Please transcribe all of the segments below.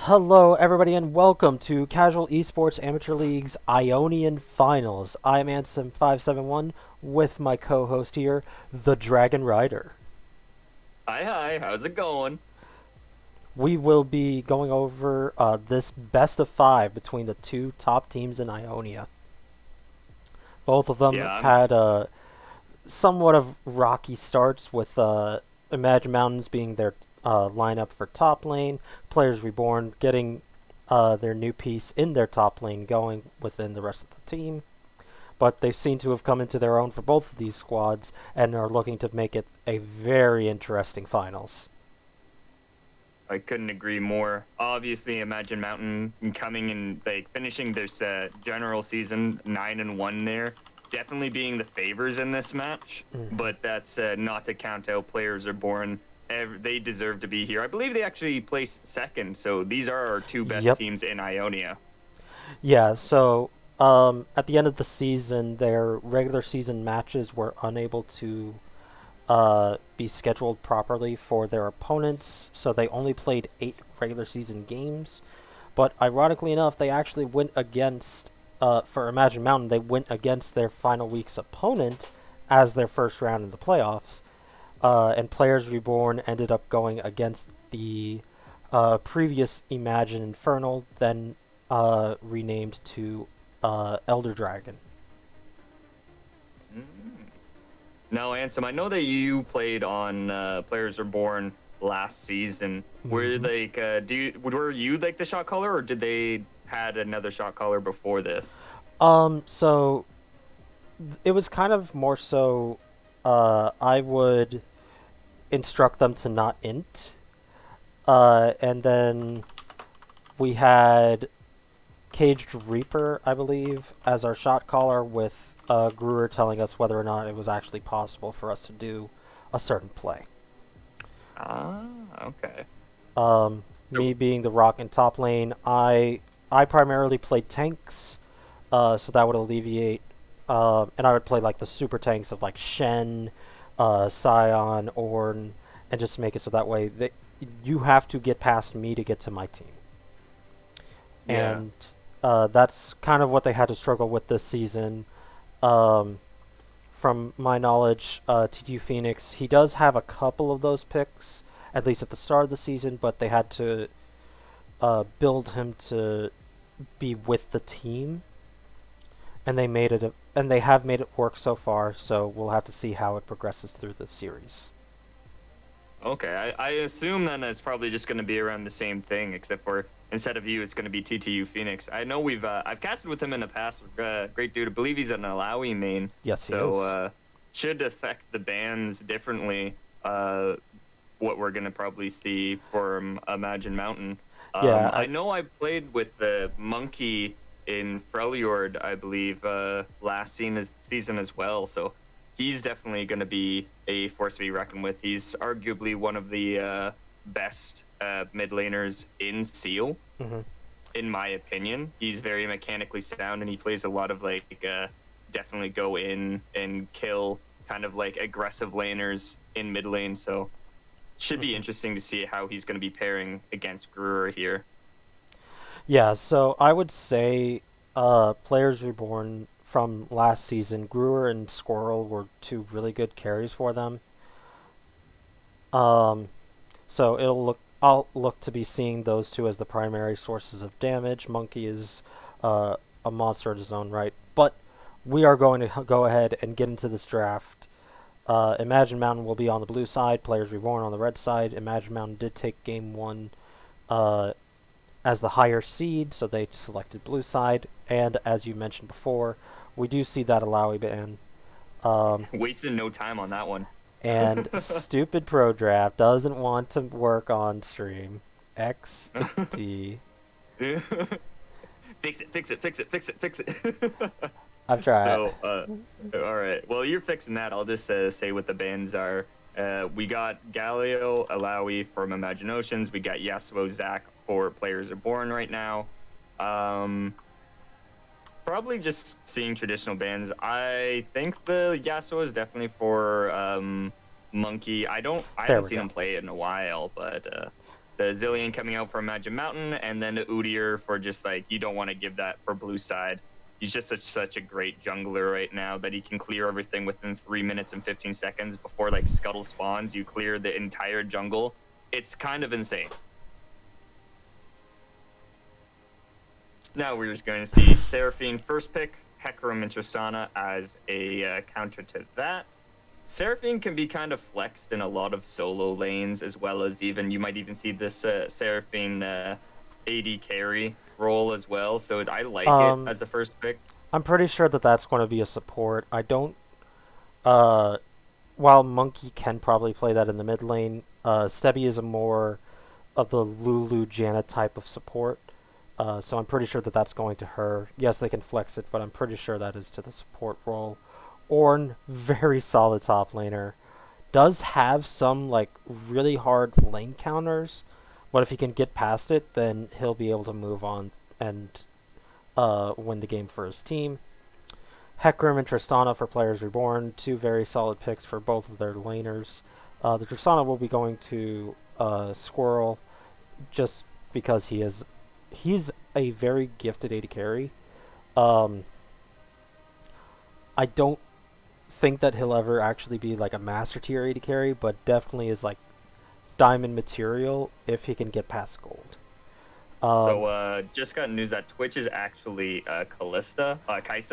Hello, everybody, and welcome to Casual Esports Amateur League's Ionian Finals. I'm Ansem571 with my co-host here, the Dragon Rider. Hi, how's it going? We will be going over this best of five between the two top teams in Ionia. Both of them Yeah, have I'm had somewhat of rocky starts, with Imagine Mountains being their lineup for top lane, Players Reborn getting their new piece in their top lane going within the rest of the team. But they seem to have come into their own for both of these squads and are looking to make it a very interesting finals. I couldn't agree more. Obviously, Imagine Mountain coming and like finishing this general season 9-1 there, definitely being the favors in this match. Mhm. But that's not to count out Players Reborn. They deserve to be here. I believe they actually placed second, so these are our two best Yep. teams in Ionia. Yeah, so at the end of the season, their regular season matches were unable to be scheduled properly for their opponents, so they only played 8 regular season games. But ironically enough, they actually went against, for Imagine Mountain, they went against their final week's opponent as their first round in the playoffs. And Players Reborn ended up going against the previous Imagine Infernal, then renamed to Elder Dragon. Mm. Now, Ansem, I know that you played on Players Reborn last season. Were Hmm. like, were you like the shot caller, or did they had another shot caller before this? So it was kind of more so I would instruct them to not int. And then we had Caged Reaper, I believe, as our shot caller, with Gruer telling us whether or not it was actually possible for us to do a certain play. Ah, okay. So, Me being the rock in top lane, I primarily played tanks, so that would alleviate. And I would play like the super tanks of like Shen, Scion, Ornn, and just make it so that way you have to get past me to get to my team. yeah. And that's kind of what they had to struggle with this season. Um, from my knowledge, TTU Phoenix, he does have a couple of those picks, at least at the start of the season, but they had to build him to be with the team, and they have made it work so far. So we'll have to see how it progresses through the series. Okay. I assume then it's probably just going to be around the same thing, except for instead of you, it's going to be TTU Phoenix. I know I've casted with him in the past. Great dude. I believe he's an Alawi main, Yes, he so is. should affect the bans differently. Uh, what we're gonna probably see from Imagine Mountain. Yeah, I know I played with the monkey in Freljord, I believe, last season as well. So he's definitely going to be a force to be reckoned with. He's arguably one of the best mid laners in Seal, hmm in my opinion. He's very mechanically sound, and he plays a lot of like definitely go in and kill kind of like aggressive laners in mid lane. So should be hmm interesting to see how he's going to be pairing against Gruer here. yeah. So I would say, Players Reborn from last season, Gruer and Squirrel were two really good carries for them. Um, So I'll look to be seeing those two as the primary sources of damage. Monkey is a monster in his own right, but we are going to go ahead and get into this draft. Imagine Mountain will be on the blue side, Players Reborn on the red side. Imagine Mountain did take game one uh, as the higher seed, so they selected blue side. And as you mentioned before, we do see that Alawi ban. Um, Wasted no time on that one. and stupid pro draft doesn't want to work on stream. XD. Fix it, fix it, fix it, fix it, fix it. I've tried. So, all right. Well, you're fixing that. I'll just say what the bans are. We got Galio Alawi from Imagine Oceans. We got Yasuo Zach for Players Are Born right now. Um, Probably just seeing traditional bans. I think the Yasuo is definitely for Monkey. I There haven't we seen go. him play it in a while, but the Zillion coming out for Imagine Mountain, and then the Udyr for just like, you don't want to give that for blue side. He's just such a great jungler right now that he can clear everything within 3 minutes and 15 seconds before like Scuttle spawns. You clear the entire jungle. It's kind of insane. Now we're just going to see Seraphine first pick, Hecarim and Tristana as a counter to that. Seraphine can be kind of flexed in a lot of solo lanes, as well as even you might even see this Seraphine AD carry role as well. So I like it as a first pick. I'm pretty sure that that's going to be a support. I don't. Uh, while Monkey can probably play that in the mid lane, Stebby is a more of the Lulu Janna type of support. So I'm pretty sure that that's going to her. Yes, they can flex it, but I'm pretty sure that is to the support role. Ornn, very solid top laner. Does have some like really hard lane counters, but if he can get past it, then he'll be able to move on and win the game for his team. Hecarim and Tristana for Players Reborn, two very solid picks for both of their laners. The Tristana will be going to Squirrel, just because he's a very gifted AD carry. I don't think that he'll ever actually be like a master tier AD carry, but definitely is like diamond material if he can get past gold. So just got news that Twitch is actually Kaisa,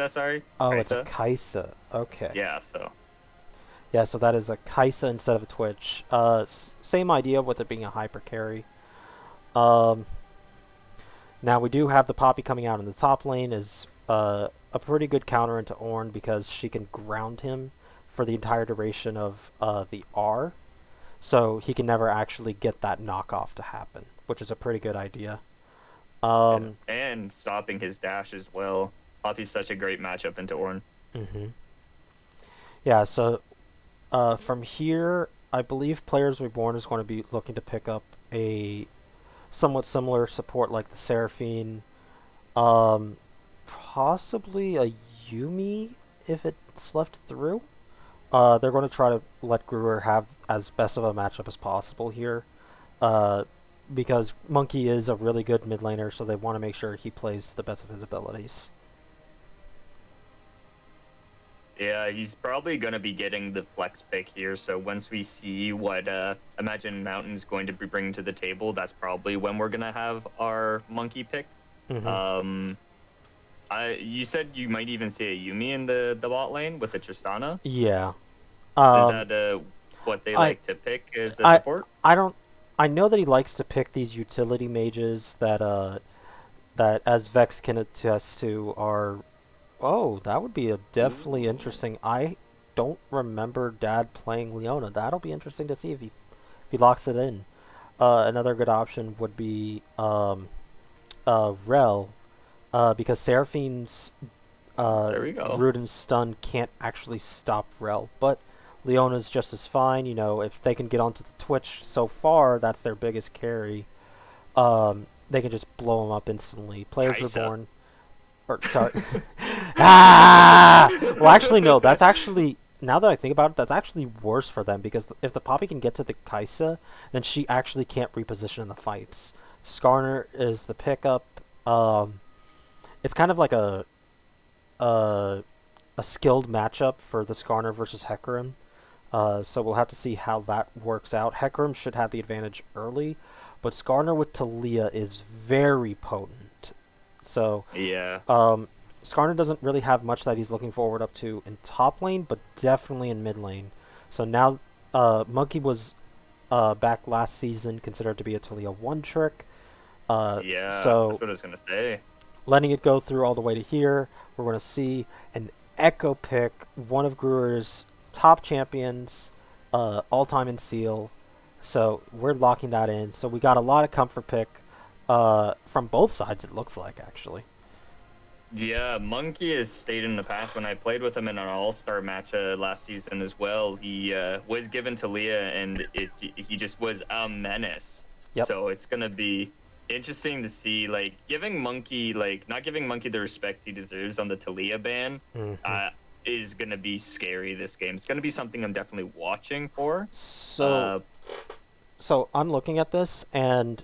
sorry. Oh, Kaisa. it's a Kaisa. Okay. Yeah, so. Yeah, so that is a Kaisa instead of a Twitch. Same idea with it being a hyper carry. Now we do have the Poppy coming out in the top lane is a pretty good counter into Ornn because she can ground him for the entire duration of the R. So he can never actually get that knockoff to happen, which is a pretty good idea. And stopping his dash as well. Poppy's such a great matchup into Ornn. Mm-hmm. Yeah, so from here, I believe Players Reborn is going to be looking to pick up a somewhat similar support like the Seraphine. Possibly a Yuumi if it's left through. They're going to try to let Gruer have as best of a matchup as possible here. Because Monkey is a really good mid laner, so they want to make sure he plays the best of his abilities. Yeah, he's probably going to be getting the flex pick here. So once we see what Imagine Mountain's going to be bringing to the table, that's probably when we're going to have our Monkey pick. Mm-hmm. You said you might even see a Yuumi in the bot lane with the Tristana. Yeah. Is that what they like to pick as a support? I know that he likes to pick these utility mages that as Vex can attest to are. Oh, that would be a definitely interesting. I don't remember Dad playing Leona. That'll be interesting to see if he locks it in. Another good option would be Rel, because Seraphine's root and stun can't actually stop Rel, but Leona's just as fine. You know, if they can get onto the Twitch so far, that's their biggest carry. They can just blow them up instantly. Players Reborn. Or, sorry. Well, actually, no. That's actually, now that I think about it, that's actually worse for them because if the Poppy can get to the Kaisa, then she actually can't reposition in the fights. Skarner is the pickup. It's kind of like a skilled matchup for the Skarner versus Hecarim. So we'll have to see how that works out. Hecarim should have the advantage early, but Skarner with Talia is very potent. So yeah, Skarner doesn't really have much that he's looking forward up to in top lane, but definitely in mid lane. So now Monkey was back last season considered to be a Talia one trick. Yeah, so that's what I was gonna say. Letting it go through all the way to here, we're going to see an Echo pick, one of Gruer's top champions, all-time in Seal. So we're locking that in. So we got a lot of comfort pick from both sides, it looks like, actually. Yeah, Monkey has stayed in the past. When I played with him in an all-star match last season as well, he was given to Leah, and he just was a menace. Yep. So it's going to be interesting to see, like, not giving Monkey the respect he deserves on the Talia ban is going to be scary this game. It's going to be something I'm definitely watching for. So so I'm looking at this, and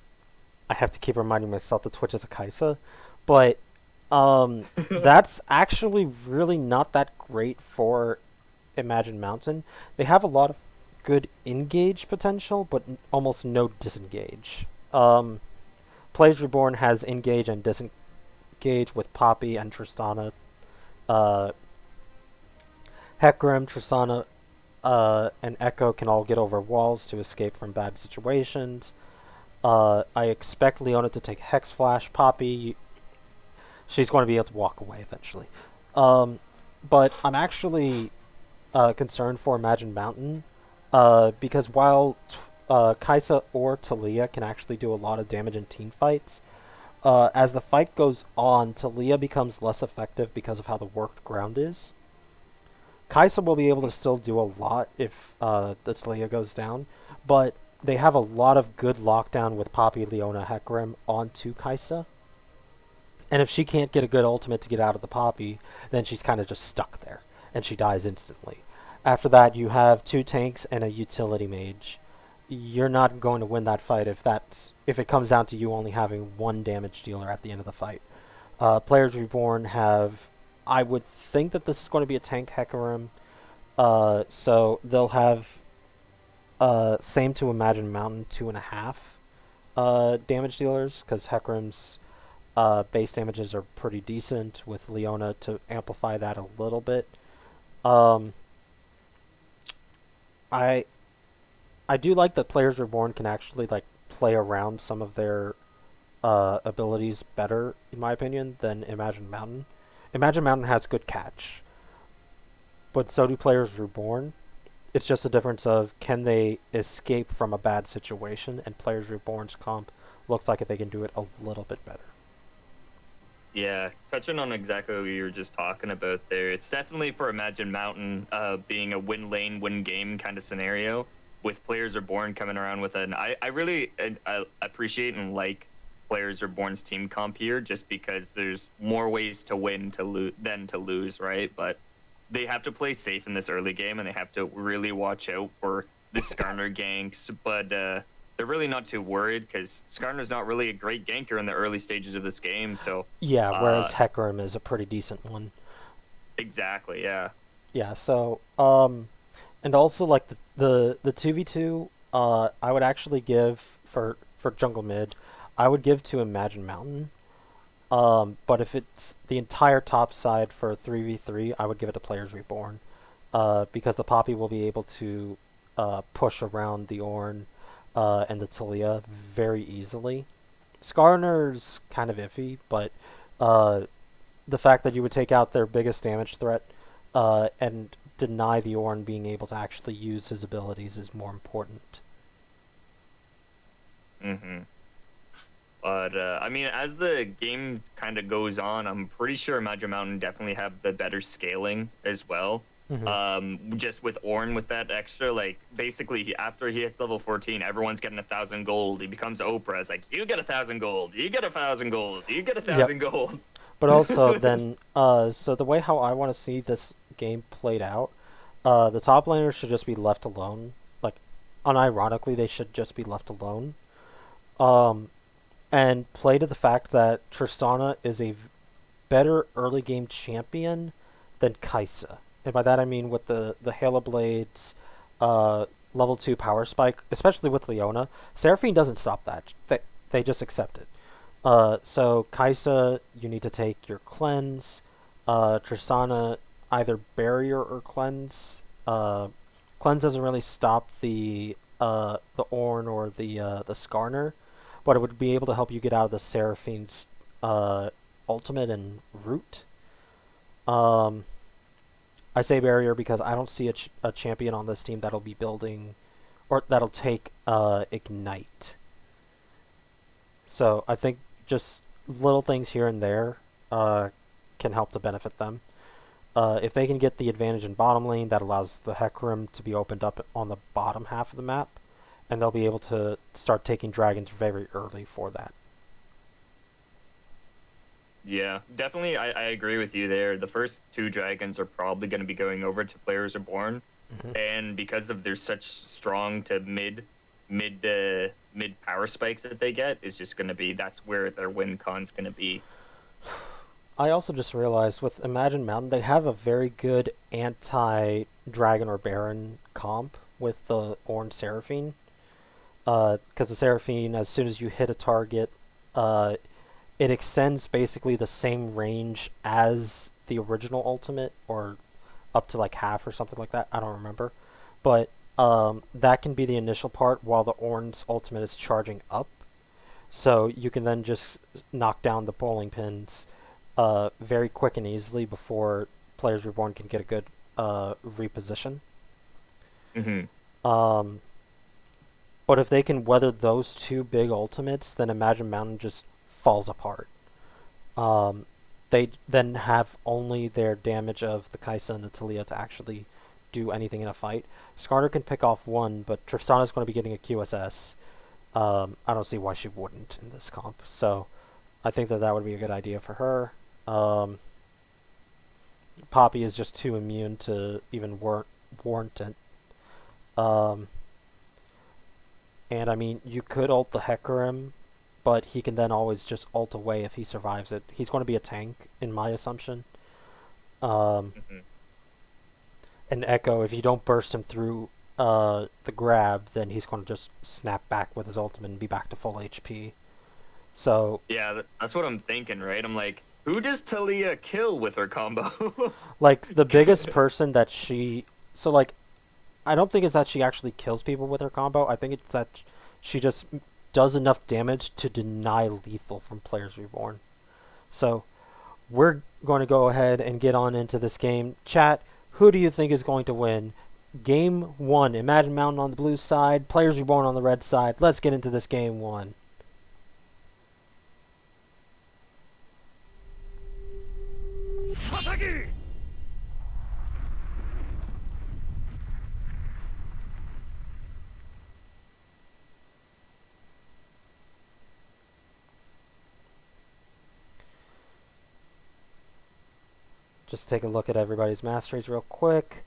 I have to keep reminding myself that Twitch is a Kaisa, but that's actually really not that great for Imagine Mountain. They have a lot of good engage potential, but almost no disengage. Players Reborn has engage and disengage with Poppy and Tristana. Uh, Hecarim, Tristana, and Echo can all get over walls to escape from bad situations. I expect Leona to take Hex Flash. Poppy, she's going to be able to walk away eventually. Um, but I'm actually concerned for Imagine Mountain because while Kaisa or Talia can actually do a lot of damage in team fights, as the fight goes on, Talia becomes less effective because of how the worked ground is. Kaisa will be able to still do a lot if the Talia goes down, but they have a lot of good lockdown with Poppy, Leona, Hecarim onto Kaisa. And if she can't get a good ultimate to get out of the Poppy, then she's kind of just stuck there, and she dies instantly. After that, you have two tanks and a utility mage. You're not going to win that fight if it comes down to you only having one damage dealer at the end of the fight. Players Reborn have, I would think that this is going to be a tank Hecarim, so they'll have same to Imagine Mountain 2.5 damage dealers because Hecarim's base damages are pretty decent with Leona to amplify that a little bit. Um, I I do like that Players Reborn can actually like play around some of their abilities better, in my opinion, than Imagine Mountain. Imagine Mountain has good catch, but so do Players Reborn. It's just a difference of can they escape from a bad situation, and Players Reborn's comp looks like they can do it a little bit better. Yeah, touching on exactly what you were just talking about there, it's definitely for Imagine Mountain being a win lane, win game kind of scenario with Players Reborn coming around with an. I really I appreciate and like Players Reborn's team comp here just because there's more ways to win to lose than to lose, right? But they have to play safe in this early game and they have to really watch out for the Skarner ganks, but they're really not too worried because Skarner's not really a great ganker in the early stages of this game. So, Yeah, uh, whereas Hecarim is a pretty decent one. exactly, yeah. Yeah, so and also like the 2v2 I would actually give for jungle mid, I would give to Imagine Mountain. But if it's the entire top side for 3v3, I would give it to Players Reborn. Because the Poppy will be able to push around the Ornn and the Talia very easily. Skarner's kind of iffy, but uh, the fact that you would take out their biggest damage threat and deny the Ornn being able to actually use his abilities is more important. hmm But I mean, as the game kind of goes on, I'm pretty sure Imagine Mountain definitely have the better scaling as well. Mm-hmm. Just with Ornn with that extra, like basically after he hits level 14, everyone's getting 1,000 gold. He becomes Oprah. It's like you get 1,000 gold, you get 1,000 gold, you get a Yep. thousand gold. But also then, so the way how I want to see this game played out, the top laners should just be left alone. Like, unironically, they should just be left alone. Um, and play to the fact that Tristana is a better early game champion than Kaisa. And by that I mean with the Halo Blades, level 2 power spike, especially with Leona. Seraphine doesn't stop that. They just accept it. So Kaisa, you need to take your cleanse. Tristana, either barrier or cleanse. Cleanse doesn't really stop the Ornn or the Skarner, but it would be able to help you get out of the Seraphine's ultimate and root. Um, I say barrier because I don't see a champion on this team that'll be building or that'll take ignite. So I think just little things here and there uh, can help to benefit them. If they can get the advantage in bottom lane, that allows the Hecarim to be opened up on the bottom half of the map, and they'll be able to start taking dragons very early for that. Yeah, definitely. I agree with you there. The first two dragons are probably going to be going over to Players Reborn, Mm-hmm. and because of their such strong to mid mid power spikes that they get is just going to be that's where their win con's going to be. I also just realized with Imagine Mountain, they have a very good anti-Dragon or Baron comp with the Orange Seraphine. Because the Seraphine, as soon as you hit a target, uh, it extends basically the same range as the original ultimate, or up to like half or something like that. I don't remember. But that can be the initial part while the Orange ultimate is charging up. So you can then just knock down the bowling pins very quick and easily before Players Reborn can get a good reposition. Hmm. Um, but if they can weather those two big ultimates, then Imagine Mountain just falls apart. Um, they then have only their damage of the Kaisa and the Talia to actually do anything in a fight. Skarner can pick off one, but Tristana's going to be getting a QSS. I don't see why she wouldn't in this comp. So I think that would be a good idea for her. Um, Poppy is just too immune to even warrant it. Um, and I mean, you could ult the Hecarim, but he can then always just ult away if he survives it. He's going to be a tank, in my assumption. Um, Hmm. and Echo, if you don't burst him through the grab, then he's going to just snap back with his ultimate and be back to full HP. So, Yeah, that's what I'm thinking, right? I'm like, who does Talia kill with her combo? like, the biggest person that she. So, like, I don't think it's that she actually kills people with her combo. I think it's that she just does enough damage to deny lethal from Players Reborn. So, we're going to go ahead and get on into this game. Chat, who do you think is going to win? Game 1, Imagine Mountain on the blue side, Players Reborn on the red side. Let's get into this game 1. Just take a look at everybody's masteries real quick.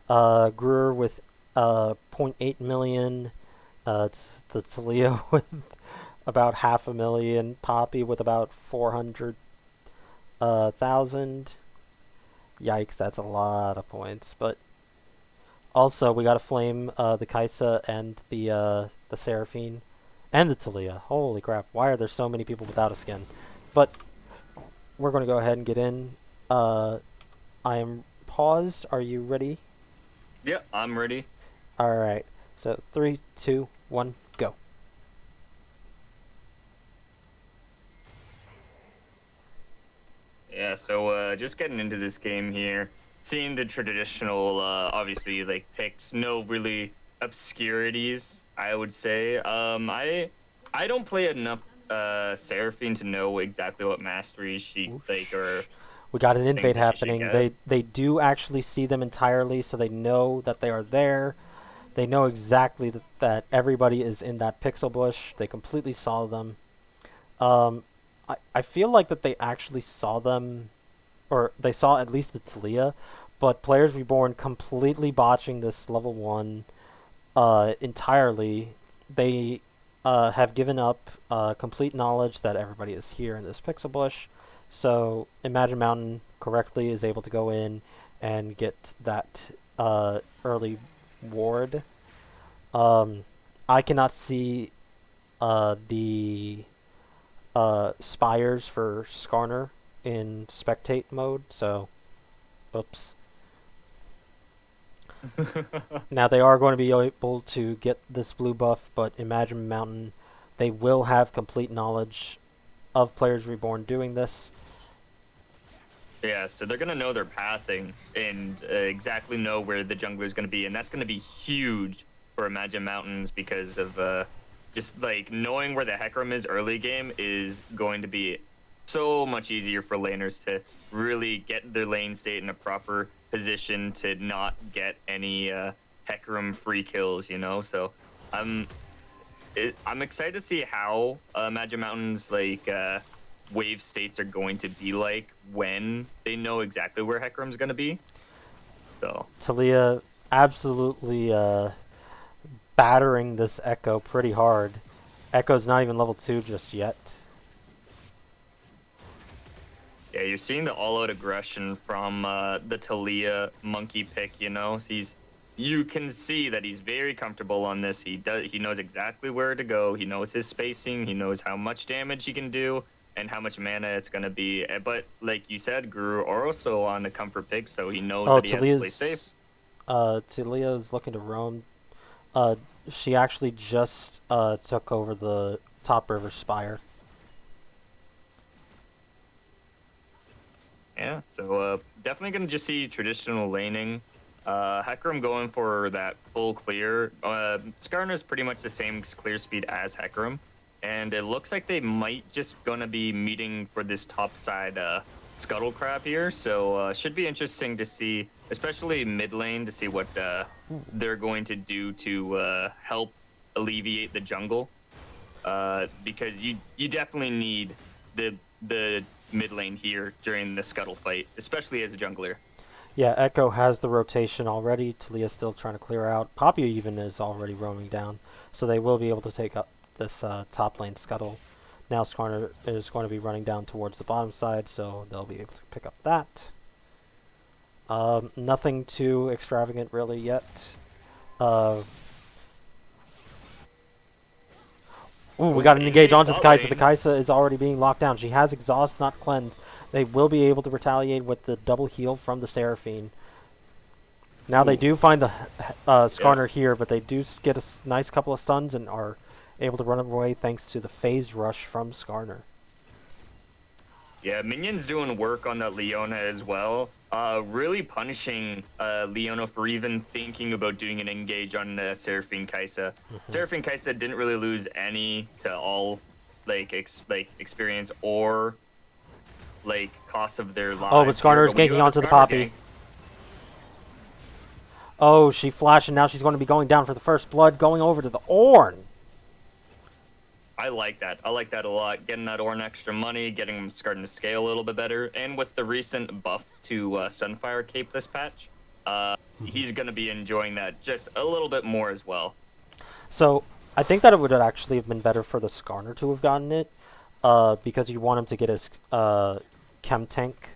Greer with zero point 0.8 million. It's the Talia with about 500,000. Poppy with about 400,000. Yikes, that's a lot of points. But also, we got to flame the Kaisa and the Seraphine and the Talia. Holy crap! Why are there so many people without a skin? But we're going to go ahead and get in. I am paused. Are you ready? Yeah, I'm ready. All right. So 3, 2, 1, go. Yeah, so just getting into this game here, seeing the traditional, obviously like picks, no really obscurities, I would say. I don't play enough Seraphine to know exactly what masteries she like Oosh. or We got an things invade that she should happening. get. They do actually see them entirely, so they know that they are there. They know exactly that everybody is in that pixel bush. They completely saw them. Um, I feel like that they actually saw them, or they saw at least the Talia, but Players Reborn completely botching this level 1 entirely. They have given up complete knowledge that everybody is here in this pixel bush. So Imagine Mountain correctly is able to go in and get that early ward. Um, I cannot see the spires for Skarner in spectate mode, so oops. Now they are going to be able to get this blue buff, but Imagine Mountain, they will have complete knowledge of Players Reborn doing this. Yeah, so they're gonna know their pathing and exactly know where the jungler is gonna be, and that's gonna be huge for Imagine Mountains because of just like knowing where the Hecarim is early game is going to be so much easier for laners to really get their lane state in a proper position to not get any Hecarim free kills, you know. So I'm I'm excited to see how Imagine Mountains like wave states are going to be like when they know exactly where Hecarim's going to be. So Talia absolutely battering this Echo pretty hard. Echo's not even level 2 just yet. Yeah, you're seeing the all-out aggression from the Talia monkey pick. You can see that he's very comfortable on this. He knows exactly where to go. He knows his spacing. He knows how much damage he can do and how much mana it's gonna be. But like you said, Guru also on the comfort pick, so he knows that he has to play safe. Talia's looking to roam. She actually just took over the top river spire. Yeah, so definitely gonna just see traditional laning. Hecarim going for that full clear. Skarner's pretty much the same clear speed as Hecarim, and it looks like they might just gonna be meeting for this top side scuttle crab here. So should be interesting to see, especially mid lane, to see what they're going to do to help alleviate the jungle, because you definitely need the mid lane here during the scuttle fight, especially as a jungler. Yeah, Echo has the rotation already. Talia's still trying to clear out. Poppy even is already roaming down, so they will be able to take up this top lane scuttle. Now Skarner is going to be running down towards the bottom side, so they'll be able to pick up that. Nothing too extravagant really yet. Ooh, we got an engage onto the Kai'Sa. The Kai'Sa is already being locked down. She has exhaust, not cleanse. They will be able to retaliate with the double heal from the Seraphine. Now they do find the Skarner here, but they do get a nice couple of stuns and are able to run away thanks to the phase rush from Skarner. Yeah, Minion's doing work on that Leona as well. Really punishing Leona for even thinking about doing an engage on Seraphine Kai'Sa. Seraphine Kai'Sa didn't really lose any to all experience or cost of their lives. Oh, but Skarner is ganking onto the Poppy. Oh, she flashed and now she's going to be going down for the first blood, going over to the Ornn. I like that. I like that a lot. Getting that Ornn extra money, getting him starting to scale a little bit better. And with the recent buff to Sunfire Cape this patch, he's going to be enjoying that just a little bit more as well. So I think that it would actually have been better for the Skarner to have gotten it, because you want him to get his chem tank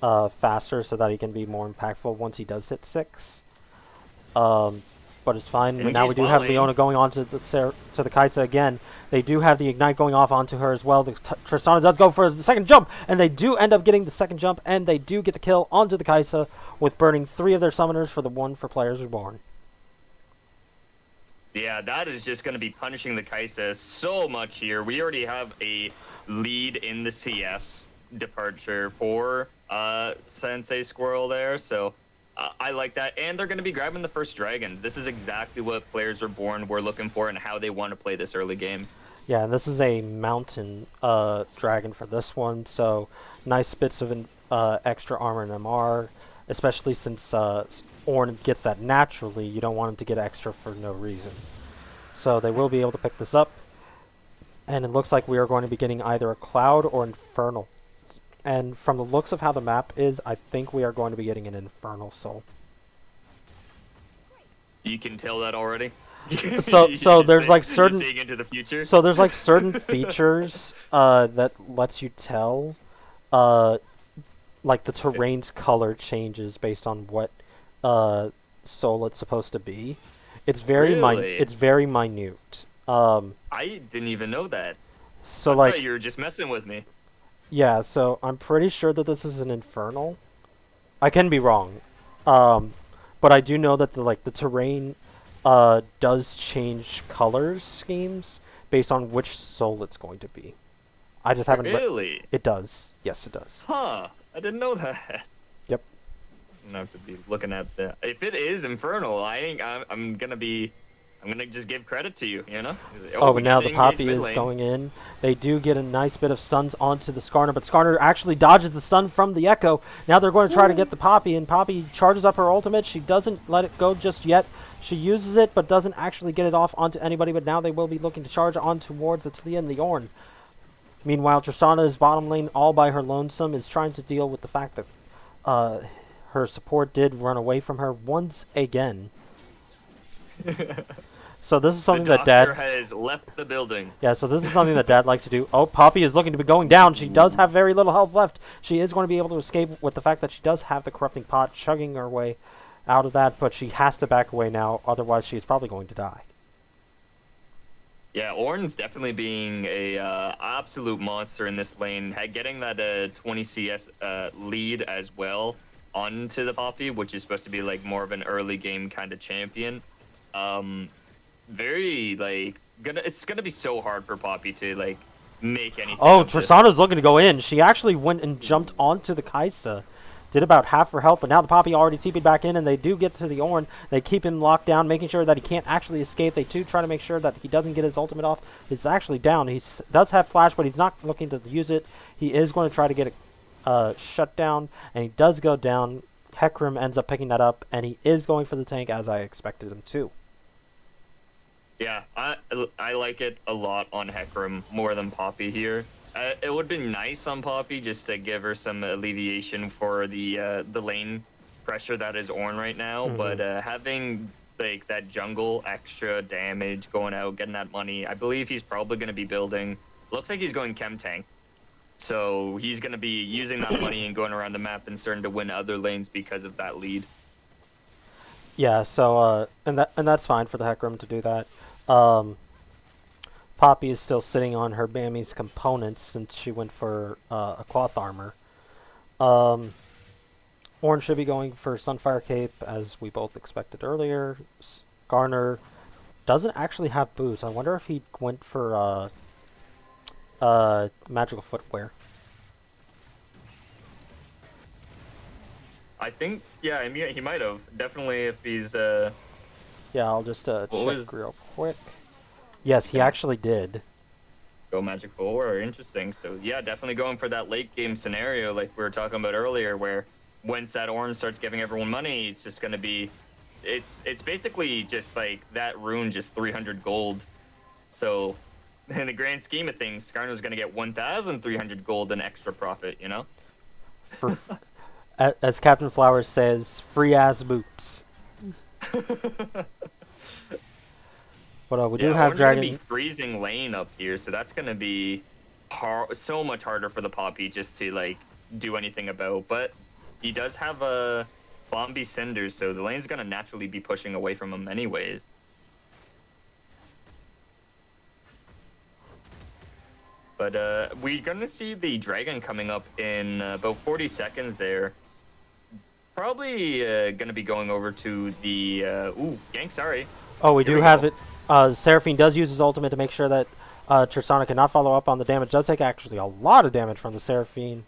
faster so that he can be more impactful once he does hit 6. But it's fine. But now we do have Leona going on to the Kai'Sa again. They do have the Ignite going off onto her as well. Tristana does go for the second jump, and they do end up getting the second jump, and they do get the kill onto the Kai'Sa with burning 3 of their summoners for the 1 for Players Reborn. Yeah, that is just going to be punishing the Kai'Sa so much here. We already have a lead in the CS departure for Sensei Squirrel there, so I like that. And they're going to be grabbing the first dragon. This is exactly what Players Reborn were looking for and how they want to play this early game. Yeah, and this is a mountain dragon for this one, so nice bits of extra armor and MR, especially since Ornn gets that naturally. You don't want him to get extra for no reason. So they will be able to pick this up, and it looks like we are going to be getting either a Cloud or Infernal. And from the looks of how the map is, I think we are going to be getting an Infernal Soul. You can tell that already. So there's like certain seeing into the future. So there's like certain features that lets you tell, like the terrain's color changes based on what soul it's supposed to be. It's very it's very minute. I didn't even know that. So I thought you were just messing with me. Yeah, so I'm pretty sure that this is an Infernal. I can be wrong, but I do know that the terrain does change color schemes based on which soul it's going to be. I just haven't. Really? It does. Yes, it does. Huh? I didn't know that. Yep. I'm gonna have to be looking at that. If it is Infernal, I'm gonna just give credit to you, you know? Oh, but now the Poppy is going in. They do get a nice bit of stuns onto the Skarner, but Skarner actually dodges the stun from the Echo. Now they're going to try to get the Poppy, and Poppy charges up her ultimate. She doesn't let it go just yet. She uses it, but doesn't actually get it off onto anybody, but now they will be looking to charge on towards the Talia and the Ornn. Meanwhile, Tristana's bottom lane, all by her lonesome, is trying to deal with the fact that her support did run away from her once again. So this is The something that doctor Dad. has left the building. Yeah, so this is something that Dad likes to do. Oh, Poppy is looking to be going down. She does have very little health left. She is going to be able to escape with the fact that she does have the corrupting pot chugging her way out of that, but she has to back away now. Otherwise, she is probably going to die. Yeah, Ornn's definitely being a absolute monster in this lane. Getting that 20 CS lead as well onto the Poppy, which is supposed to be like more of an early game kind of champion. Very like it's gonna be so hard for Poppy to like make anything. Oh, of this. Tristana's looking to go in. She actually went and jumped onto the Kaisa. Did about half her health, but now the Poppy already TP'd back in, and they do get to the Ornn. They keep him locked down, making sure that he can't actually escape. They do try to make sure that he doesn't get his ultimate off. He's actually down. He does have flash, but he's not looking to use it. He is going to try to get it shut down, and he does go down. Hecarim ends up picking that up, and he is going for the tank as I expected him to. Yeah, I like it a lot on Hecarim more than Poppy here. It would be nice on Poppy just to give her some alleviation for the lane pressure that is Ornn right now. Mm-hmm. But having like that jungle extra damage going out, getting that money, I believe he's probably going to be building. Looks like he's going chem tank, so he's going to be using that money and going around the map and starting to win other lanes because of that lead. Yeah, so and that's fine for the Hecarim to do that. Poppy is still sitting on her Bammy's components since she went for a cloth armor. Ornn should be going for Sunfire Cape, as we both expected earlier. Garner doesn't actually have boots. I wonder if he went for magical footwear. I think, yeah, he might have. Definitely if he's... Yeah, I'll just check was... real quick. Yes, he actually did. Go Magic 4, interesting. So yeah, definitely going for that late game scenario like we were talking about earlier, where once that Ornn starts giving everyone money, it's just gonna be, it's basically just like that rune, just 300 gold. So in the grand scheme of things, Skarner's gonna get 1,300 gold in extra profit, you know? For, as Captain Flowers says, free ass boots. But we do have Dragon. Gonna be freezing lane up here, so that's gonna be so much harder for the Poppy just to like do anything about. But he does have a Bombi Cinder, so the lane's gonna naturally be pushing away from him anyways. But we're gonna see the dragon coming up in about 40 seconds there. Probably gonna be going over to the gank. Sorry. Oh, we do have it. Seraphine does use his ultimate to make sure that Tristana cannot follow up on the damage. Does take actually a lot of damage from the Seraphine.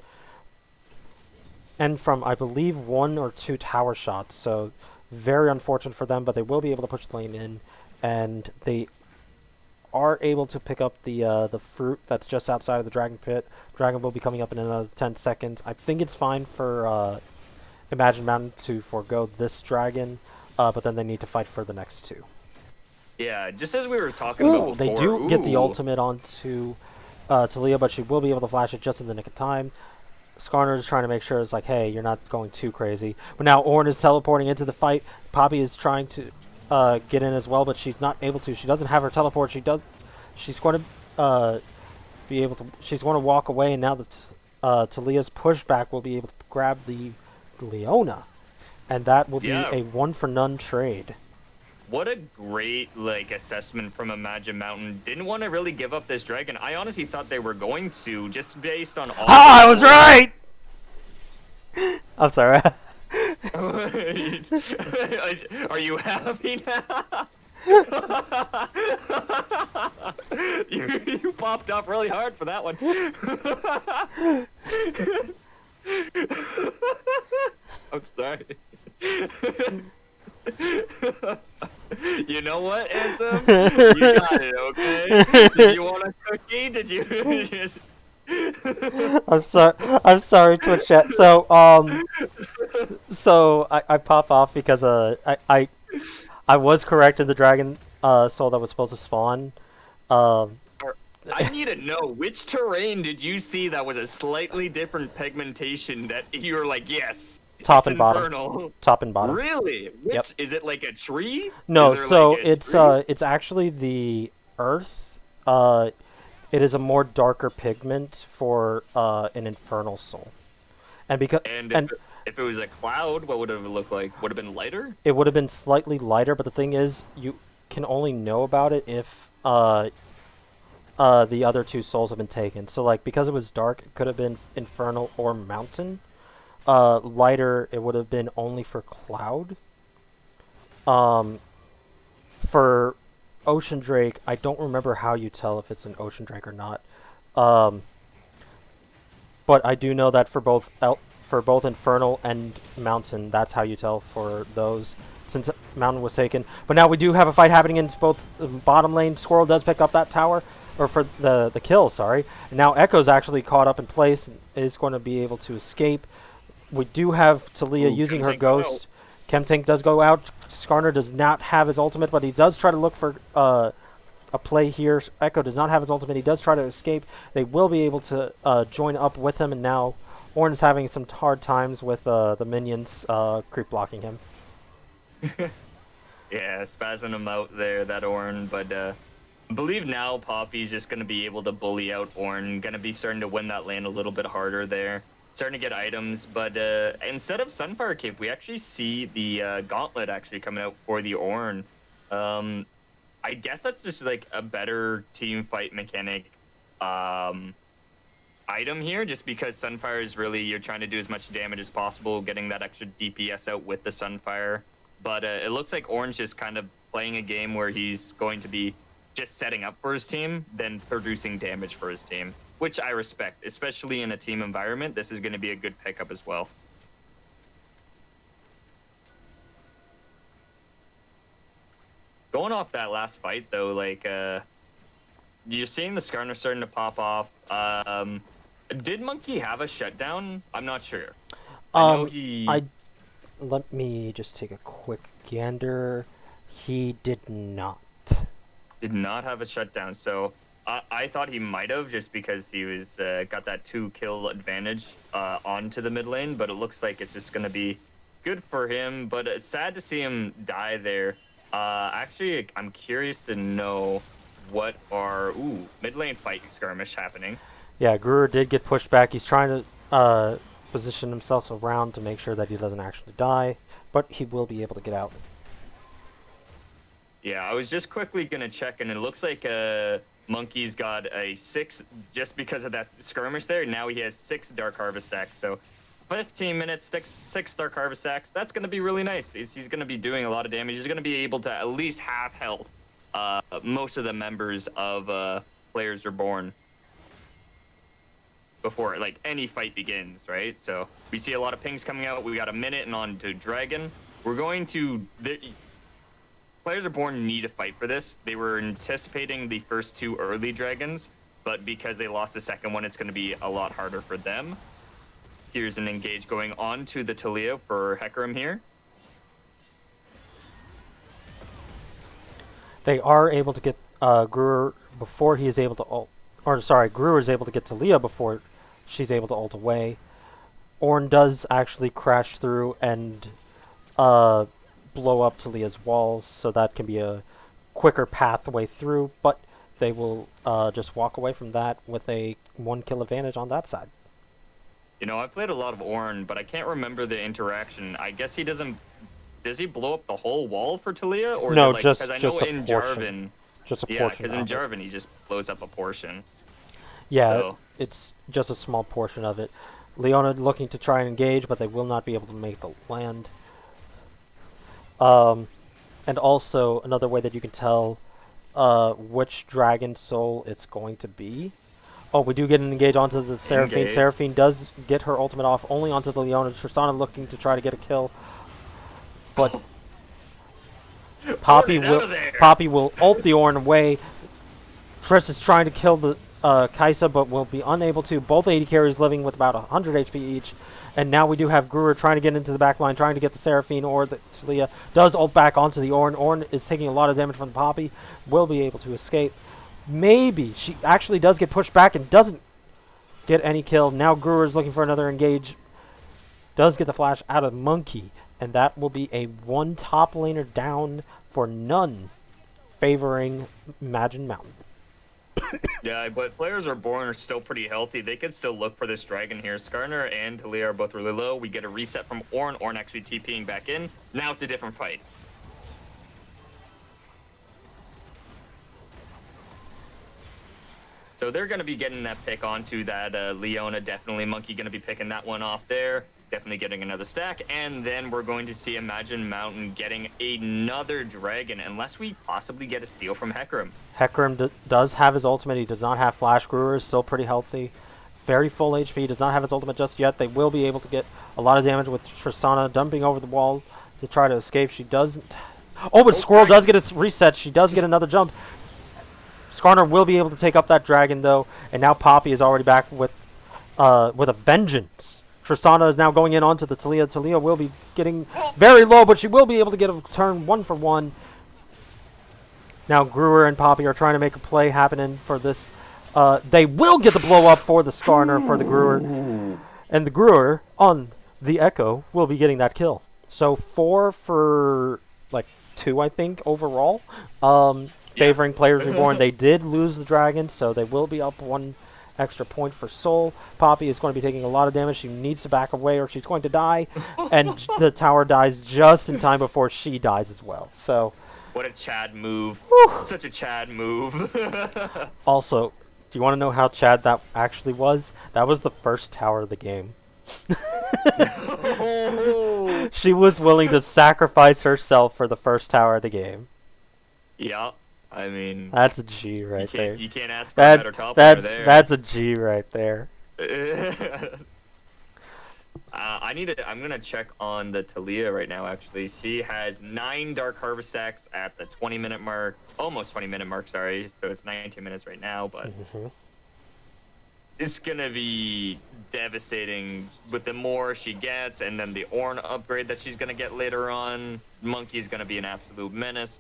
And from, I believe, 1 or 2 tower shots. So, very unfortunate for them, but they will be able to push the lane in. And they are able to pick up the fruit that's just outside of the Dragon Pit. Dragon will be coming up in another 10 seconds. I think it's fine for Imagine Mountain to forego this dragon, but then they need to fight for the next 2. Yeah, just as we were talking about before. They do get the ultimate onto Talia, but she will be able to flash it just in the nick of time. Skarner is trying to make sure it's like, hey, you're not going too crazy. But now Ornn is teleporting into the fight. Poppy is trying to get in as well, but she's not able to. She doesn't have her teleport. She's going to be able to. She's going to walk away, and now that Talia's pushback will be able to grab the Leona, and that will be a 1-for-none trade. What a great assessment from Imagine Mountain. Didn't want to really give up this dragon. I honestly thought they were going to, just based on all. I was right. I'm sorry. Are you happy now? you popped up really hard for that one. I'm sorry. You know what, Anthem? You got it, okay? Did you want a cookie? Did you? I'm sorry, Twitch chat. So I pop off because I was correct in the dragon soul that was supposed to spawn. I need to know, which terrain did you see that was a slightly different pigmentation that you were like, yes, Top It's and bottom. infernal. Top and bottom. Really? Yep. Which is it like a tree? Is No, there like so a tree? it's actually the earth. It is a more darker pigment for an infernal soul, and because And and if it was a cloud, what would it have looked like? Would it have been lighter? it would have been slightly lighter. But the thing is, you can only know about it if the other two souls have been taken. So like because it was dark, it could have been infernal or mountain. Lighter, it would have been only for cloud. Um, for ocean drake, I don't remember how you tell if it's an ocean drake or not. Um, but I do know that for both infernal and mountain, that's how you tell for those. Since mountain was taken, but now we do have a fight happening in both bottom lane. Squirrel does pick up that tower, or for the kill. Sorry. And now Echo's actually caught up in place and is going to be able to escape. We do have Talia using her ghost. Chemtank does go out. Skarner does not have his ultimate, but he does try to look for a play here. Echo does not have his ultimate. He does try to escape. They will be able to join up with him, and now Ornn is having some hard times with the minions creep blocking him. Yeah, spazzing him out there, that Ornn. But I believe now Poppy's just going to be able to bully out Ornn. Going to be starting to win that lane a little bit harder there. Starting to get items. But instead of Sunfire Cape, we actually see the Gauntlet actually coming out for the Ornn. I guess that's just like a better team fight mechanic item here, just because Sunfire is really, you're trying to do as much damage as possible, getting that extra DPS out with the Sunfire. But it looks like Ornn's just kind of playing a game where he's going to be just setting up for his team, then producing damage for his team, which I respect, especially in a team environment. This is going to be a good pickup as well. Going off that last fight, though, like, you're seeing the Skarner starting to pop off. Did Monkey have a shutdown? I'm not sure. I know he... Let me just take a quick gander. He did not. Did not have a shutdown, so I thought he might have, just because he was got that 2-kill advantage onto the mid lane, but it looks like it's just going to be good for him, but it's sad to see him die there. Actually, I'm curious to know what are... Ooh, mid lane fight skirmish happening. Yeah, Gruer did get pushed back. He's trying to position himself around to make sure that he doesn't actually die, but he will be able to get out. Yeah, I was just quickly going to check, and it looks like Monkey's got a 6, just because of that skirmish there. Now he has 6 Dark Harvest stacks, so 15 minutes, 6 Dark Harvest stacks. That's going to be really nice. He's going to be doing a lot of damage. He's going to be able to at least half health most of the members of Players Reborn before like any fight begins, right? So we see a lot of pings coming out. We got a minute and on to Dragon. We're going to... Players Reborn need a fight for this. They were anticipating the first 2 early Dragons, but because they lost the second one, it's going to be a lot harder for them. Here's an engage going on to the Talia for Hecarim here. They are able to get Gruer before he is able to ult. Or sorry, Gruer is able to get Talia before she's able to ult away. Ornn does actually crash through and blow up Talia's walls, so that can be a quicker pathway through, but they will just walk away from that with a 1-kill advantage on that side. You know, I've played a lot of Ornn, but I can't remember the interaction. I guess he doesn't... Does he blow up the whole wall for Talia? Or no, is it like, just I just know a in portion. Jarvan, Just a yeah, portion. because in Jarvan he just blows up a portion. Yeah, So. it's just a small portion of it. Leona looking to try and engage, but they will not be able to make the land. And also, another way that you can tell which Dragon Soul it's going to be. Oh, we do get an engage onto the Seraphine. Engage. Seraphine does get her ultimate off only onto the Leona. Tristana looking to try to get a kill. But Poppy will ult the Ornn away. Triss is trying to kill the Kai'Sa, but will be unable to. Both AD carries living with about 100 HP each. And now we do have Gruer trying to get into the back line, trying to get the Seraphine or the Talia. Does ult back onto the Ornn. Ornn is taking a lot of damage from the Poppy. Will be able to escape. Maybe. She actually does get pushed back and doesn't get any kill. Now Gruer is looking for another engage. does get the flash out of Monkey, and that will be a one top laner down for none, favoring Imagine Mountain. Yeah, but players Reborn are still pretty healthy. They could still look for this dragon here. Skarner and Talia are both really low. We get a reset from Ornn. Ornn actually TPing back in. Now it's a different fight. So they're going to be getting that pick onto that Leona. Definitely Monkey going to be picking that one off there. Definitely getting another stack. And then we're going to see Imagine Mountain getting another dragon, unless we possibly get a steal from Hecarim. Hecarim does have his ultimate. He does not have flash. Gruer is still pretty healthy. Very full HP. Does not have his ultimate just yet. They will be able to get a lot of damage with Tristana dumping over the wall to try to escape. She doesn't... Oh, but Squirrel does get its reset. She does get another jump. Skarner will be able to take up that dragon, though, and now Poppy is already back with a vengeance. Tristana is now going in onto the Talia. Talia will be getting very low, but she will be able to get a turn 1-for-1. Now Gruer and Poppy are trying to make a play happening for this. They will get the blow up for the Skarner for the Gruer. And the Gruer on the Echo will be getting that kill. So 4 for, like, 2, I think, overall. Favoring players Reborn. They did lose the dragon, so they will be up 1 extra point for Soul. Poppy is going to be taking a lot of damage. She needs to back away or she's going to die. And the tower dies just in time before she dies as well. So, what a Chad move. Such a Chad move. Also, do you want to know how Chad that actually was? That was the first tower of the game. She was willing to sacrifice herself for the first tower of the game. Yeah. I mean, that's a G right there. You can't ask for a better top laner there. That's a G right there. I'm gonna check on the Talia right now. Actually, she has 9 Dark Harvest stacks at the 20-minute mark, almost 20-minute mark. Sorry, so it's 19 minutes right now, but it's gonna be devastating with the more she gets, and then the Ornn upgrade that she's gonna get later on. Monkey's gonna be an absolute menace.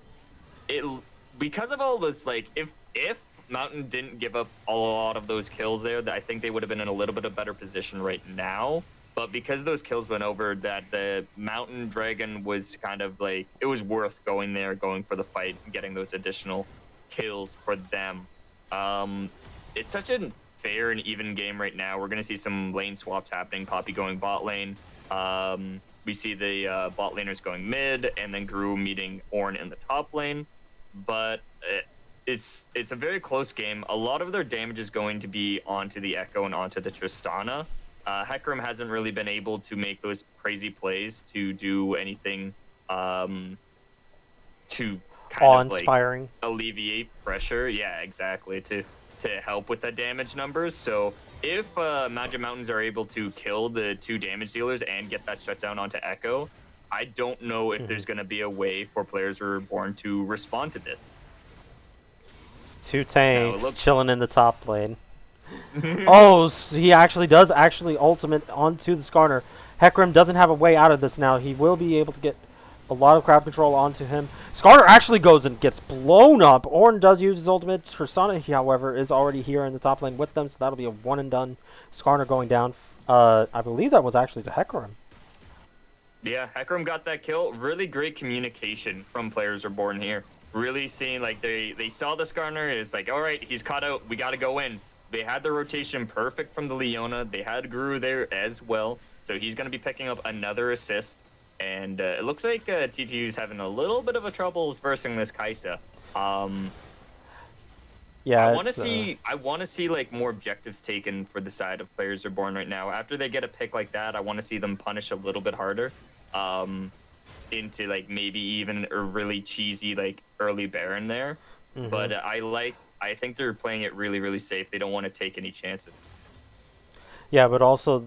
Because of all this, like, if Mountain didn't give up a lot of those kills there, I think they would have been in a little bit of better position right now. But because those kills went over, that the Mountain Dragon was kind of like, it was worth going there, going for the fight, and getting those additional kills for them. It's such a fair and even game right now. We're going to see some lane swaps happening. Poppy going bot lane. We see the bot laners going mid, and then Gru meeting Ornn in the top lane. But it's a very close game. A lot of their damage is going to be onto the Echo and onto the Tristana. Hecarim hasn't really been able to make those crazy plays to do anything to kind of like alleviate pressure. Yeah, exactly. To help with the damage numbers. So if Imagine Mountains are able to kill the 2 damage dealers and get that shutdown onto Echo, I don't know if there's going to be a way for players who are born to respond to this. 2 tanks chilling in the top lane. Oh, he actually does ultimate onto the Skarner. Hecarim doesn't have a way out of this now. He will be able to get a lot of crowd control onto him. Skarner actually goes and gets blown up. Ornn does use his ultimate. Tristana, however, is already here in the top lane with them, so that'll be a 1 and done. Skarner going down. I believe that was actually to Hecarim. Yeah, Hecarim got that kill. Really great communication from players Reborn here. Really seeing, like, they saw the Skarner. It's like, all right, he's caught out. We got to go in. They had the rotation perfect from the Leona. They had Guru there as well. So he's going to be picking up another assist. And it looks like TTU's having a little bit of a troubles versing this Kai'Sa. Yeah, I want to see like more objectives taken for the side of players Reborn right now. After they get a pick like that, I want to see them punish a little bit harder. Into like maybe even a really cheesy like early Baron there. But I think they're playing it really, really safe. They don't want to take any chances. Yeah, but also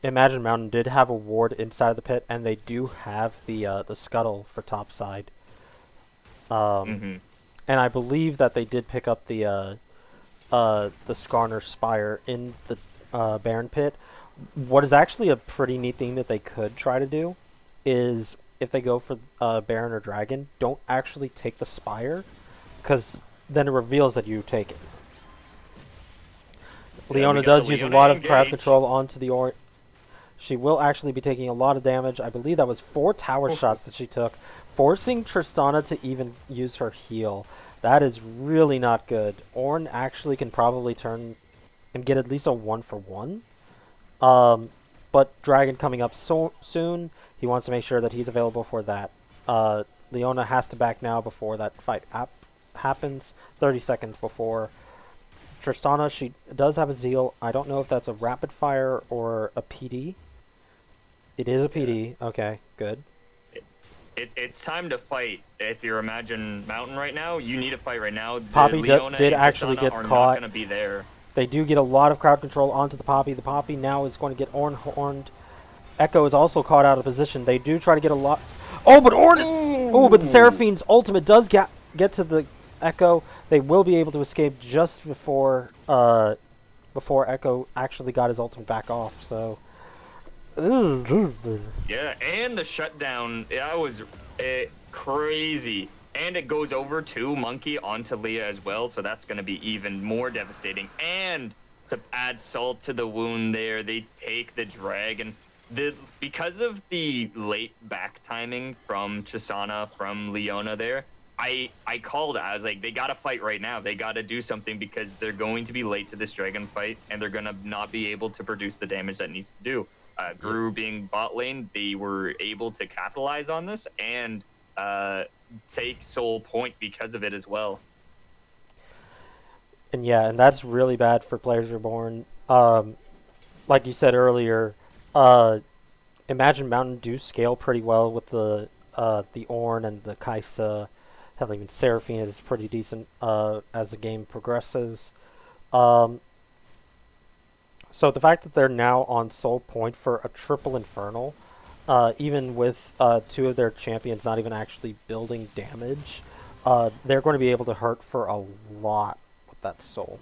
Imagine Mountain did have a ward inside the pit, and they do have the scuttle for top side. And I believe that they did pick up the Skarner Spire in the Baron pit. What is actually a pretty neat thing that they could try to do is if they go for Baron or Dragon, don't actually take the Spire, because then it reveals that you take it. Leona does use a lot of crowd control onto the She will actually be taking a lot of damage. I believe that was 4 tower shots that she took, forcing Tristana to even use her heal. That is really not good. Ornn actually can probably turn and get at least a 1-for-1. But Dragon coming up soon. He wants to make sure that he's available for that. Leona has to back now before that fight happens. 30 seconds before. Tristana, she does have a Zeal. I don't know if that's a rapid fire or a PD. It is a PD. Okay, good. It's time to fight. If you're Imagine Mountain right now, you need to fight right now. Poppy Leona did and actually Tristana get are caught. not going to be there. They do get a lot of crowd control onto the Poppy. The Poppy now is going to get Ornn horned. Echo is also caught out of position. They do try to get a lot. Oh, but Ornn! Oh, but the Seraphine's ultimate does get to the Echo. They will be able to escape just before Echo actually got his ultimate back off. So. Yeah, and the shutdown, that was crazy. And it goes over to Monkey onto Leah as well, so that's going to be even more devastating. And to add salt to the wound there, they take the Dragon. Because of the late back timing from Tristana, from Leona there, I called it. I was like, they got to fight right now. They got to do something because they're going to be late to this Dragon fight, and they're going to not be able to produce the damage that needs to do. Guru being bot lane, they were able to capitalize on this and take Soul Point because of it as well. And yeah, and that's really bad for Players Reborn. Like you said earlier, Imagine Mountain do scale pretty well with the Ornn and the Kai'Sa. Hell, even Seraphine is pretty decent as the game progresses. So the fact that they're now on Soul Point for a triple Infernal, even with 2 of their champions not even actually building damage, they're going to be able to hurt for a lot with that Soul.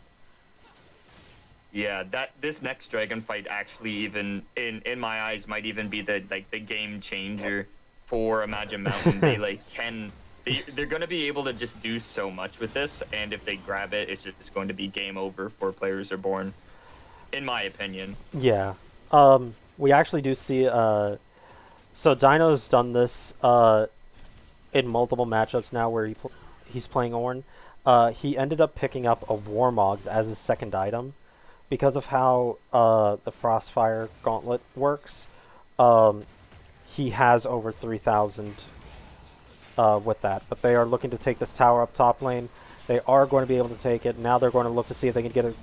Yeah, this next Dragon fight actually even in my eyes might even be the game changer for Imagine Mountain. They're going to be able to just do so much with this, and if they grab it, it's just going to be game over for Players Reborn. In my opinion. Yeah. We actually do see so Dino's done this in multiple matchups now where he's playing Ornn. He ended up picking up a Warmogs as his second item because of how the Frostfire Gauntlet works. He has over 3,000 with that, but they are looking to take this tower up top lane. They are going to be able to take it. Now they're going to look to see if they can get a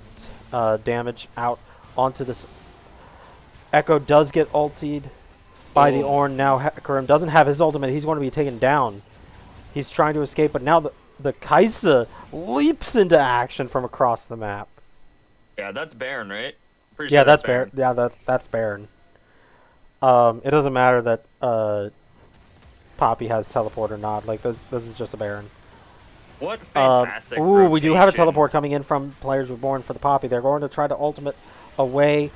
damage out onto this. Echo does get ultied by the Ornn. Now Hecarim doesn't have his ultimate. He's going to be taken down. He's trying to escape, but now the Kai'Sa leaps into action from across the map. Yeah, that's Baron, right? Pretty sure that's Baron. Yeah, that's Baron. It doesn't matter that Poppy has teleport or not. Like this is just a Baron. What fantastic ooh, we do have a teleport coming in from Players Reborn for the Poppy. They're going to try to ultimate away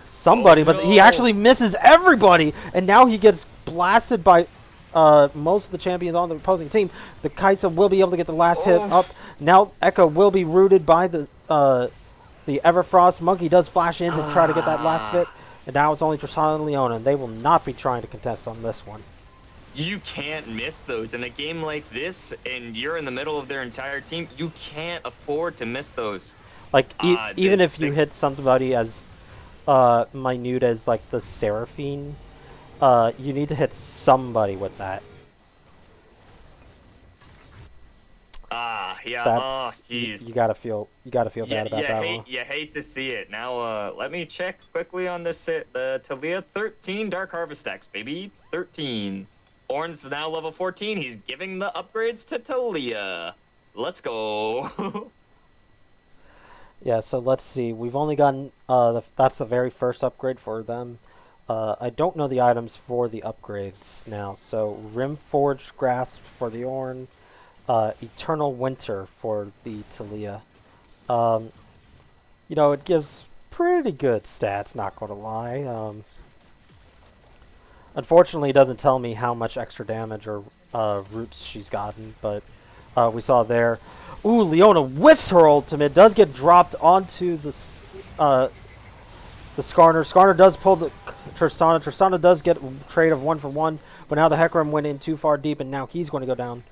somebody, but he actually misses everybody, and now he gets blasted by most of the champions on the opposing team. The Kai'Sa will be able to get the last hit up. Now Echo will be rooted by the Everfrost. Monkey does flash in to try to get that last hit, and now it's only Tristana and Leona, and they will not be trying to contest on this one. You can't miss those in a game like this, and you're in the middle of their entire team. You can't afford to miss those. Like even if you hit somebody as minute as like the Seraphine, you need to hit somebody with that. Yeah. That's, jeez. You gotta feel bad about that one. You hate to see it. Now, let me check quickly on this. The Talia 13 Dark Harvest stacks, baby. 13. Ornn's now level 14. He's giving the upgrades to Talia. Let's go. Yeah, so let's see. We've only gotten that's the very first upgrade for them. I don't know the items for the upgrades now. So Rimforged Grasp for the Ornn, Eternal Winter for the Talia. You know, it gives pretty good stats, not going to lie. Unfortunately, it doesn't tell me how much extra damage or roots she's gotten, but we saw there. Ooh, Leona whiffs her ultimate, does get dropped onto the The Skarner. Skarner does pull the Tristana. Tristana does get a trade of 1-for-1, but now the Hecarim went in too far deep, and now he's going to go down.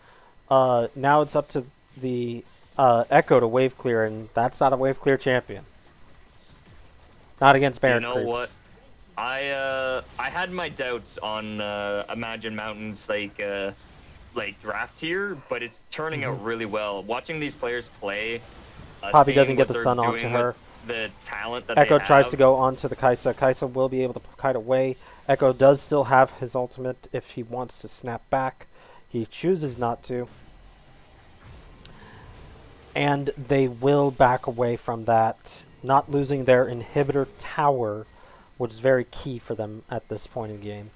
Now it's up to the Echo to wave clear, and that's not a wave clear champion. Not against Barret You know creeps. what? I had my doubts on Imagine Mountains like draft tier, but it's turning out really well. Watching these players play, Poppy seeing doesn't get what the they're stun onto doing her. with the talent that Echo they tries have. to go onto the Kai'Sa. Kai'Sa will be able to kite away. Echo does still have his ultimate if he wants to snap back. He chooses not to. And they will back away from that, not losing their inhibitor tower, which is very key for them at this point in the game.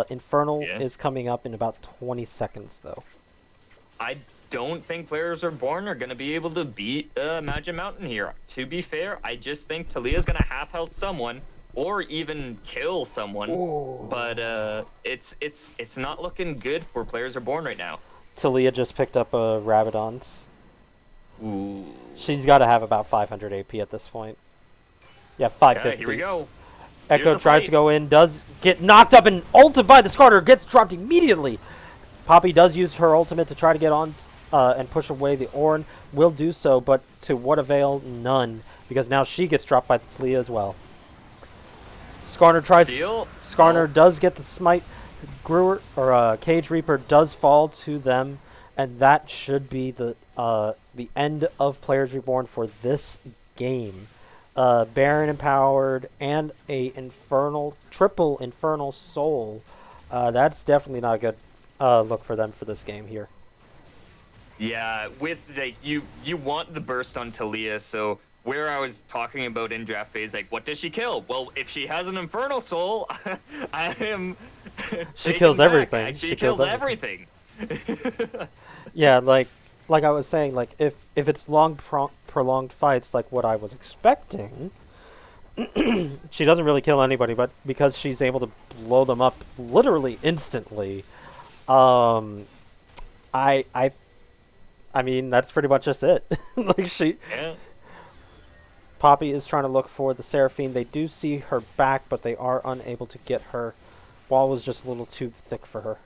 Infernal Yeah. is coming up in about 20 seconds, though. I don't think Players Reborn are going to be able to beat Imagine Mountain here. To be fair, I just think Talia's going to half health someone or even kill someone. Ooh. But it's not looking good for Players Reborn right now. Talia just picked up a Rabadon's. Ooh. She's got to have about 500 AP at this point. Yeah, 550. Okay, here we go. Echo Here's the tries fight. to go in, does get knocked up and ulted by the Skarner, gets dropped immediately. Poppy does use her ultimate to try to get on and push away the Ornn. Will do so, but to what avail? None. Because now she gets dropped by the Talia as well. Skarner tries. Seal? Skarner does get the smite. Brewer or Cage Reaper does fall to them, and that should be the end of Players Reborn for this game. Baron empowered and a triple infernal soul. That's definitely not a good look for them for this game here. Yeah, with like you want the burst on Talia, so where I was talking about in draft phase, like what does she kill? Well, if she has an infernal soul, I am. She kills everything. She kills everything. Yeah, like I was saying, like if it's prolonged fights, like what I was expecting, she doesn't really kill anybody, but because she's able to blow them up literally instantly, I mean that's pretty much just it. Yeah. Poppy is trying to look for the Seraphine. They do see her back, but they are unable to get her. Wall was just a little too thick for her.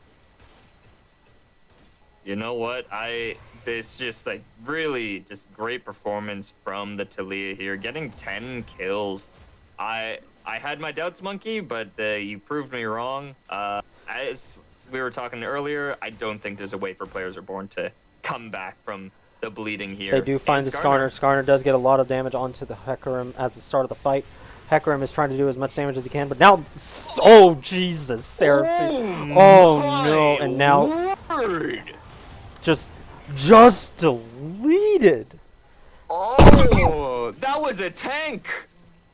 You know what? It's just like really just great performance from the Talia here, getting 10 kills. I had my doubts, Monkey, but you proved me wrong. As we were talking earlier, I don't think there's a way for Players Reborn to come back from the bleeding here. They do find the Skarner. Skarner does get a lot of damage onto the Hecarim at the start of the fight. Hecarim is trying to do as much damage as he can, but now, oh Jesus, Seraphine! Oh no! And now, just deleted. Oh, that was a tank.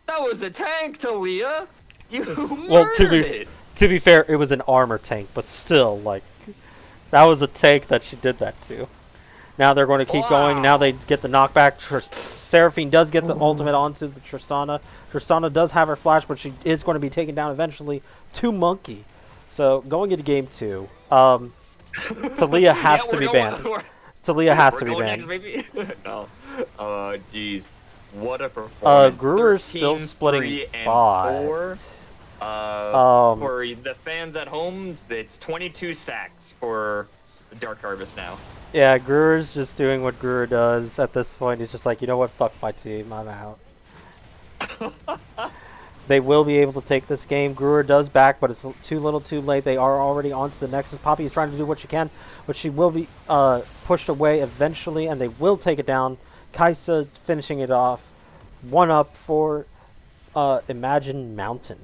That was a tank, Talia. You murdered it. To be fair, it was an armor tank, but still, like, that was a tank that she did that to. Now they're going to keep going. Now they get the knockback. Seraphine does get the ultimate onto the Tristana. Tristana does have her flash, but she is going to be taken down eventually to Monkey. So going into game 2, Talia has to be banned. Talia has to be banned. No. Oh, jeez. What a performance. Brewer's still 13, splitting 3, and bot. 4. For the fans at home, it's 22 stacks for Dark Harvest now. Yeah, Brewer's just doing what Brewer does at this point. He's just like, you know what, fuck my team, I'm out. They will be able to take this game. Brewer does back, but it's too little too late. They are already on to the Nexus. Poppy is trying to do what she can, but she will be pushed away eventually, and they will take it down. Kai'Sa finishing it off. 1-up for Imagine Mountain.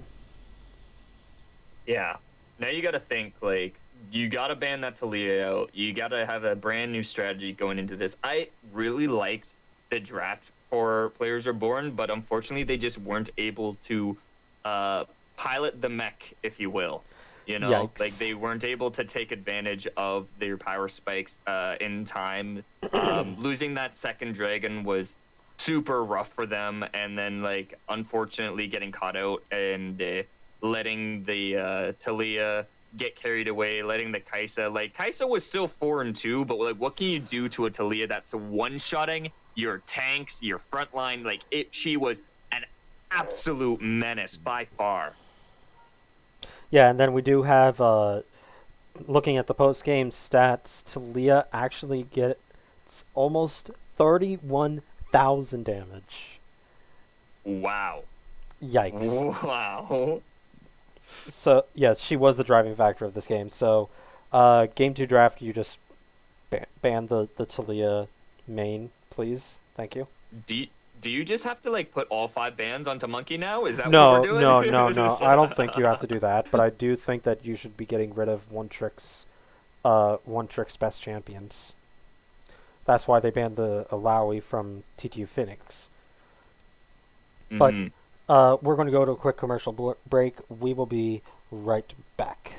Yeah. Now you got to think, like, you got to ban that Talia out. You got to have a brand new strategy going into this. I really liked the draft for Players Reborn, but unfortunately they just weren't able to pilot the mech, if you will. You know, Yikes. like they weren't able to take advantage of their power spikes in time. Losing that second dragon was super rough for them, and then like unfortunately getting caught out and letting the Talia get carried away, letting the Kai'Sa, like Kai'Sa was still 4-2, but like what can you do to a Talia that's one-shotting your tanks, your front line? Like she was an absolute menace by far. Yeah, and then we do have looking at the post game stats, Talia actually gets almost 31,000 damage. Wow. Yikes. Wow. So, yes, she was the driving factor of this game. So, game 2 draft, you just ban the Talia main, please. Thank you. Do you, do you just have to like put all 5 bands onto Monkey now? Is that what we're No, doing? no, no, no. I don't think you have to do that, but I do think that you should be getting rid of One Trick's best champions. That's why they banned the Alawi from TTU Phoenix. But Hmm. we're going to go to a quick commercial break. We will be right back.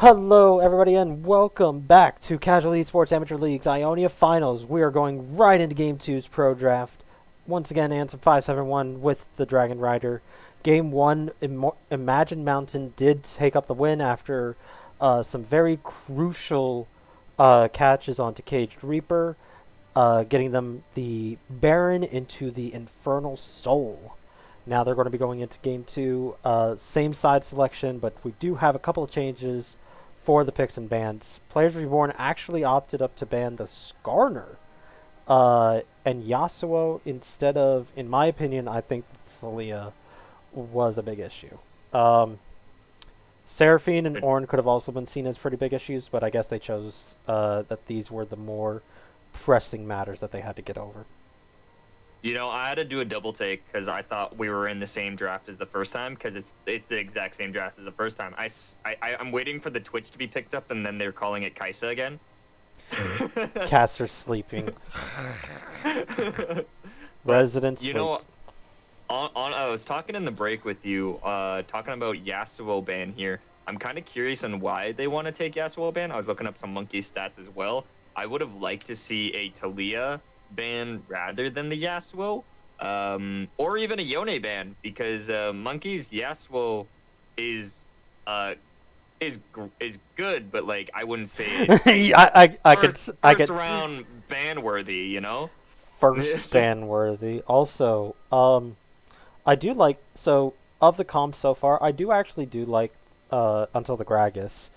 Hello, everybody, and welcome back to Casual Esports Amateur League's Ionia Finals. We are going right into Game Two's Pro Draft. Once again, Ansem 571 with the Dragon Rider. Game 1, Imagine Mountain did take up the win after some very crucial catches onto Caged Reaper, getting them the Baron into the Infernal Soul. Now they're going to be going into Game 2. Same side selection, but we do have a couple of changes for the picks and bans. Players Reborn actually opted up to ban the Skarner and Yasuo instead of, in my opinion, I think Celia was a big issue. Seraphine and Ornn could have also been seen as pretty big issues, but I guess they chose that these were the more pressing matters that they had to get over. You know, I had to do a double take because I thought we were in the same draft as the first time because it's the exact same draft as the first time. I'm waiting for the Twitch to be picked up and then they're calling it Kaisa again. Caster's sleeping. Residents. You know, I was talking in the break with you, talking about Yasuo ban here. I'm kind of curious on why they want to take Yasuo ban. I was looking up some Monkey stats as well. I would have liked to see a Talia ban rather than the Yasuo, or even a Yone ban because Monkey's Yasuo is good, but like I wouldn't say I could first round ban worthy, you know. First ban worthy. Also, I do like of the comps so far. I do actually like Until the Gragas.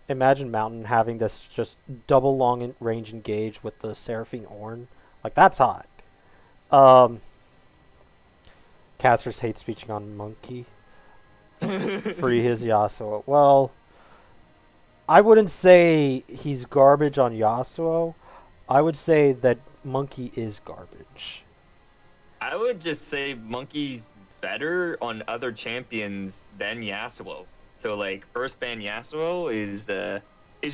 Imagine Mountain having this just double long range engage with the Seraphine Ornn. Like, that's hot. Caster's hate speeching on Monkey. Free his Yasuo. Well, I wouldn't say he's garbage on Yasuo. I would say that Monkey is garbage. I would just say Monkey's better on other champions than Yasuo. So like first ban Yasuo is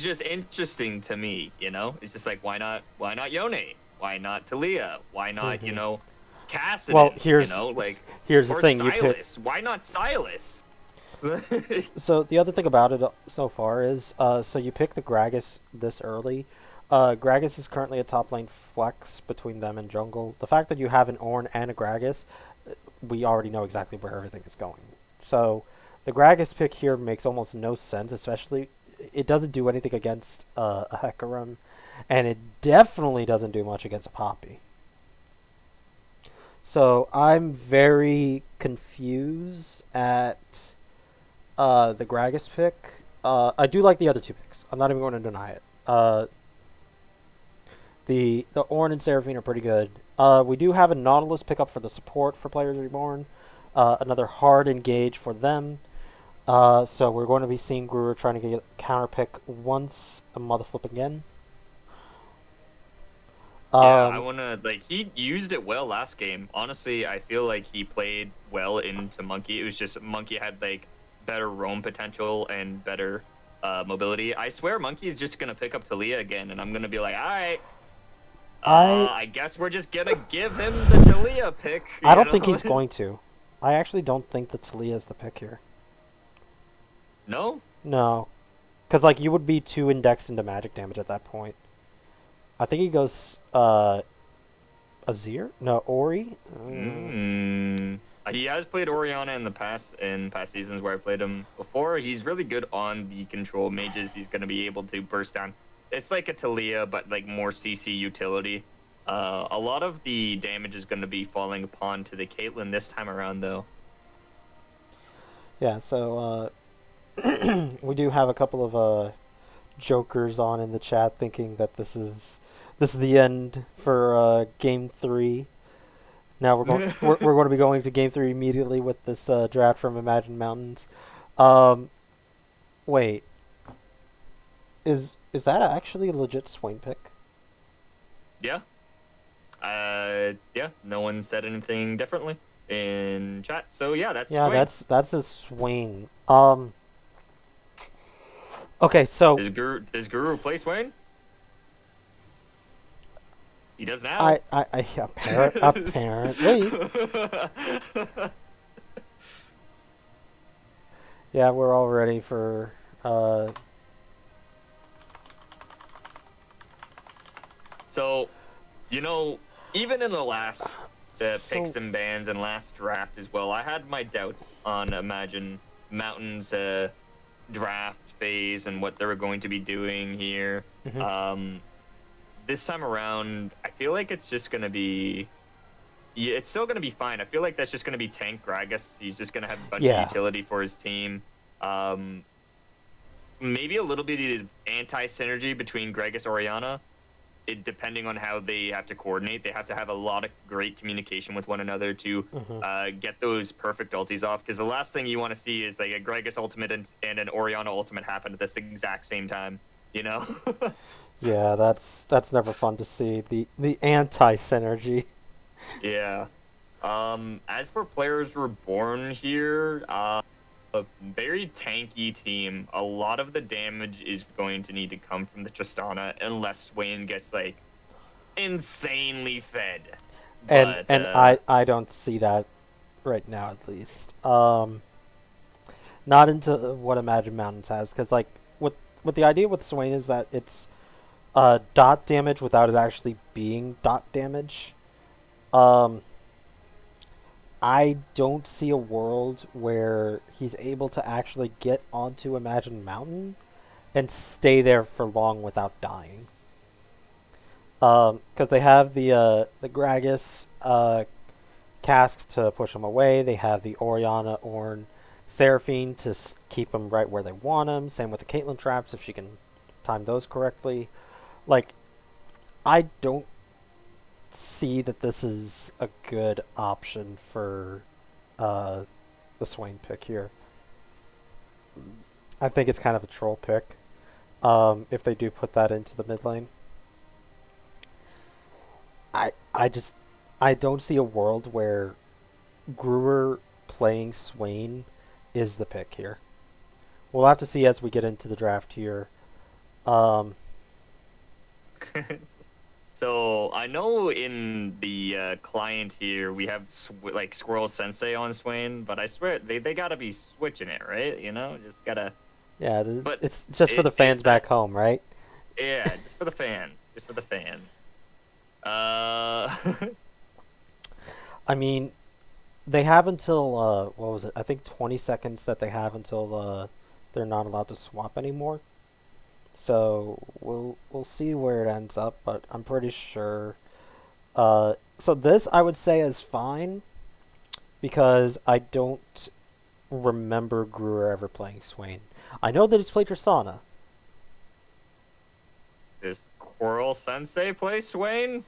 just interesting to me, you know? It's just like why not Yone? Why not Talia? Why not, you know, Cassidy? Well, here's here's the thing, Silas. Why not Silas? So the other thing about it so far is so you pick the Gragas this early. Gragas is currently a top lane flex between them and jungle. The fact that you have an Ornn and a Gragas, we already know exactly where everything is going. So the Gragas pick here makes almost no sense, especially it doesn't do anything against a Hecarim, and it definitely doesn't do much against a Poppy. So I'm very confused at the Gragas pick. I do like the other two picks. I'm not even going to deny it. The Ornn and Seraphine are pretty good. We do have a Nautilus pickup for the support for Players Reborn. Another hard engage for them. So we're going to be seeing Gruer trying to get a counter pick once a mother flip again. Yeah, I wanna he used it well last game. Honestly, I feel like he played well into Monkey. It was just Monkey had like better roam potential and better mobility. I swear Monkey's just gonna pick up Talia again, and I'm gonna be like, all right. I guess we're just gonna give him the Talia pick. I don't think he's going to. I actually don't think that Talia is the pick here. No? No. Because, like, you would be too indexed into magic damage at that point. I think he goes, Azir? No, Ori? He has played Orianna in past seasons where I played him before. He's really good on the control mages. He's going to be able to burst down. It's like a Talia, but, like, more CC utility. A lot of the damage is going to be falling upon to the Caitlyn this time around, though. Yeah, so, we do have a couple of jokers on in the chat thinking that this is the end for Game 3. Now we're going we're going to be going to Game 3 immediately with this draft from Imagine Mountains. Wait, is that actually a legit Swain pick? Yeah. Yeah. No one said anything differently in chat, so yeah, that's Swain. That's a Swain. Okay, so does Guru play Swain? He does now. Apparently. Yeah, we're all ready for Uh, So, you know, even in the last so picks and bans and last draft as well, I had my doubts on Imagine Mountain's draft phase and what they were going to be doing here. mhm. Um, this time around, I feel like it's just going to be. Yeah, it's still going to be fine. I feel like that's just going to be Tank Gragas. He's just going to have a bunch of Yeah, utility for his team. Um, maybe a little bit of anti synergy between Gragas Oriana. Depending on how they have to coordinate, they have to have a lot of great communication with one another to hmm get those perfect ultis off. Because the last thing you want to see is like a Gragas ultimate and an Oriana ultimate happen at this exact same time. You know? yeah. That's never fun to see. The anti synergy. Yeah. As for players reborn here, a very tanky team. A lot of the damage is going to need to come from the Tristana unless Swain gets like insanely fed. and But and I don't see that right now at least. Not into what Imagine Mountains has, because like what the idea with Swain is that it's dot damage without it actually being dot damage. Um, I don't see a world where he's able to actually get onto Imagine Mountain and stay there for long without dying. Because they have the Gragas casks to push him away. They have the Oriana Ornn Seraphine to keep them right where they want them. Same with the Caitlyn traps if she can time those correctly. Like, I don't see that this is a good option for uh, the Swain pick here. I think it's kind of a troll pick if they do put that into the mid lane. I just I don't see a world where Brewer playing Swain is the pick here. We'll have to see as we get into the draft here. Um, so I know in the client here we have like Squirrel Sensei on Swain, but I swear they gotta be switching it, right? You know, just gotta. yeah, But it's just for the is fans that? back home, right? Yeah, just for the fans, just for the fans. Uh, I mean, they have until what was it? I think 20 seconds that they have until they're not allowed to swap anymore. So we'll see where it ends up, but I'm pretty sure. So this I would say is fine because I don't remember Brewer ever playing Swain. I know that he's played Tristana. does Squirrel Sensei play Swain?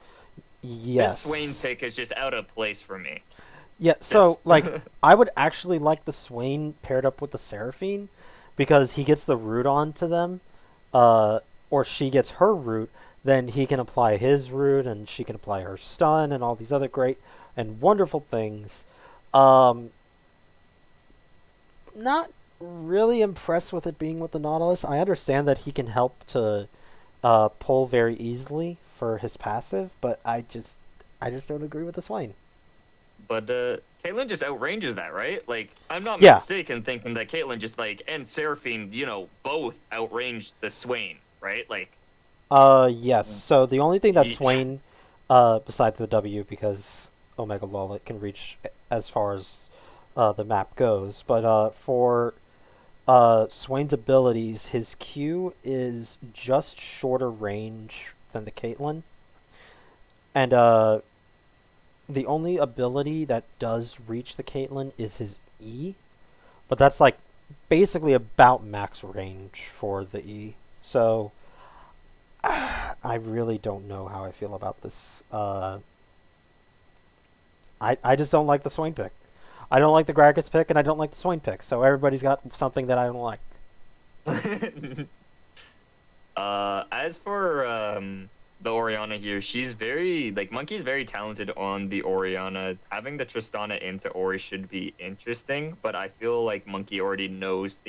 This Swain Yes. pick is just out of place for me. Yeah, so Just like I would actually like the Swain paired up with the Seraphine because he gets the root onto them, uh, or she gets her root, then he can apply his root and she can apply her stun and all these other great and wonderful things. Um, not really impressed with it being with the Nautilus. I understand that he can help to pull very easily for his passive, but I just don't agree with the Swain. But Caitlyn just outranges that, right? Like, I'm not Yeah, mistaken thinking that Caitlyn just like and Seraphine, you know, both outranged the Swain, right? Like, yes. So the only thing that ye- Swain, besides the W, because Omega Lol it can reach as far as the map goes, but for Swain's abilities, his Q is just shorter range than the Caitlyn, and the only ability that does reach the Caitlyn is his E, but that's like basically about max range for the E. So I really don't know how I feel about this. I just don't like the Swain pick. I don't like the Gragas pick, and I don't like the Swain pick. So everybody's got something that I don't like. as for the Oriana here, she's very like Monkey's very talented on the Oriana. Having the Tristana into Ori should be interesting, but I feel like Monkey already knows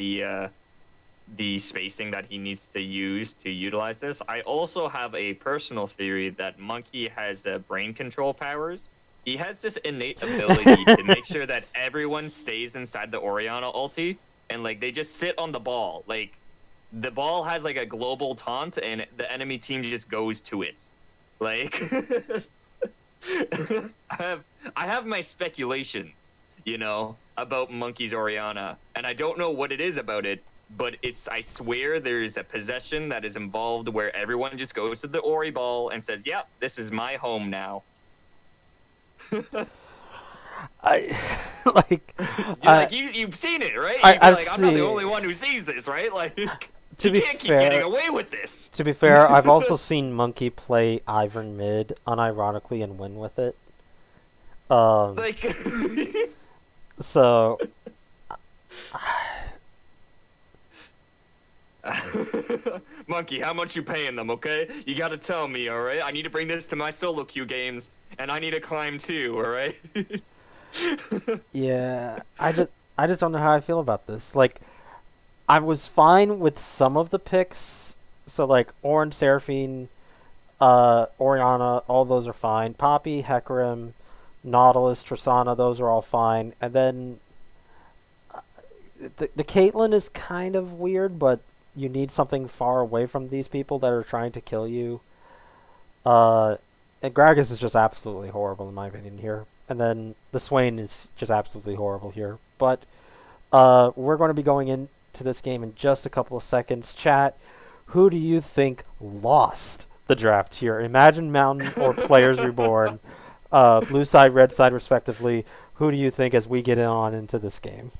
the spacing that he needs to use to utilize this. I also have a personal theory that Monkey has brain control powers. He has this innate ability to make sure that everyone stays inside the Oriana ulti and like they just sit on the ball. Like the ball has like a global taunt, and the enemy team just goes to it. Like, I have my speculations, about Monkey's Oriana, and I don't know what it is about it, but I swear there's a possession that is involved where everyone just goes to the Ori ball and says, "Yep, this is my home now." I like Like you've seen it, right? I You'd be I've like, I'm not the seen. only one who sees this, right? Like, To you be can't keep getting fair, away with this. I've also seen Monkey play Ivern mid unironically and win with it. Um, Like, so Monkey, how much you paying them? Okay, you got to tell me. All right, I need to bring this to my solo queue games, and I need to climb too. All right. yeah, I just don't know how I feel about this. Like, I was fine with some of the picks. So like Orange Seraphine, Oriana, all those are fine. Poppy, Hecarim, Nautilus, Tristana, those are all fine. And then the Caitlyn is kind of weird, but you need something far away from these people that are trying to kill you. Uh, and Gragas is just absolutely horrible in my opinion here. And then the Swain is just absolutely horrible here. But we're going to be going into this game in just a couple of seconds. Chat, who do you think lost the draft here? Imagine Mountain or Players Reborn, blue side, red side, respectively. Who do you think as we get on into this game?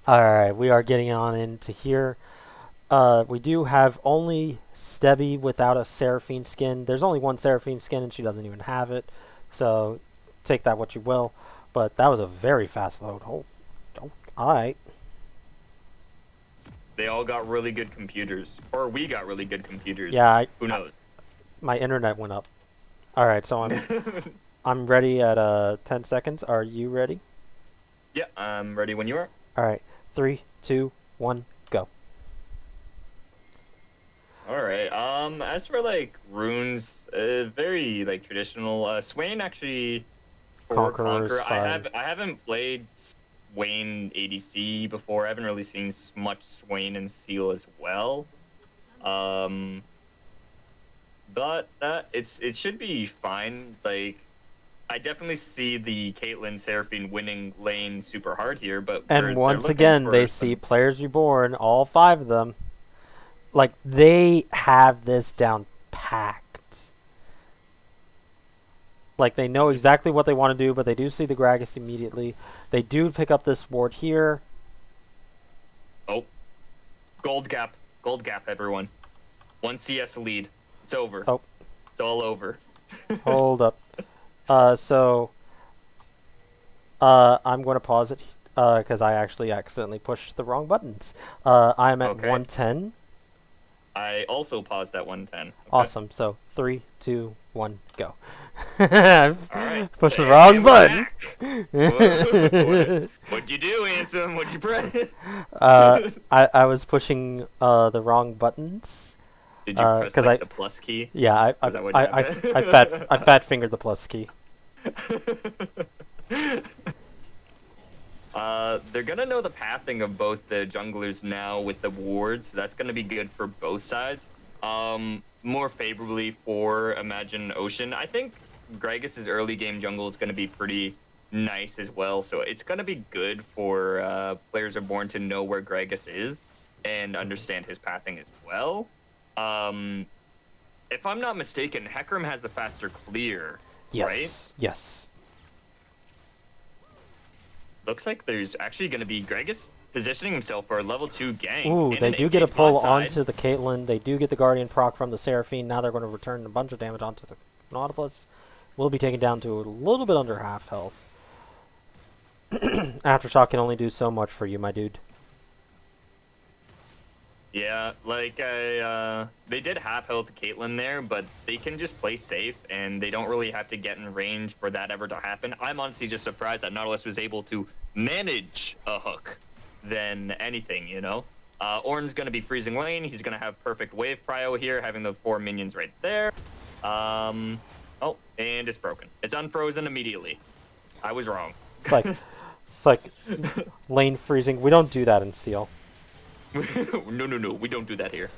Alright, we are getting on into here. We do have only Stebby without a Seraphine skin. There's only one Seraphine skin and she doesn't even have it. So take that what you will. But that was a very fast load. Oh alright. They all got really good computers, or we got really good computers. Yeah, Who knows? my internet went up. Alright, so I'm ready at 10 seconds. Are you ready? Yeah, I'm ready when you are. Alright. 3, 2, 1, go. All right. As for like runes, very like traditional. Swain actually for Conqueror's Conqueror. fine. I haven't played Swain ADC before. I haven't really seen much Swain and Seal as well. But it should be fine. Like, I definitely see the Caitlyn Seraphine winning lane super hard here, but And they're once looking again, for they some... see Players Reborn, all 5 of them. Like, they have this down packed. Like, they know exactly what they want to do, but they do see the Gragas immediately. They do pick up this ward here. Oh, gold gap, everyone. 1 CS lead. It's over. Oh. It's all over. Hold up. I'm going to pause it because I actually accidentally pushed the wrong buttons. I'm at Okay. 110. I also paused at 110. Okay. Awesome. So 3, 2, 1, go. All right. Push the wrong button. What'd you do, Ansem? What'd you press? I was pushing the wrong buttons. Did you press like, the plus key? Yeah, I fat fingered the plus key. They're gonna know the pathing of both the junglers now with the wards, so that's gonna be good for both sides. More favorably for Imagine Ocean. I think Gragas' early game jungle is gonna be pretty nice as well, so it's gonna be good for Players Reborn to know where Gragas is and understand his pathing as well. If I'm not mistaken, Hecarim has the faster clear, Yes. right? Yes. Looks like there's actually going to be Gragas positioning himself for a level 2 gank. Ooh, they do get a pull onto the Caitlyn. They do get the Guardian proc from the Seraphine. Now they're going to return a bunch of damage onto the Nautilus. Will be taken down to a little bit under half health. Aftershock can only do so much for you, my dude. Yeah, like they did half health Caitlyn there, but they can just play safe and they don't really have to get in range for that ever to happen. I'm honestly just surprised that Nautilus was able to manage a hook than anything, you know? Ornn's going to be freezing lane. He's going to have perfect wave prio here, having the 4 minions right there. Oh, and it's broken. It's unfrozen immediately. I was wrong. It's like lane freezing. We don't do that in Seal. No. We don't do that here.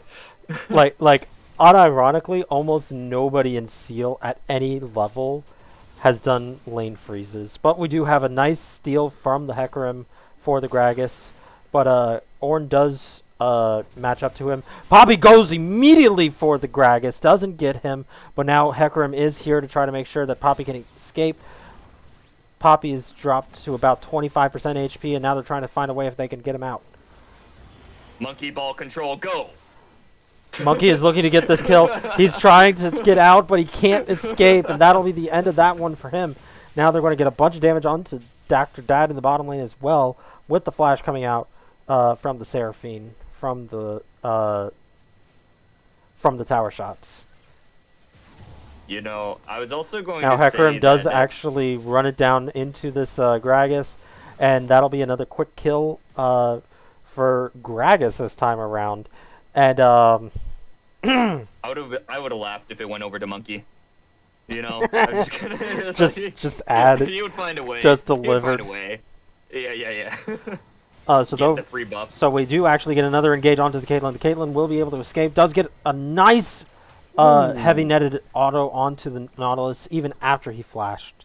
like unironically, almost nobody in Seal at any level has done lane freezes. But we do have a nice steal from the Hecarim for the Gragas. But Ornn does match up to him. Poppy goes immediately for the Gragas, doesn't get him, but now Hecarim is here to try to make sure that Poppy can escape. Poppy is dropped to about 25% HP, and now they're trying to find a way if they can get him out. Monkey ball control, go! Monkey is looking to get this kill. He's trying to get out, but he can't escape, and that'll be the end of that one for him. Now they're going to get a bunch of damage onto Dr. Dad in the bottom lane as well, with the flash coming out from the Seraphine, from the tower shots. You know, I was also going now to say Hecarim does that, actually run it down into this Gragas, and that'll be another quick kill for Gragas this time around. And I would have laughed if it went over to Monkey. You know, I'm just gonna just add it. He would find a way. Just deliver. He would delivered. find a way. Yeah. So the free buff. So we do actually get another engage onto the Caitlyn. The Caitlyn will be able to escape. Does get a nice heavy netted auto onto the Nautilus even after he flashed.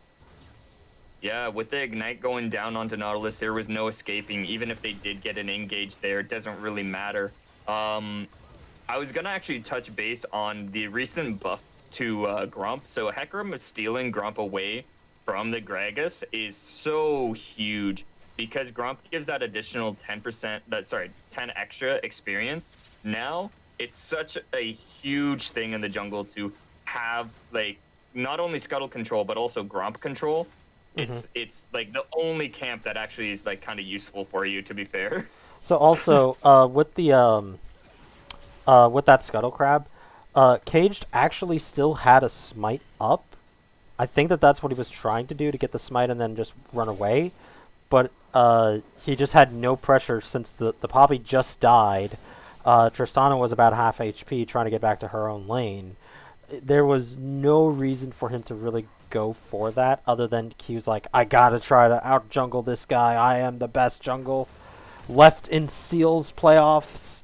Yeah, with the Ignite going down onto Nautilus, there was no escaping. Even if they did get an engage there, it doesn't really matter. I was going to actually touch base on the recent buff to Grump. So Hecarim is stealing Grump away from the Gragas is so huge because Grump gives that additional 10%, 10 extra experience. Now, it's such a huge thing in the jungle to have, like, not only Scuttle control, but also Grump control. It's like the only camp that actually is like kind of useful for you, to be fair. So also with the with that Scuttle Crab, Caged actually still had a smite up. I think that's what he was trying to do, to get the smite and then just run away. But he just had no pressure since the Poppy just died. Tristana was about half HP trying to get back to her own lane. There was no reason for him to really go for that, other than he was like, I gotta try to out jungle this guy. I am the best jungle left in Seal's playoffs.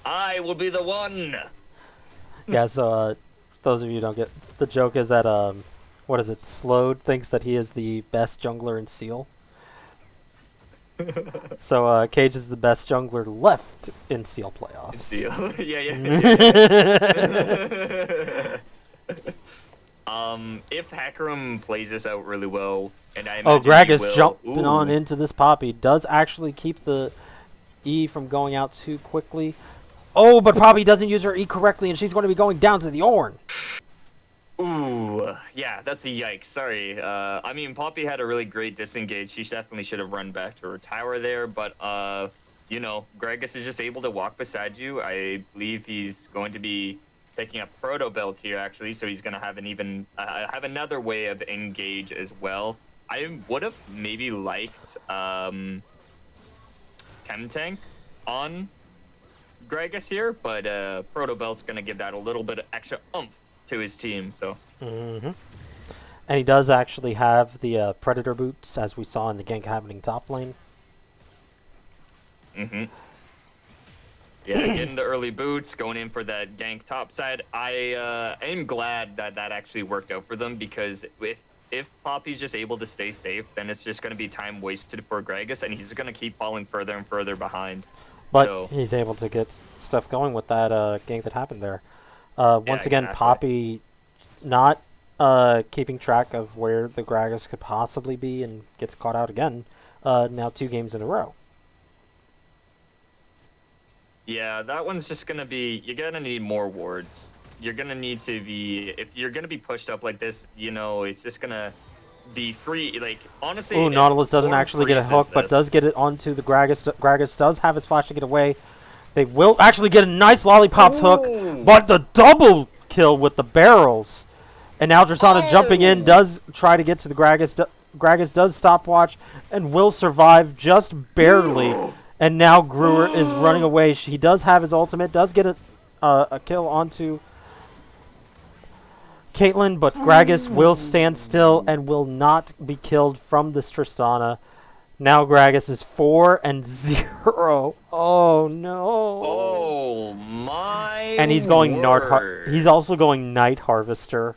I will be the one. Yeah, so those of you who don't get the joke is that what is it? Slowed thinks that he is the best jungler in Seal. So Cage is the best jungler left in Seal playoffs. Seal. Yeah. If Hecarim plays this out really well, and I imagine Gragas jumping on into this Poppy does actually keep the E from going out too quickly. Oh, but Poppy doesn't use her E correctly, and she's going to be going down to the Ornn. Ooh, yeah, that's a yikes. Sorry. I mean, Poppy had a really great disengage. She definitely should have run back to her tower there, but, you know, Gragas is just able to walk beside you. I believe he's going to be picking up Proto Belt here, actually, so he's going to have have another way of engage as well. I would have maybe liked Chem Tank on Gragas here, but Proto Belt's going to give that a little bit of extra oomph to his team. So and he does actually have the Predator boots, as we saw in the gank happening top lane. Yeah, getting the early boots, going in for that gank top side. I am glad that actually worked out for them, because if Poppy's just able to stay safe, then it's just going to be time wasted for Gragas, and he's going to keep falling further and further behind. But he's able to get stuff going with that gank that happened there. Once again, exactly. Poppy not keeping track of where the Gragas could possibly be and gets caught out again. Now 2 games in a row. Yeah, that one's just going to be... You're going to need more wards. You're going to need to be... If you're going to be pushed up like this, you know, it's just going to be free. Like, honestly... Ooh, Nautilus doesn't actually get a hook, but does get it onto the Gragas. Gragas does have his flash to get away. They will actually get a nice lollipop hook, but the double kill with the barrels. And now Tristana jumping in does try to get to the Gragas. Gragas does stopwatch and will survive just barely. And now Brewer is running away. He does have his ultimate, does get a kill onto Caitlyn, but Gragas will stand still and will not be killed from this Tristana. Now Gragas is 4-0. Oh no! Oh my! And he's going word. he's also going Night Harvester.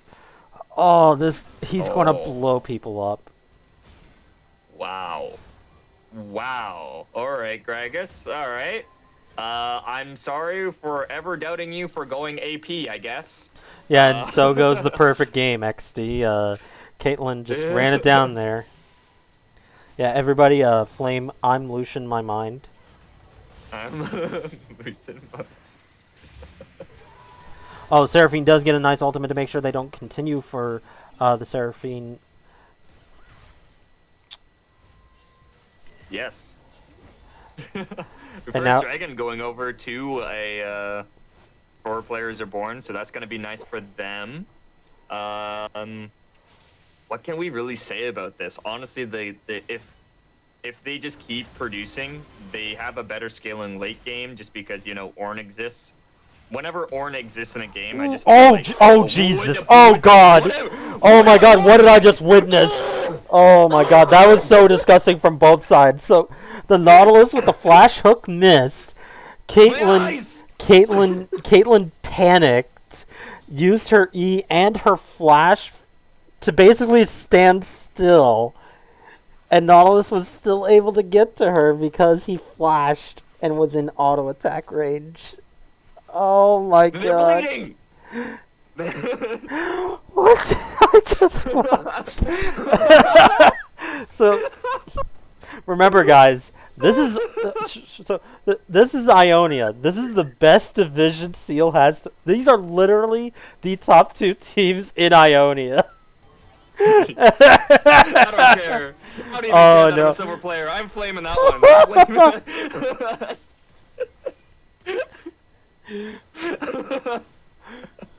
Oh, he's going to blow people up. Wow. Wow. All right, Gragas. All right. I'm sorry for ever doubting you for going AP, I guess. Yeah, and so goes the perfect game, XD. Caitlyn just ran it down there. Yeah, everybody, Flame, I'm Lucian my mind. I'm Lucian. Oh, Seraphine does get a nice ultimate to make sure they don't continue for the Seraphine. Yes. And now Dragon going over to a 4 players are born, so that's going to be nice for them. What can we really say about this? Honestly, if they just keep producing, they have a better skill in late game just because, you know, Ornn exists. Whenever Ornn exists in a game, I just feel like, Jesus. Oh, God. Oh, my God. What did I just witness? Oh, my God. That was so disgusting from both sides. So, the Nautilus with the flash hook missed. Caitlyn panicked, used her E and her flash to basically stand still. And Nautilus was still able to get to her because he flashed and was in auto attack range. Oh my God. They're bleeding! What did I just watch? So, remember guys, this is this is Ionia. This is the best division Seal has. These are literally the top 2 teams in Ionia. I don't care. I don't even care that I'm a silver player. I'm flaming that one.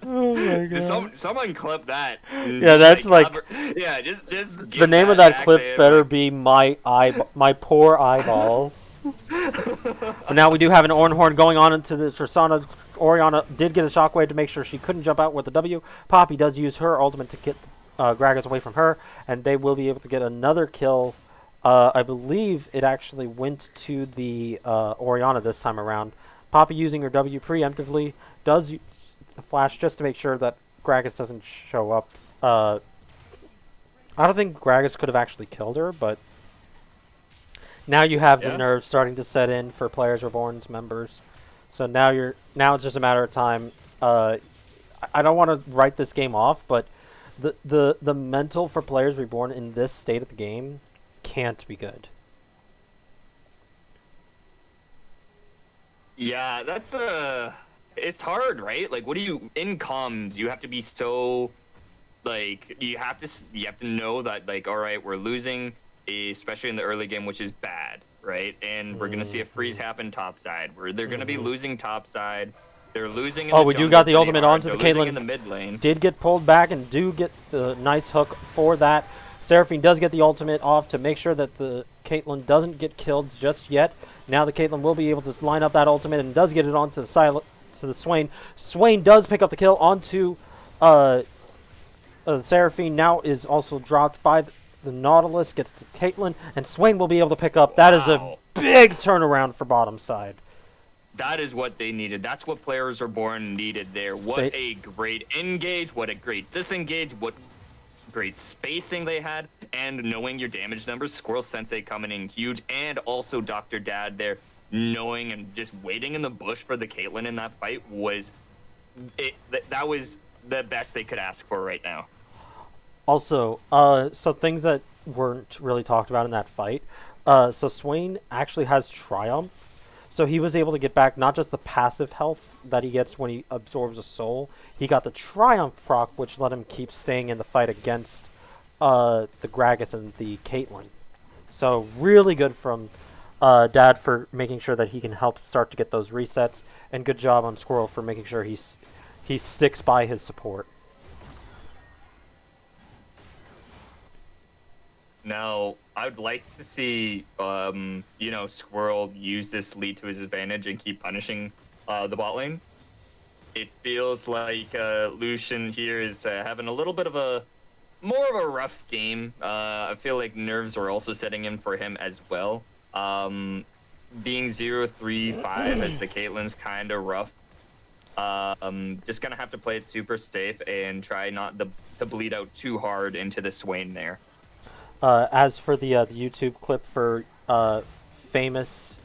Oh my God. Someone clip that. Yeah, that's like yeah, just the name of that clip better be my poor eyeballs. But now we do have an Ornhorn going on into the Tristana. Orianna did get a shockwave to make sure she couldn't jump out with the W. Poppy does use her ultimate to get Gragas away from her, and they will be able to get another kill. I believe it actually went to the Orianna this time around. Poppy using her W preemptively does use the flash just to make sure that Gragas doesn't show up. I don't think Gragas could have actually killed her, but now you have the nerves starting to set in for Players Reborn's members. So now it's just a matter of time. I don't want to write this game off, but the mental for Players Reborn in this state of the game can't be good. Yeah, that's it's hard, right? Like, what do you in comms? You have to be so, like, you have to know that, like, all right, we're losing, especially in the early game, which is bad, right? And we're gonna see a freeze happen topside, where they're gonna be losing topside. They're losing. In we do got the ultimate onto the Caitlyn. In the mid lane. Did get pulled back and do get the nice hook for that. Seraphine does get the ultimate off to make sure that the Caitlyn doesn't get killed just yet. Now the Caitlyn will be able to line up that ultimate and does get it onto the Swain. Swain does pick up the kill onto Seraphine. Now is also dropped by the Nautilus. Gets to Caitlyn, and Swain will be able to pick up. That is a big turnaround for bottom side. That is what they needed. That's what Players Reborn needed there. What a great engage, what a great disengage, what great spacing they had, and knowing your damage numbers, Squirrel Sensei coming in huge, and also Dr. Dad there, knowing and just waiting in the bush for the Caitlyn in that fight that was the best they could ask for right now. Also, so things that weren't really talked about in that fight. So Swain actually has Triumph. So he was able to get back not just the passive health that he gets when he absorbs a soul. He got the Triumph proc, which let him keep staying in the fight against the Gragas and the Caitlyn. So really good from Dad for making sure that he can help start to get those resets. And good job on Squirrel for making sure he sticks by his support. Now, I would like to see, Squirrel use this lead to his advantage and keep punishing the bot lane. It feels like Lucian here is having a little bit of a more of a rough game. I feel like nerves are also setting in for him as well. Being 0-3-5 as the Caitlyn's kind of rough. Just gonna have to play it super safe and try not to bleed out too hard into the Swain there. As for the YouTube clip for famous,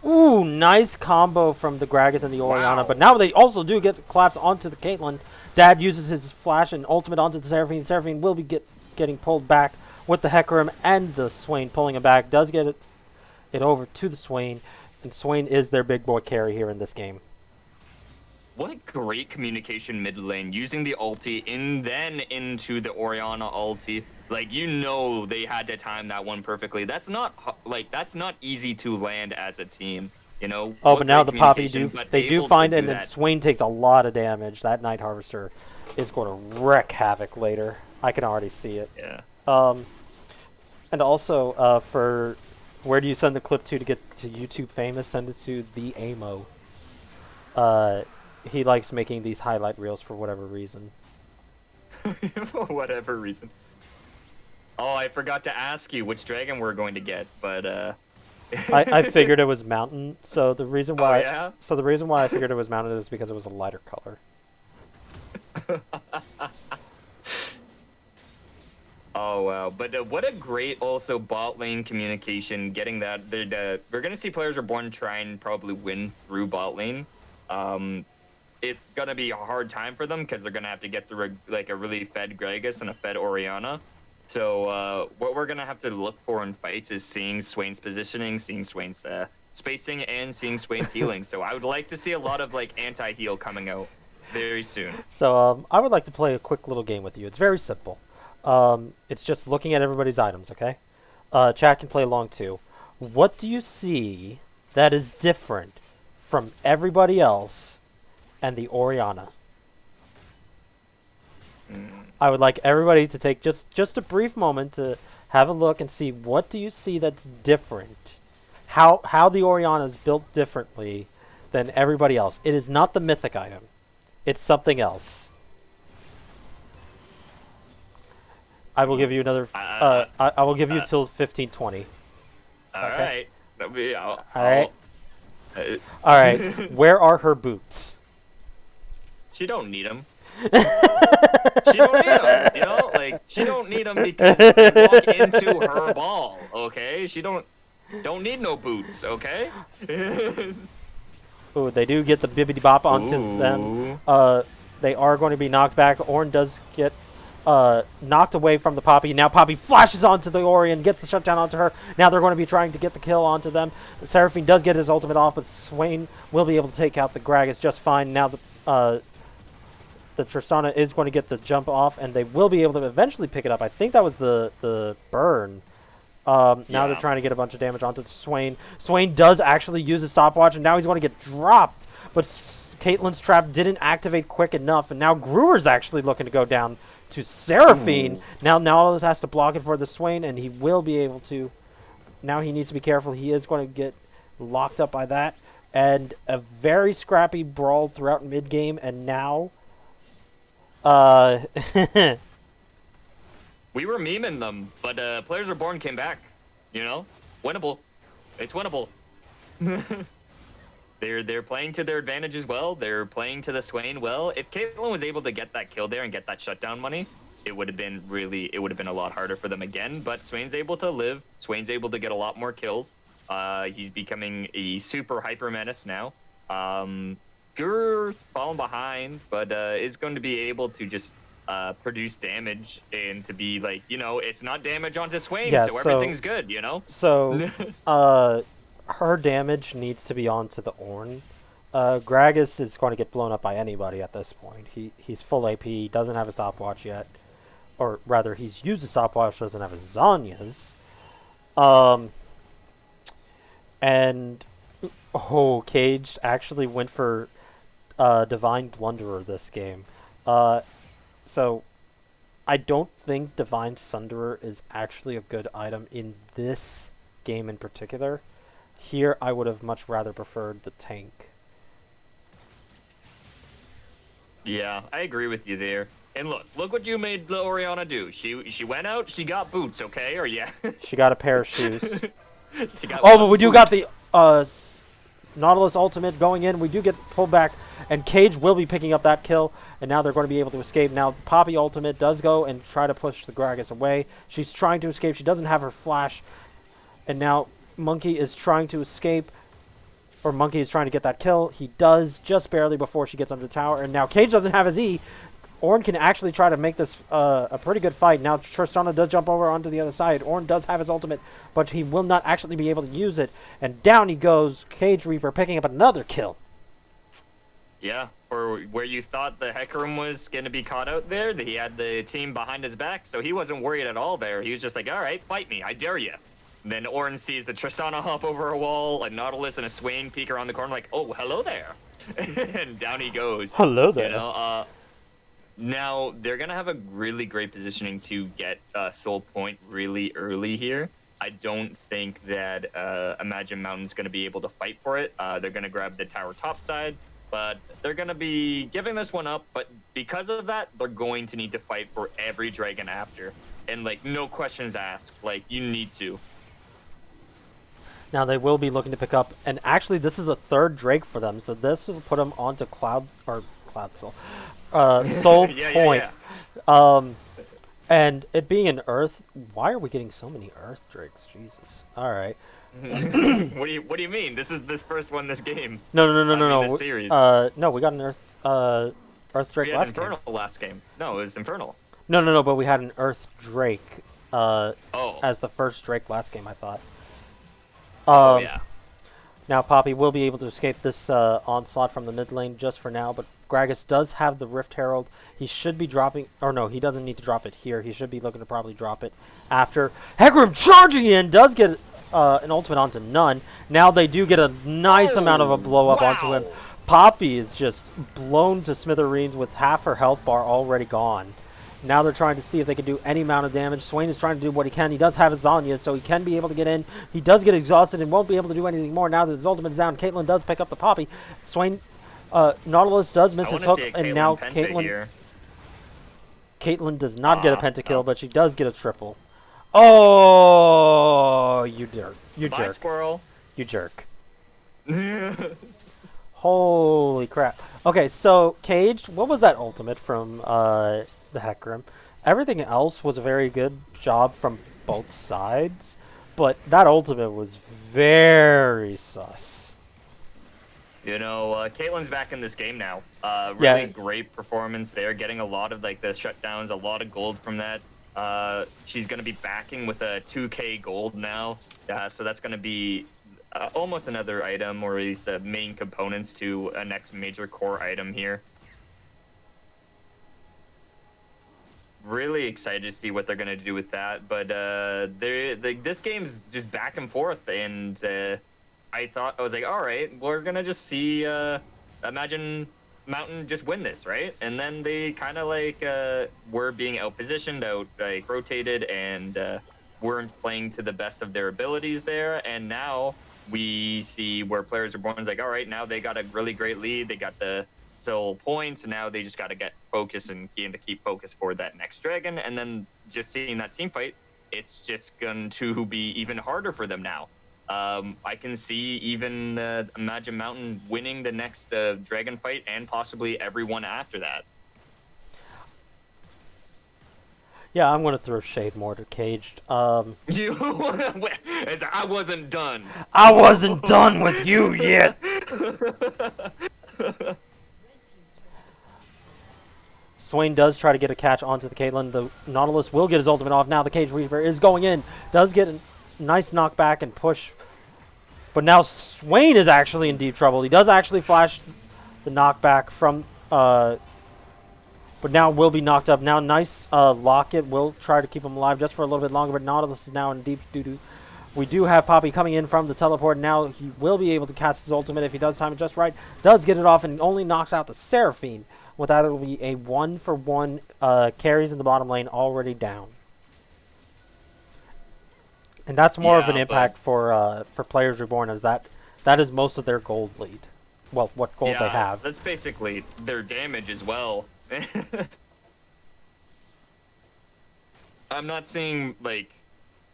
ooh, nice combo from the Gragas and the Orianna. Wow. But now they also do get the collapse onto the Caitlyn. Dad uses his flash and ultimate onto the Seraphine. Seraphine will be getting pulled back with the Hecarim and the Swain pulling him back. Does get it over to the Swain, and Swain is their big boy carry here in this game. What a great communication mid lane, using the ulti and then into the Orianna ulti. Like, they had to time that one perfectly. That's not easy to land as a team. Oh, but now the Poppy they do find it, and then Swain takes a lot of damage. That Night Harvester is going to wreak havoc later. I can already see it. Yeah. And also, for where do you send the clip to get to YouTube famous? Send it to the Amo. He likes making these highlight reels for whatever reason. For whatever reason. Oh, I forgot to ask you which dragon we're going to get, but I figured it was Mountain. So the reason why Oh, yeah? I figured it was Mountain is because it was a lighter color. Oh wow! But what a great also bot lane communication. Getting that we're gonna see players Reborn try and probably win through bot lane. It's gonna be a hard time for them because they're gonna have to get through a really fed Gragas and a fed Orianna. So what we're gonna have to look for in fights is seeing Swain's positioning, seeing Swain's spacing, and seeing Swain's healing. So I would like to see a lot of anti-heal coming out very soon. So I would like to play a quick little game with you. It's very simple. It's just looking at everybody's items, okay? Chat can play along too. What do you see that is different from everybody else and the Orianna? I would like everybody to take just a brief moment to have a look and see what do you see that's different. How the Orianna is built differently than everybody else. It is not the mythic item. It's something else. I will give you another. I will give you till 15:20. All Okay. right. All right. All right. Where are her boots? She don't need them. She don't need them. She don't need them because they walk into her ball. Okay. She don't need no boots. Okay. Ooh, they do get the bibbity bop onto them. They are going to be knocked back. Ornn does get knocked away from the Poppy. Now Poppy flashes onto the Orion, gets the shutdown onto her. Now they're going to be trying to get the kill onto them. Seraphine does get his ultimate off, but Swain will be able to take out the Gragas just fine. Now the Tristana is going to get the jump off, and they will be able to eventually pick it up. I think that was the burn. Now they're trying to get a bunch of damage onto Swain. Swain does actually use a stopwatch, and now he's going to get dropped. But Caitlyn's trap didn't activate quick enough, and now Gruer's actually looking to go down to Seraphine. Now Nautilus has to block it for the Swain, and he will be able to. Now he needs to be careful. He is going to get locked up by that. And a very scrappy brawl throughout mid-game, and now... We were memeing them, but Players Reborn came back. Winnable. It's winnable. They're playing to their advantage as well. They're playing to the Swain well. If Caitlyn was able to get that kill there and get that shutdown money, it would have been a lot harder for them again. But Swain's able to live. Swain's able to get a lot more kills. He's becoming a super hyper menace now. Gur's falling behind, but is going to be able to just produce damage and to be it's not damage onto Swain, so everything's good, So, her damage needs to be onto the Ornn. Gragas is going to get blown up by anybody at this point. He's full AP, he doesn't have a stopwatch yet. Or rather, he's used a stopwatch, doesn't have his Zanya's. And Caged actually went for Divine Blunderer this game. So I don't think Divine Sunderer is actually a good item in this game in particular. Here, I would have much rather preferred the tank. Yeah, I agree with you there. And look what you made Oriana do. She went out, she got boots, okay? Or yeah. She got a pair of shoes. She got Oh, one but we do boot. got the Nautilus ultimate going in. We do get pulled back, and Cage will be picking up that kill, and now they're going to be able to escape. Now, Poppy ultimate does go and try to push the Gragas away. She's trying to escape. She doesn't have her flash, and now Monkey is trying to escape, or Monkey is trying to get that kill. He does just barely before she gets under the tower, and now Cage doesn't have his E. Ornn can actually try to make this a pretty good fight. Now Tristana does jump over onto the other side. Ornn does have his ultimate, but he will not actually be able to use it. And down he goes. Cage Reaper picking up another kill. Yeah, or where you thought the Hecarim was going to be caught out there, that he had the team behind his back, so he wasn't worried at all there. He was just like, all right, fight me, I dare you. Then Ornn sees the Tristana hop over a wall, a Nautilus and a Swain peek around the corner like, oh, hello there. And down he goes. Hello there. You know, now, they're going to have a really great positioning to get Soul Point really early here. I don't think that Imagine Mountain's going to be able to fight for it. They're going to grab the tower top side, but they're going to be giving this one up. But because of that, they're going to need to fight for every dragon after. And, like, no questions asked. Like, you need to. Now they will be looking to pick up, and actually this is a third Drake for them, so this will put them onto Soul Point. Yeah. And it being an Earth, why are we getting so many Earth Drakes? Jesus. All right. What do you mean? This is the first one this game. No. This series. No, we got an Earth Drake We had last Infernal game. last game. No, it was Infernal. No, but we had an Earth Drake Oh. as the first Drake last game, I thought. Oh, yeah. Now Poppy will be able to escape this onslaught from the mid lane just for now, but Gragas does have the Rift Herald. He should be dropping, or no, he doesn't need to drop it here. He should be looking to probably drop it after. Hecarim charging in does get an ultimate onto None. Now they do get a nice amount of a blow up onto him. Poppy is just blown to smithereens with half her health bar already gone. Now they're trying to see if they can do any amount of damage. Swain is trying to do what he can. He does have his Ionia, so he can be able to get in. He does get exhausted and won't be able to do anything more now that his ultimate is down. Caitlyn does pick up the Poppy. Swain, Nautilus does miss his hook, and now Caitlyn does not get a pentakill, but she does get a triple. Oh, you jerk. You Bye, jerk. Squirrel. You jerk. Holy crap. Okay, so Cage, what was that ultimate from the Hecarim? Everything else was a very good job from both sides, but that ultimate was very sus. You know, Caitlyn's back in this game now. Really great performance there, getting a lot of like the shutdowns, a lot of gold from that. She's going to be backing with a 2k gold now, so that's going to be almost another item, or at least main components to a next major core item here. Really excited to see what they're going to do with that, but this game's just back and forth, and I was like, all right, we're going to just see Imagine Mountain just win this, right? And then they kind of like were being out-positioned, like rotated, and weren't playing to the best of their abilities there, and now we see where players are born. It's like, all right, now they got a really great lead. They got the soul points, and now they just got to get focused and to keep focus for that next dragon. And then just seeing that team fight, it's just going to be even harder for them now. I can see even Imagine Mountain winning the next dragon fight and possibly everyone after that. Yeah, I'm going to throw shade more to Caged. I wasn't done. I wasn't done with you yet. Swain does try to get a catch onto the Caitlyn. The Nautilus will get his ultimate off. Now the Cage Reaper is going in. Does get a nice knockback and push. But now Swain is actually in deep trouble. He does actually flash the knockback from... but now will be knocked up. Now nice Locket will try to keep him alive just for a little bit longer. But Nautilus is now in deep doo-doo. We do have Poppy coming in from the teleport. Now he will be able to cast his ultimate if he does time it just right. Does get it off and only knocks out the Seraphine. With that, it'll be a 1-for-1 carries in the bottom lane already down. And that's more of an Yeah, but impact for Players Reborn, as that is most of their gold lead. Well, what gold they yeah, have. that's basically their damage as well. I'm not seeing like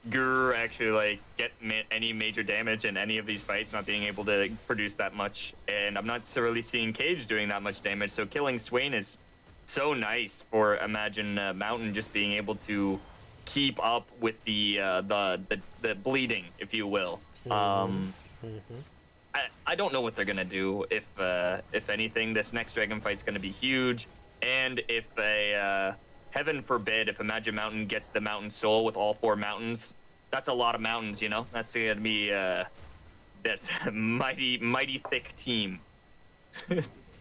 Guru actually like get any major damage in any of these fights, not being able to produce that much, and I'm not necessarily seeing Cage doing that much damage. So killing Swain is so nice for Imagine Mountain just being able to keep up with the bleeding, if you will. Mm-hmm. Mm-hmm. I don't know what they're gonna do if anything. This next dragon fight's gonna be huge, and if heaven forbid, if Imagine Mountain gets the Mountain Soul with all 4 mountains, that's a lot of mountains. You know, that's gonna be that's a mighty thick team.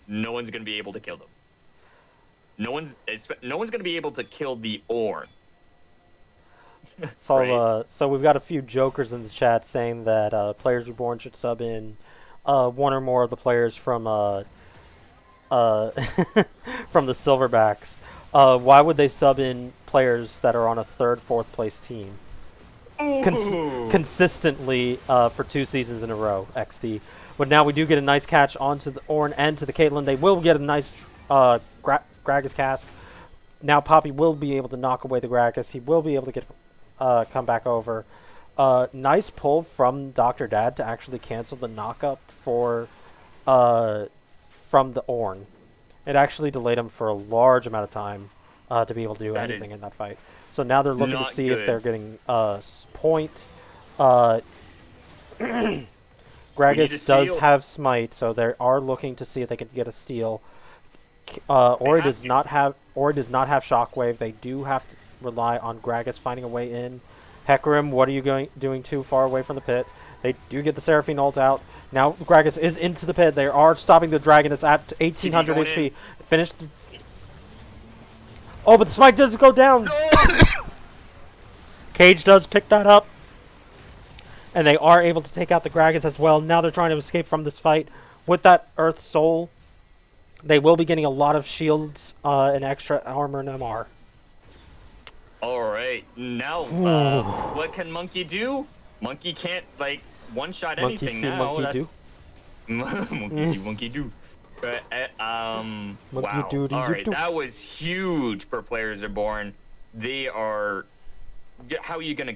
No one's gonna be able to kill them. No one's gonna be able to kill the Orn. So, Right? so we've got a few jokers in the chat saying that Players Reborn should sub in one or more of the players from from the Silverbacks. Why would they sub in players that are on a third, fourth place team consistently for 2 seasons in a row? XD. But now we do get a nice catch onto the Ornn and to the Caitlyn. They will get a nice Gragas cask. Now Poppy will be able to knock away the Gragas. He will be able to get come back over. Nice pull from Dr. Dad to actually cancel the knockup for from the Ornn. It actually delayed him for a large amount of time to be able to do anything in that fight. So now they're looking to see if they're getting point. Gragas does have smite, so they are looking to see if they can get a steal. Ori does not have shockwave. They do have to rely on Gragas finding a way in. Hecarim, what are you doing too far away from the pit? They do get the Seraphine ult out. Now Gragas is into the pit. They are stopping the dragon. It's at 1800 HP. Finished. Oh, but the smite does go down. No! Cage does pick that up. And they are able to take out the Gragas as well. Now they're trying to escape from this fight with that Earth Soul. They will be getting a lot of shields and extra armor and MR. All right, now what can Monkey do? Monkey can't like one-shot anything now. Monkey do. Monkey do. Monkey Wow. do. All right, that was huge for Players Reborn. They are. How are you gonna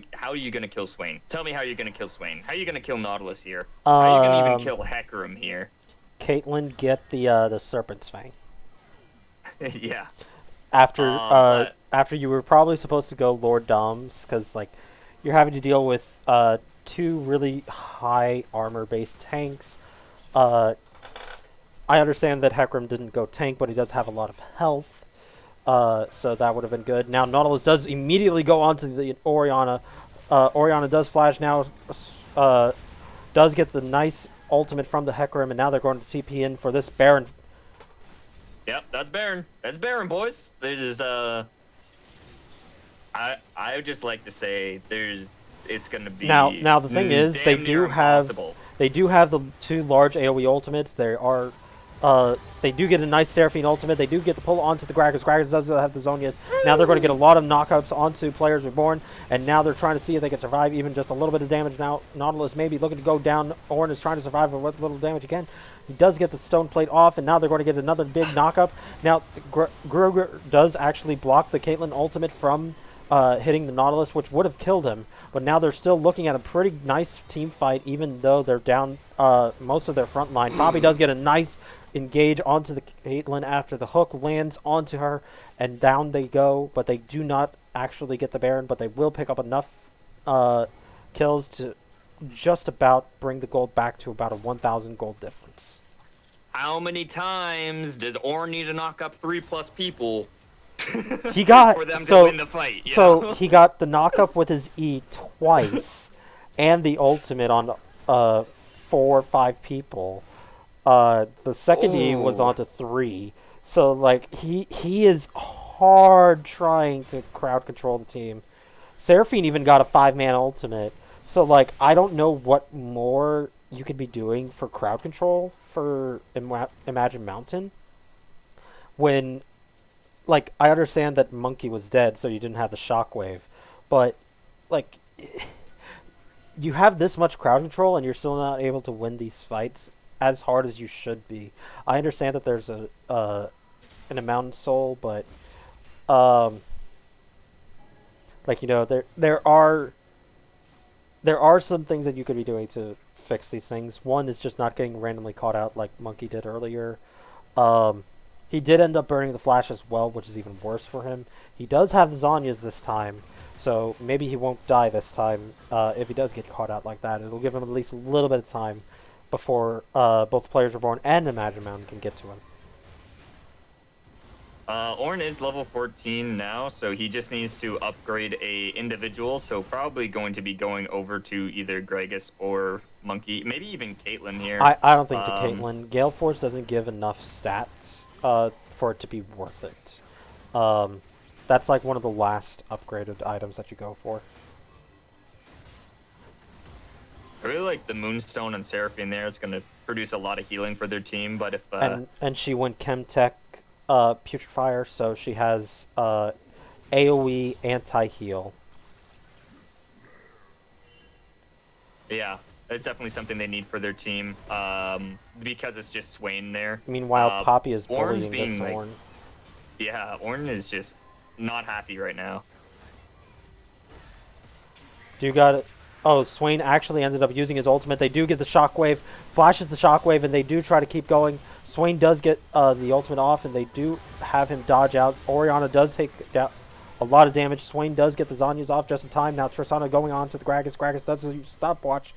kill Swain? Tell me how you're gonna kill Swain. How are you gonna kill Nautilus here? How are you gonna even kill Hecarim here? Caitlyn, get the Serpent's Fang. Yeah. After you were probably supposed to go Lord Doms, because like you're having to deal with 2 really high armor based tanks. I understand that Hecarim didn't go tank, but he does have a lot of health, so that would have been good. Now Nautilus does immediately go onto the Orianna. Orianna does flash now, does get the nice ultimate from the Hecarim, and now they're going to TP in for this Baron. Yep, that's Baron. That's Baron, boys. There's I would just like to say it's gonna be now the thing is they do have the 2 large AoE ultimates. They do get a nice Seraphine ultimate. They do get the pull onto the Gragas. Gragas does have the Zonias. Now they're going to get a lot of knockups onto Players Reborn, and now they're trying to see if they can survive even just a little bit of damage. Now Nautilus maybe looking to go down. Ornn is trying to survive with little damage he can. He does get the stone plate off, and now they're going to get another big knockup. Now Guru does actually block the Caitlyn ultimate from hitting the Nautilus, which would have killed him. But now they're still looking at a pretty nice team fight, even though they're down most of their front line. Poppy does get a nice engage onto the Caitlyn after the hook lands onto her, and down they go. But they do not actually get the Baron, but they will pick up enough kills to just about bring the gold back to about a 1,000 gold difference. How many times does Ornn need to knock up 3+ people? He got for them to win the fight. He got the knockup with his E twice, and the ultimate on 4 or 5 people. The second E was onto 3. So like he is hard trying to crowd control the team. Seraphine even got a 5-man ultimate. So like I don't know what more you could be doing for crowd control for Imagine Mountain. when, like, I understand that Monkey was dead, so you didn't have the shockwave, but, like, you have this much crowd control and you're still not able to win these fights as hard as you should be. I understand that there's an amount of soul, but um, like, there are some things that you could be doing to fix these things. One is just not getting randomly caught out like Monkey did earlier. Um, he did end up burning the flash as well, which is even worse for him. He does have the Zanyas this time, so maybe he won't die this time if he does get caught out like that. It'll give him at least a little bit of time before both players Reborn and Imagine Mountain can get to him. Orn is level 14 now, so he just needs to upgrade a individual. So probably going to be going over to either Gragas or Monkey, maybe even Caitlyn here. I don't think to Caitlyn. Gale Force doesn't give enough stats for it to be worth it. That's like one of the last upgraded items that you go for. I really like the Moonstone and Seraphine there. It's going to produce a lot of healing for their team, but if... And she went Chemtech Putrefier, so she has AoE anti-heal. Yeah, it's definitely something they need for their team because it's just Swain there. Meanwhile, Poppy is bullying being this Ornn. Yeah, Ornn is just not happy right now. Do you got it? Oh, Swain actually ended up using his ultimate. They do get the shockwave, flashes the shockwave, and they do try to keep going. Swain does get the ultimate off, and they do have him dodge out. Orianna does take down a lot of damage. Swain does get the Zanyas off just in time. Now Tristana going on to the Gragas. Gragas does use stopwatch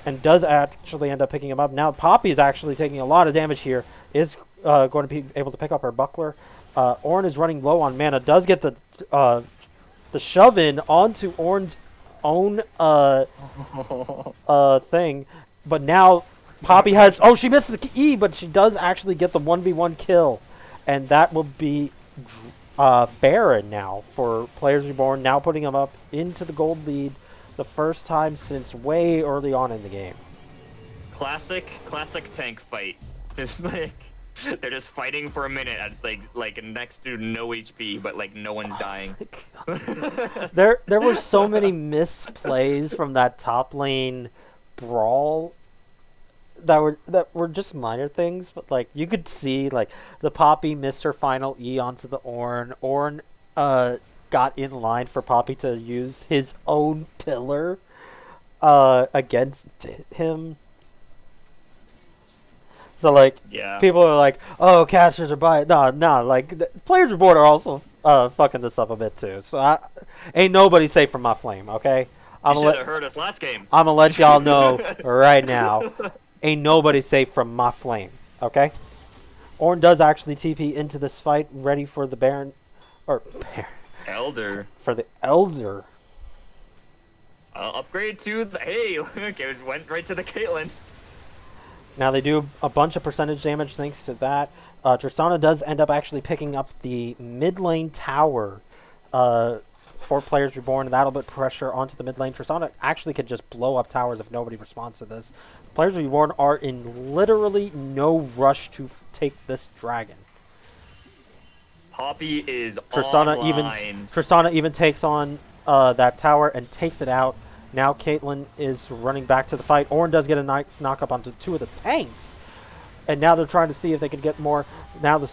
and does actually end up picking him up. Now Poppy is actually taking a lot of damage here. Is going to be able to pick up her buckler. Ornn is running low on mana. Does get the shove in onto Ornn's own thing, but now Poppy has... Oh, she missed the E, but she does actually get the 1v1 kill, and that will be Baron now for Players Reborn, now putting him up into the gold lead the first time since way early on in the game. Classic tank fight. It's like they're just fighting for a minute at like next to no HP, but like no one's dying. There were so many misplays from that top lane brawl that were just minor things, but like you could see like the Poppy missed her final E onto the Ornn. Ornn got in line for Poppy to use his own pillar against him. So, like, yeah. People are like, oh, casters are buying. No, like, Players Reborn are also fucking this up a bit, too. So, ain't nobody safe from my flame, okay? You should have heard us last game. I'm going to let y'all know right now. Ain't nobody safe from my flame, okay? Ornn does actually TP into this fight, ready for the Baron. Or, Elder. For the Elder. Upgrade to the... Hey, look, it went right to the Caitlyn. Now they do a bunch of percentage damage thanks to that. Tristana does end up actually picking up the mid lane tower for Players Reborn, and that'll put pressure onto the mid lane. Tristana actually could just blow up towers if nobody responds to this. Players Reborn are in literally no rush to take this dragon. Poppy is Tristana even takes on that tower and takes it out. Now Caitlyn is running back to the fight. Ornn does get a nice knock up onto two of the tanks. And now they're trying to see if they can get more. Now the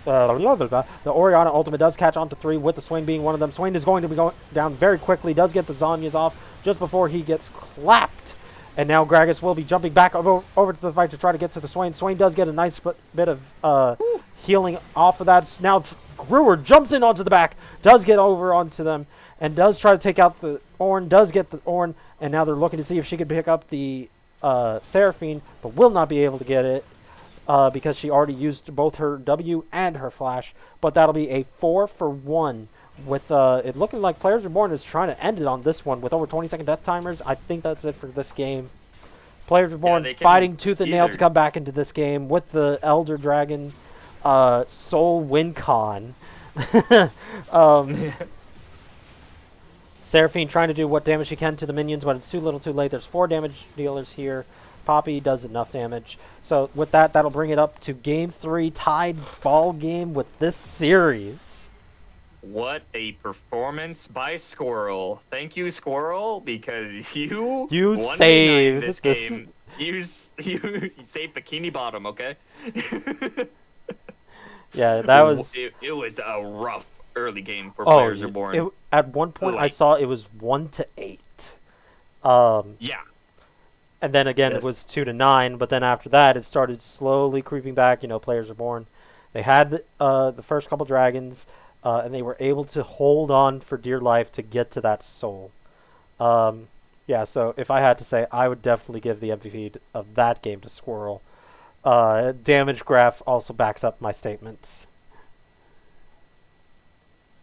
Orianna ultimate does catch on to 3 with the Swain being one of them. Swain is going to be going down very quickly. Does get the Zanyas off just before he gets clapped. And now Gragas will be jumping back over to the fight to try to get to the Swain. Swain does get a nice bit of healing off of that. Now Brewer jumps in onto the back. Does get over onto them. And does try to take out the Ornn, does get the Ornn, and now they're looking to see if she can pick up the Seraphine, but will not be able to get it because she already used both her W and her flash. But that'll be a 4-for-1 with it looking like Players Reborn is trying to end it on this one with over 20-second death timers. I think that's it for this game. Players Reborn fighting tooth and nail to come back into this game with the Elder Dragon Soul Win Con. Seraphine trying to do what damage she can to the minions, but it's too little too late. There's 4 damage dealers here. Poppy does enough damage. So with that, that'll bring it up to Game 3, tied ball game with this series. What a performance by Squirrel. Thank you, Squirrel, because you You 1v9 saved this this. game. You saved Bikini Bottom, okay? Yeah, that was. It was a rough early game for Oh, Players it, Reborn. at one point I Like, saw it was 1-8. Um, yeah. and then again it Yes. was 2-9. But then after that, it started slowly creeping back. Players are born. They had the first couple dragons, and they were able to hold on for dear life to get to that soul. Yeah, so if I had to say, I would definitely give the MVP of that game to Squirrel. Damage graph also backs up my statements.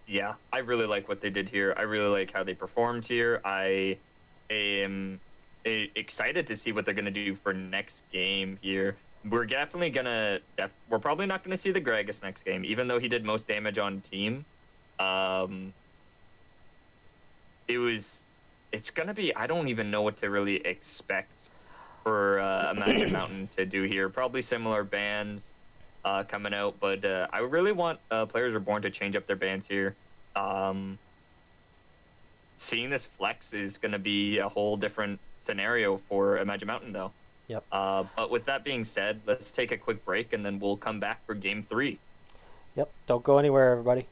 Yeah, I really like what they did here. I really like how they performed here. I am excited to see what they're going to do for next game here. We're definitely going to... we're probably not going to see the Gragas next game, even though he did most damage on team. It's going to be... I don't even know what to really expect for Imagine Mountain to do here. Probably similar bans coming out, but I really want Players Reborn to change up their bans here. Seeing this flex is going to be a whole different scenario for Imagine Mountain, though. Yep. But with that being said, let's take a quick break, and then we'll come back for Game 3. Yep. Don't go anywhere, everybody.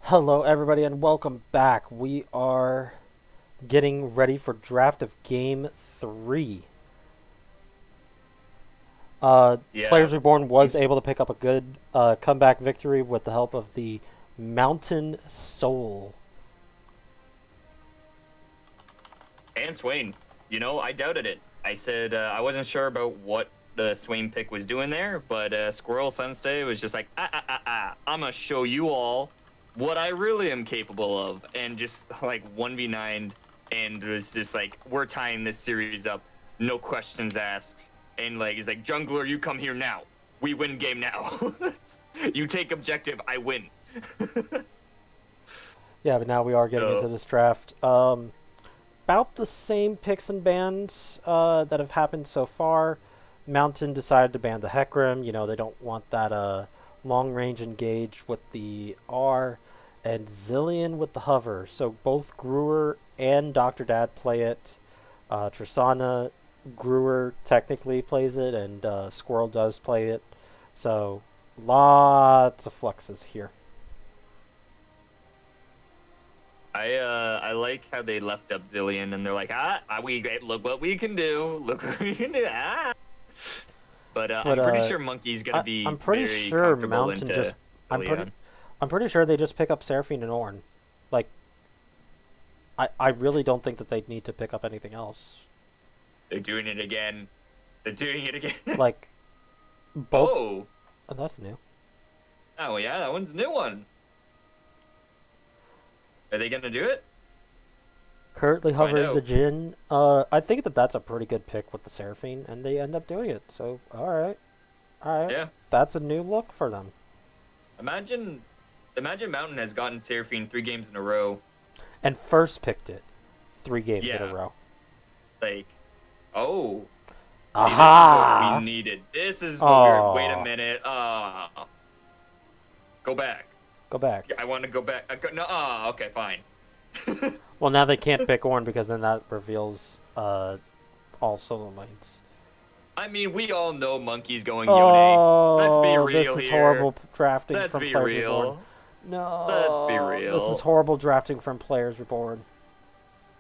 Hello, everybody, and welcome back. We are getting ready for draft of Game 3. Yeah. Players Reborn was able to pick up a good comeback victory with the help of the Mountain Soul. And Swain. I doubted it. I said I wasn't sure about what the Swain pick was doing there, but Squirrel Sensei was just like, I'm going to show you all what I really am capable of. And just like 1v9 and was just like, we're tying this series up. No questions asked. And like, he's like, Jungler, you come here now. We win game now. You take objective, I win. Yeah, but now we are getting into So, this draft. About the same picks and bans that have happened so far. Mountain decided to ban the Hecarim. You know, they don't want that long range engage with the R. And Zillion with the hover. So both Brewer and Dr. Dad play it. Tristana, Brewer technically plays it, and Squirrel does play it. So lots of fluxes here. I like how they left up Zillion and they're like, we look what we can do. Look what we can do. But But I'm pretty sure Monkey's gonna be I'm pretty very sure comfortable Mountain into just. Zillion. I'm pretty sure they just pick up Seraphine and Ornn. Like, I really don't think that they'd need to pick up anything else. They're doing it again. They're doing it again. Like, both. Oh. Oh, that's new. Oh yeah, that one's a new one. Are they gonna do it? Currently Find hovering the out. Jhin. I think that that's a pretty good pick with the Seraphine, and they end up doing it. So, all right, Yeah. that's a new look for them. Imagine Mountain has gotten Seraphine 3 games in a row. And first picked it 3 games in Yeah. a row. Like, oh. See, this is what Aha! we needed. This is what we're. Wait a Oh, minute. Go back. go back. I want to go back. No. Okay, fine. Well, now they can't pick Ornn because then that reveals all solo lanes. I mean, we all know Monkey's going Yone. Let's be Oh, this real is here. horrible drafting Let's from be Players Reborn. real. Let's be No, this is real. horrible drafting from Players Reborn.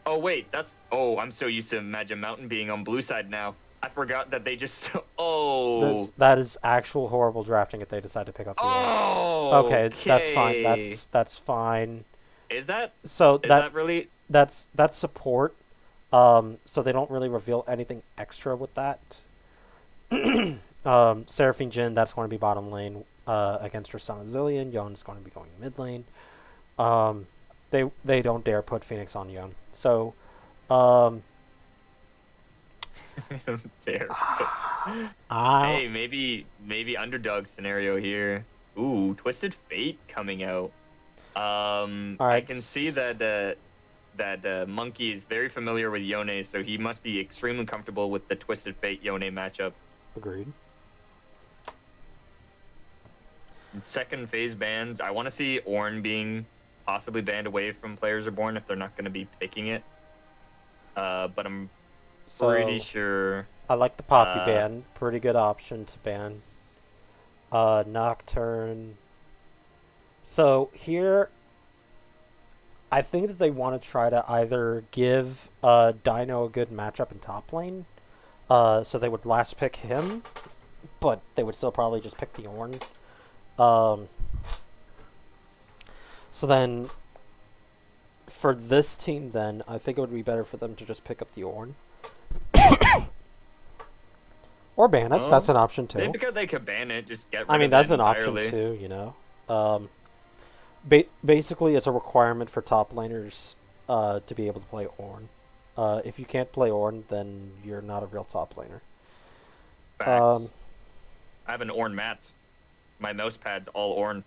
Oh wait, that's. Oh, I'm so used to Magic Mountain being on blue side now. I forgot that they just. Oh. That is actual horrible drafting if they decide to pick up the Ornn. Oh. Okay, that's fine. Okay. That's fine. Is that? So Is that really? that's support. So they don't really reveal anything extra with that. Seraphine Jhin, that's going to be bottom lane against Tristana Zillion. Yon is going to be going mid lane. They don't dare put Phoenix on Yon. So, I don't dare. I Hey, maybe underdog scenario here. Ooh, Twisted Fate coming out. I Alright. can see that Monkey is very familiar with Yone, so he must be extremely comfortable with the Twisted Fate Yone matchup. Agreed. Second phase bans. I want to see Ornn being possibly banned away from Players Reborn if they're not going to be picking it. But I'm pretty So sure. I like the Poppy Uh, ban. Pretty good option to ban. Nocturne. So here, I think that they want to try to either give Dino a good matchup in top lane, so they would last pick him, but they would still probably just pick the Ornn. Um, so then, for this team, then I think it would be better for them to just pick up the Ornn or ban it. Well, That's an option too. Because they could ban it, just get rid I mean, of that's it an option entirely. too. You know. Basically, it's a requirement for top laners to be able to play Ornn. If you can't play Ornn, then you're not a real top laner. Facts. I have an Ornn mat. My mouse pad's all Ornn.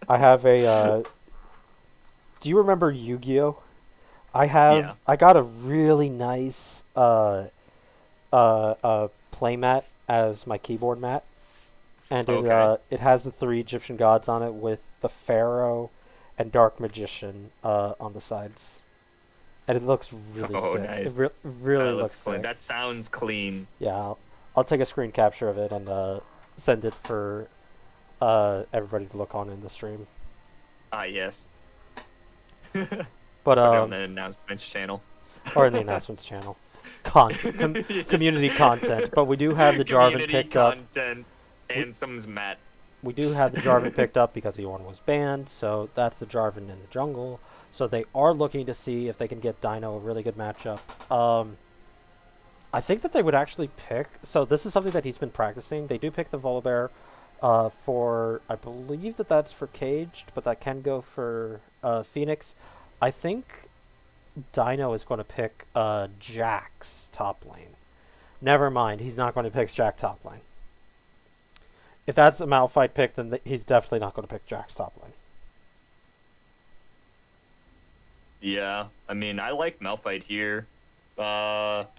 I have a. Do you remember Yu-Gi-Oh? Yeah. I got a really nice play mat as my keyboard mat, and Okay. it has the 3 Egyptian gods on it with the Pharaoh and Dark Magician on the sides. And it looks really Oh, sick. nice. Really That looks looks clean. sick. That sounds clean. Yeah, I'll take a screen capture of it and send it for everybody to look on in the stream. Ah, yes. But Put it on the announcements channel. or in the announcements channel, community content. But we do have the Jarvan Community picked up. content, We, and someone's Matt. we do have the Jarvan picked up because Ewan was banned, so that's the Jarvan in the jungle. So they are looking to see if they can get Dino a really good matchup. I think that they would actually pick. So this is something that he's been practicing. They do pick the Volibear for, I believe that that's for Caged, but that can go for Phoenix. I think Dino is going to pick Jack's top lane. Never mind, he's not going to pick Jack top lane. If that's a Malphite pick, then he's definitely not going to pick Jack's top lane. Yeah, I mean, I like Malphite here, but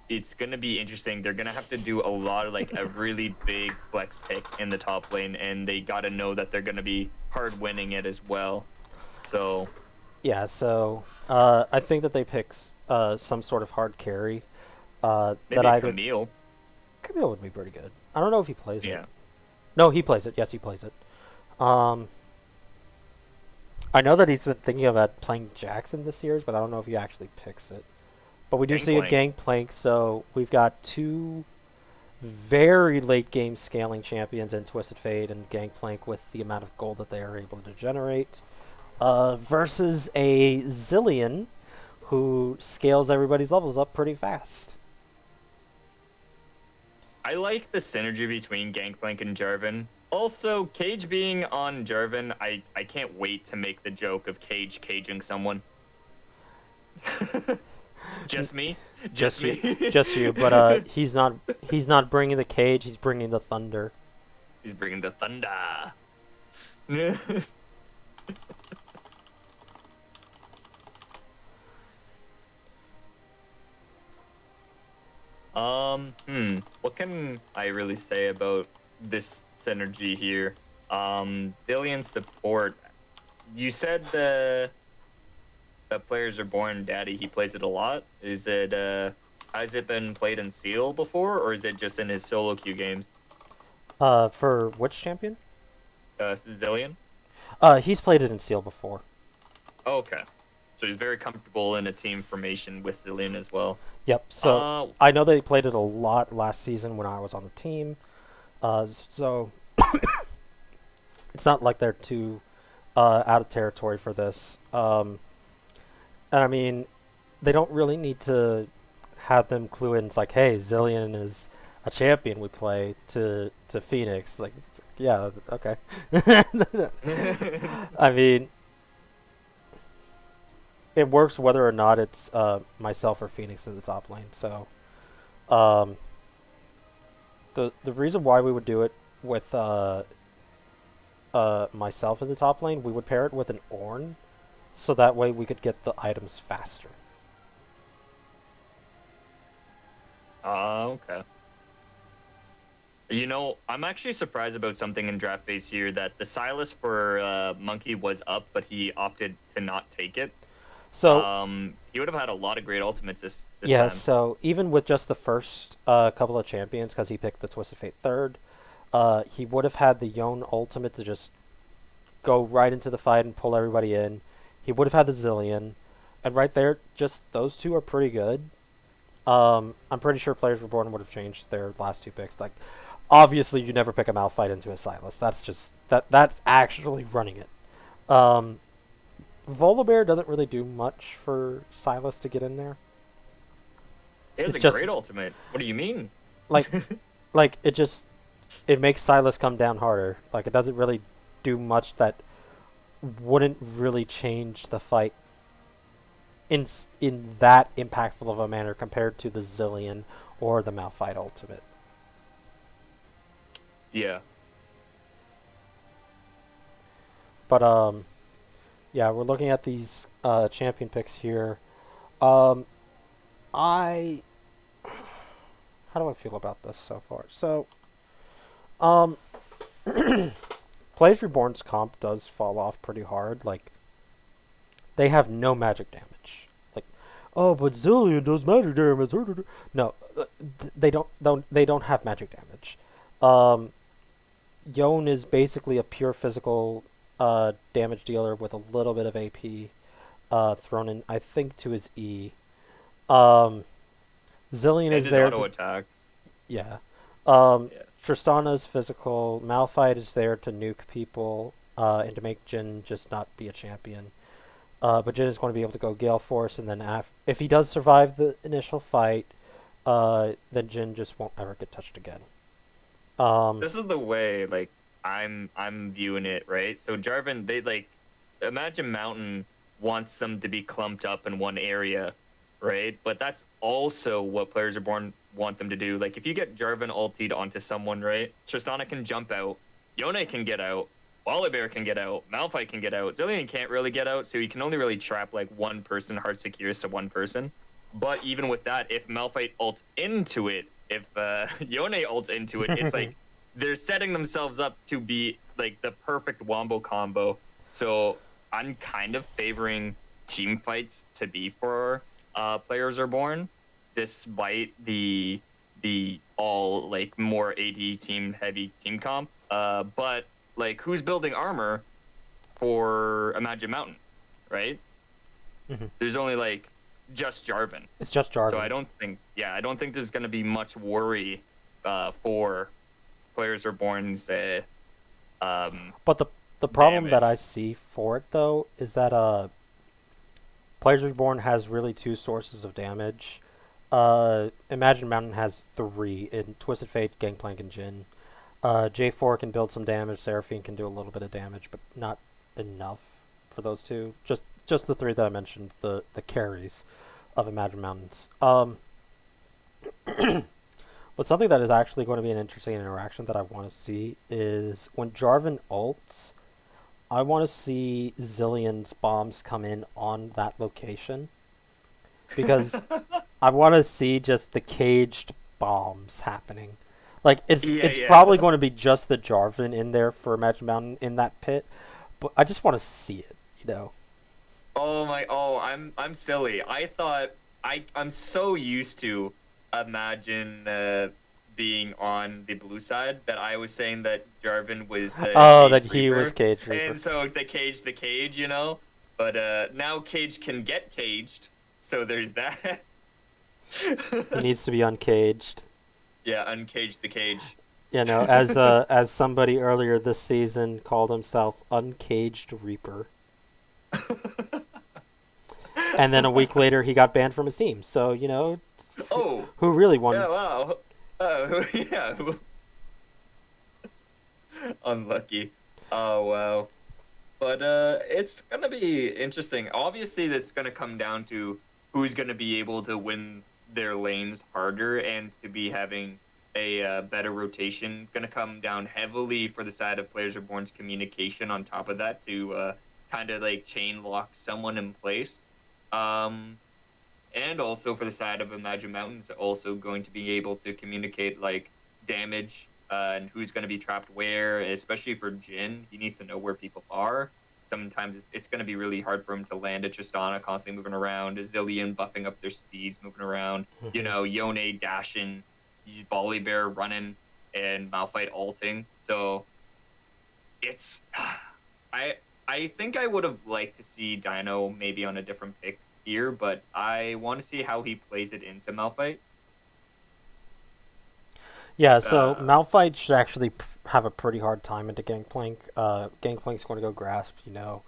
it's gonna be interesting. They're gonna have to do a lot of like a really big flex pick in the top lane, and they gotta know that they're gonna be hard winning it as well. So yeah, so I think that they pick some sort of hard carry. maybe That either Camille. Camille would be pretty good. I don't know if he plays Yeah. it. No, he plays it. Yes, he plays it. I know that he's been thinking about playing Jackson this series, but I don't know if he actually picks it. But we do see a Gangplank, so we've got two very late game scaling champions in Twisted Fate and Gangplank with the amount of gold that they are able to generate versus a Zillion who scales everybody's levels up pretty fast. I like the synergy between Gangplank and Jarvan. Also, Cage being on Jarvan, I can't wait to make the joke of Cage caging someone. Just me? Just me? Just you, but he's not bringing the cage, he's bringing the thunder. He's bringing the thunder. What can I really say about this synergy here? Dillian support. You said the players are born daddy. He plays it a lot. Is it has it been played in Seal before, or is it just in his solo queue games? For which champion? Zillion. He's played it in Seal before. Oh, okay. So he's very comfortable in a team formation with Zillion as well. Yep. So I know they played it a lot last season when I was on the team. So it's not like they're too out of territory for this. And I mean, they don't really need to have them clue in. It's like, hey, Zillion is a champion we play to Phoenix. Like, yeah, okay. I mean, it works whether or not it's myself or Phoenix in the top lane. So, the reason why we would do it with myself in the top lane, we would pair it with an Ornn, so that way we could get the items faster. Okay. You know, I'm actually surprised about something in draft phase here, that the Silas for Monkey was up, but he opted to not take it. So he would have had a lot of great ultimates this yeah, time. so even with just the first couple of champions, because he picked the Twisted Fate third, he would have had the Yone ultimate to just go right into the fight and pull everybody in. He would have had the Zillion, and right there, just those two are pretty good. I'm pretty sure Players Reborn would have changed their last two picks. Like, obviously, you never pick a Malphite into a Silas. That's just that's actually running it. Volibear doesn't really do much for Silas to get in there. It's just great ultimate. What do you mean? Like, it makes Silas come down harder. Like, it doesn't really do much that wouldn't really change the fight in that impactful of a manner compared to the Zillion or the Malphite ultimate. Yeah. But yeah, we're looking at these champion picks here. How do I feel about this so far? So, Plays Reborn's comp does fall off pretty hard. Like, they have no magic damage. Like, oh, but Zillion does magic damage. No, they don't have magic damage. Yon is basically a pure physical damage dealer with a little bit of AP thrown in, I think, to his E. Um, Zillion And is his there auto to, attacks. yeah. Yeah. Tristana's physical. Malphite is there to nuke people and to make Jin just not be a champion. But Jin is going to be able to go Gale Force, and then if he does survive the initial fight, then Jin just won't ever get touched again. Um, This is the way like I'm viewing it, right? So Jarvan, they like imagine Mountain wants them to be clumped up in one area, right? But that's also what Players Reborn want them to do. Like if you get Jarvan ultied onto someone, right? Tristana can jump out, Yone can get out, Volibear can get out, Malphite can get out, Zillion can't really get out, so you can only really trap like one person hard secures to one person. But even with that, if Malphite ults into it, if Yone ults into it, it's like they're setting themselves up to be like the perfect wombo combo. So I'm kind of favoring team fights to be for Players Are Born, despite the all like more AD team heavy team comp. But like who's building armor for Imagine Mountain, right? mhm. There's only like just Jarvan. It's just So Jarvan. I don't think there's going to be much worry for Players Reborn's But the problem that I damage. see for it though is that Players Reborn has really two sources of damage. Imagine Mountain has three in Twisted Fate, Gangplank, and Jin. J4 can build some damage. Seraphine can do a little bit of damage, but not enough for those two. Just the three that I mentioned, the carries of Imagine Mountains. But something that is actually going to be an interesting interaction that I want to see is when Jarvan ults, I want to see Zillion's bombs come in on that location because I want to see just the caged bombs happening. Like Yeah, it's yeah. probably going to be just the Jarvan in there for Imagine Mountain in that pit, but I just want to see it, you know. I'm silly. I thought I'm so used to Imagine being on the blue side that I was saying that Jarvan was Oh, that Cage he was Reaper, Cage Reaper. and so the cage, you know. But now Cage can get caged, so there's that. He needs to be uncaged. Yeah, uncage the cage. You know, as somebody earlier this season called himself Uncaged Reaper. And then a week later he got banned from his team. So, you know, Oh, who really yeah, won? wow. Yeah, unlucky. Oh, wow. But it's gonna be interesting. Obviously, that's gonna come down to who's gonna be able to win their lanes harder and to be having a better rotation. Gonna come down heavily for the side of Players Reborn's communication. On top of that, to kind of like chain lock someone in place. Um, and also for the side of Imagine Mountains, also going to be able to communicate like damage and who's going to be trapped where, especially for Jin. He needs to know where people are. Sometimes it's going to be really hard for him to land a Tristana constantly moving around, a Zillion buffing up their speeds, moving around, you Mhm. know, Yone dashing, Volibear running, and Malphite ulting. So it's I I think I would have liked to see Dino maybe on a different pick here, but I want to see how he plays it into Malphite. Yeah, so Uh, Malphite should actually have a pretty hard time into Gangplank. Gangplank's going to go Grasp, you know.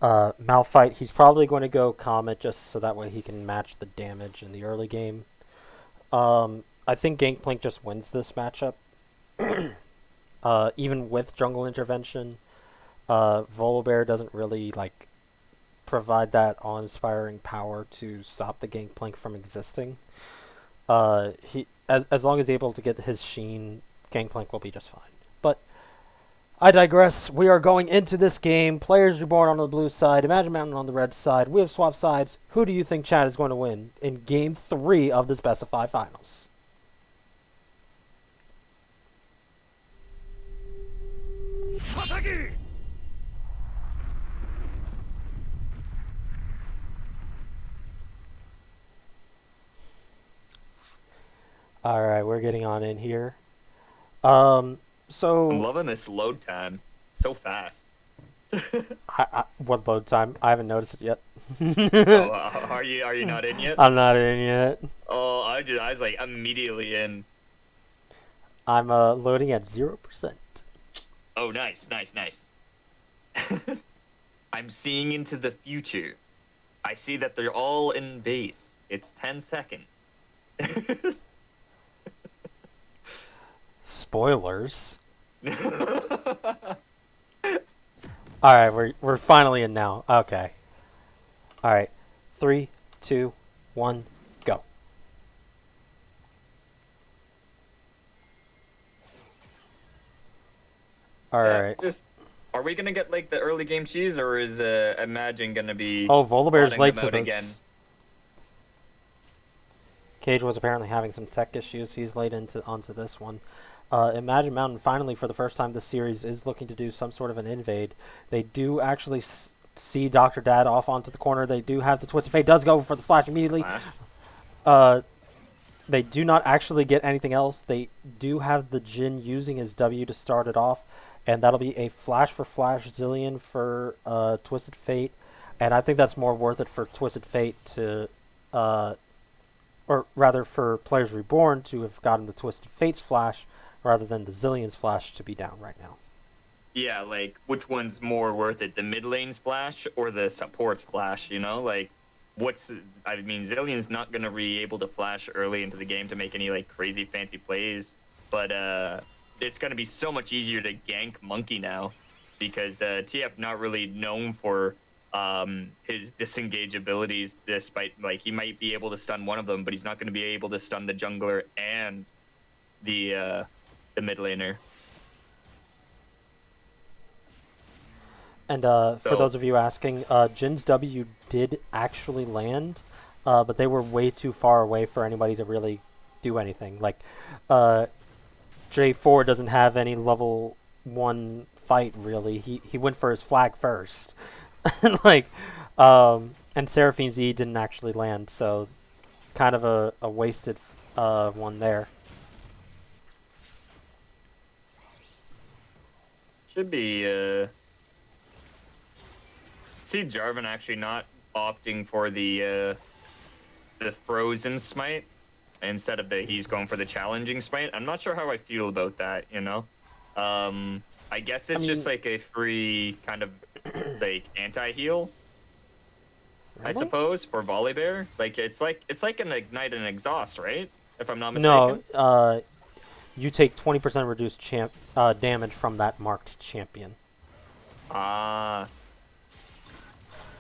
Malphite, he's probably going to go Comet just so that way he can match the damage in the early game. I think Gangplank just wins this matchup, even with jungle intervention. Volibear doesn't really like provide that awe-inspiring power to stop the Gangplank from existing. He as long as he's able to get his Sheen, Gangplank will be just fine. But I digress. We are going into this game. Players Reborn on the blue side, Imagine Mountain on the red side. We have swapped sides. Who do you think Chad is going to win in Game 3 of this best of 5 finals? All right, we're getting on in here. Um, I'm So, loving this load time. So fast. what load time? I haven't noticed it Oh, yet. are you not in yet? I'm not in yet. Oh, I was like immediately in. I'm loading at 0%. Oh, nice, nice, nice. I'm seeing into the future. I see that they're all in base. It's 10 seconds. Spoilers. All right, we're finally in now. Okay. All right. 3, 2, 1, go. All Yeah, right. just are we gonna get like the early game cheese, or is Imagine gonna be Oh, Volibear's botting late them to out again? this. Cage was apparently having some tech issues. He's late onto this one. Imagine Mountain finally, for the first time this series, is looking to do some sort of an invade. They do actually see Dr. Dad off onto the corner. They do have the Twisted Fate. Does go for the flash immediately. Flash. Uh, they do not actually get anything else. They do have the Jin using his W to start it off, and that'll be a flash for flash Zillion for Twisted Fate. And I think that's more worth it for Twisted Fate to uh, or rather for Players Reborn to have gotten the Twisted Fates flash rather than the Zillion's flash to be down right now. Yeah, like which one's more worth it, the mid lane splash or the support splash? Like I mean, Zillion's not gonna be able to flash early into the game to make any like crazy fancy plays, but it's gonna be so much easier to gank Monkey now because TF not really known for his disengage abilities. Despite like he might be able to stun one of them, but he's not gonna be able to stun the jungler and the mid laner. And for So those of you asking, Jin's W did actually land, but they were way too far away for anybody to really do anything. Like, J4 doesn't have any level 1 fight, really. He went for his flag first. like, and Seraphine's E didn't actually land, so kind of a wasted one there. should be see Jarvan actually not opting for the frozen smite instead of he's going for the challenging smite. I'm not sure how I feel about that. I guess it's just like a free kind of like anti-heal, I Really? suppose, for Volibear. Like it's like an ignite and exhaust, right? If I'm not No, mistaken. you take 20% reduced damage from that marked champion. Ah,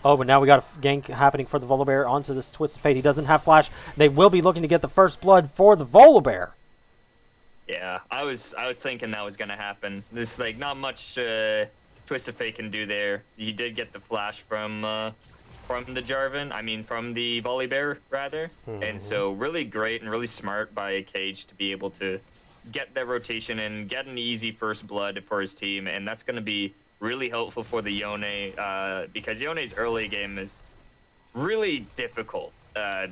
Oh, but now we got a gank happening for the Volibear onto this Twisted Fate. He doesn't have flash. They will be looking to get the first blood for the Volibear. yeah. I was thinking that was gonna happen. There's like not much Twisted Fate can do there. He did get the flash from the Jarvan. I mean, from the Volibear rather. And so really great and really smart by Cage to be able to get that rotation and get an easy first blood for his team, and that's going to be really helpful for the Yone because Yone's early game is really difficult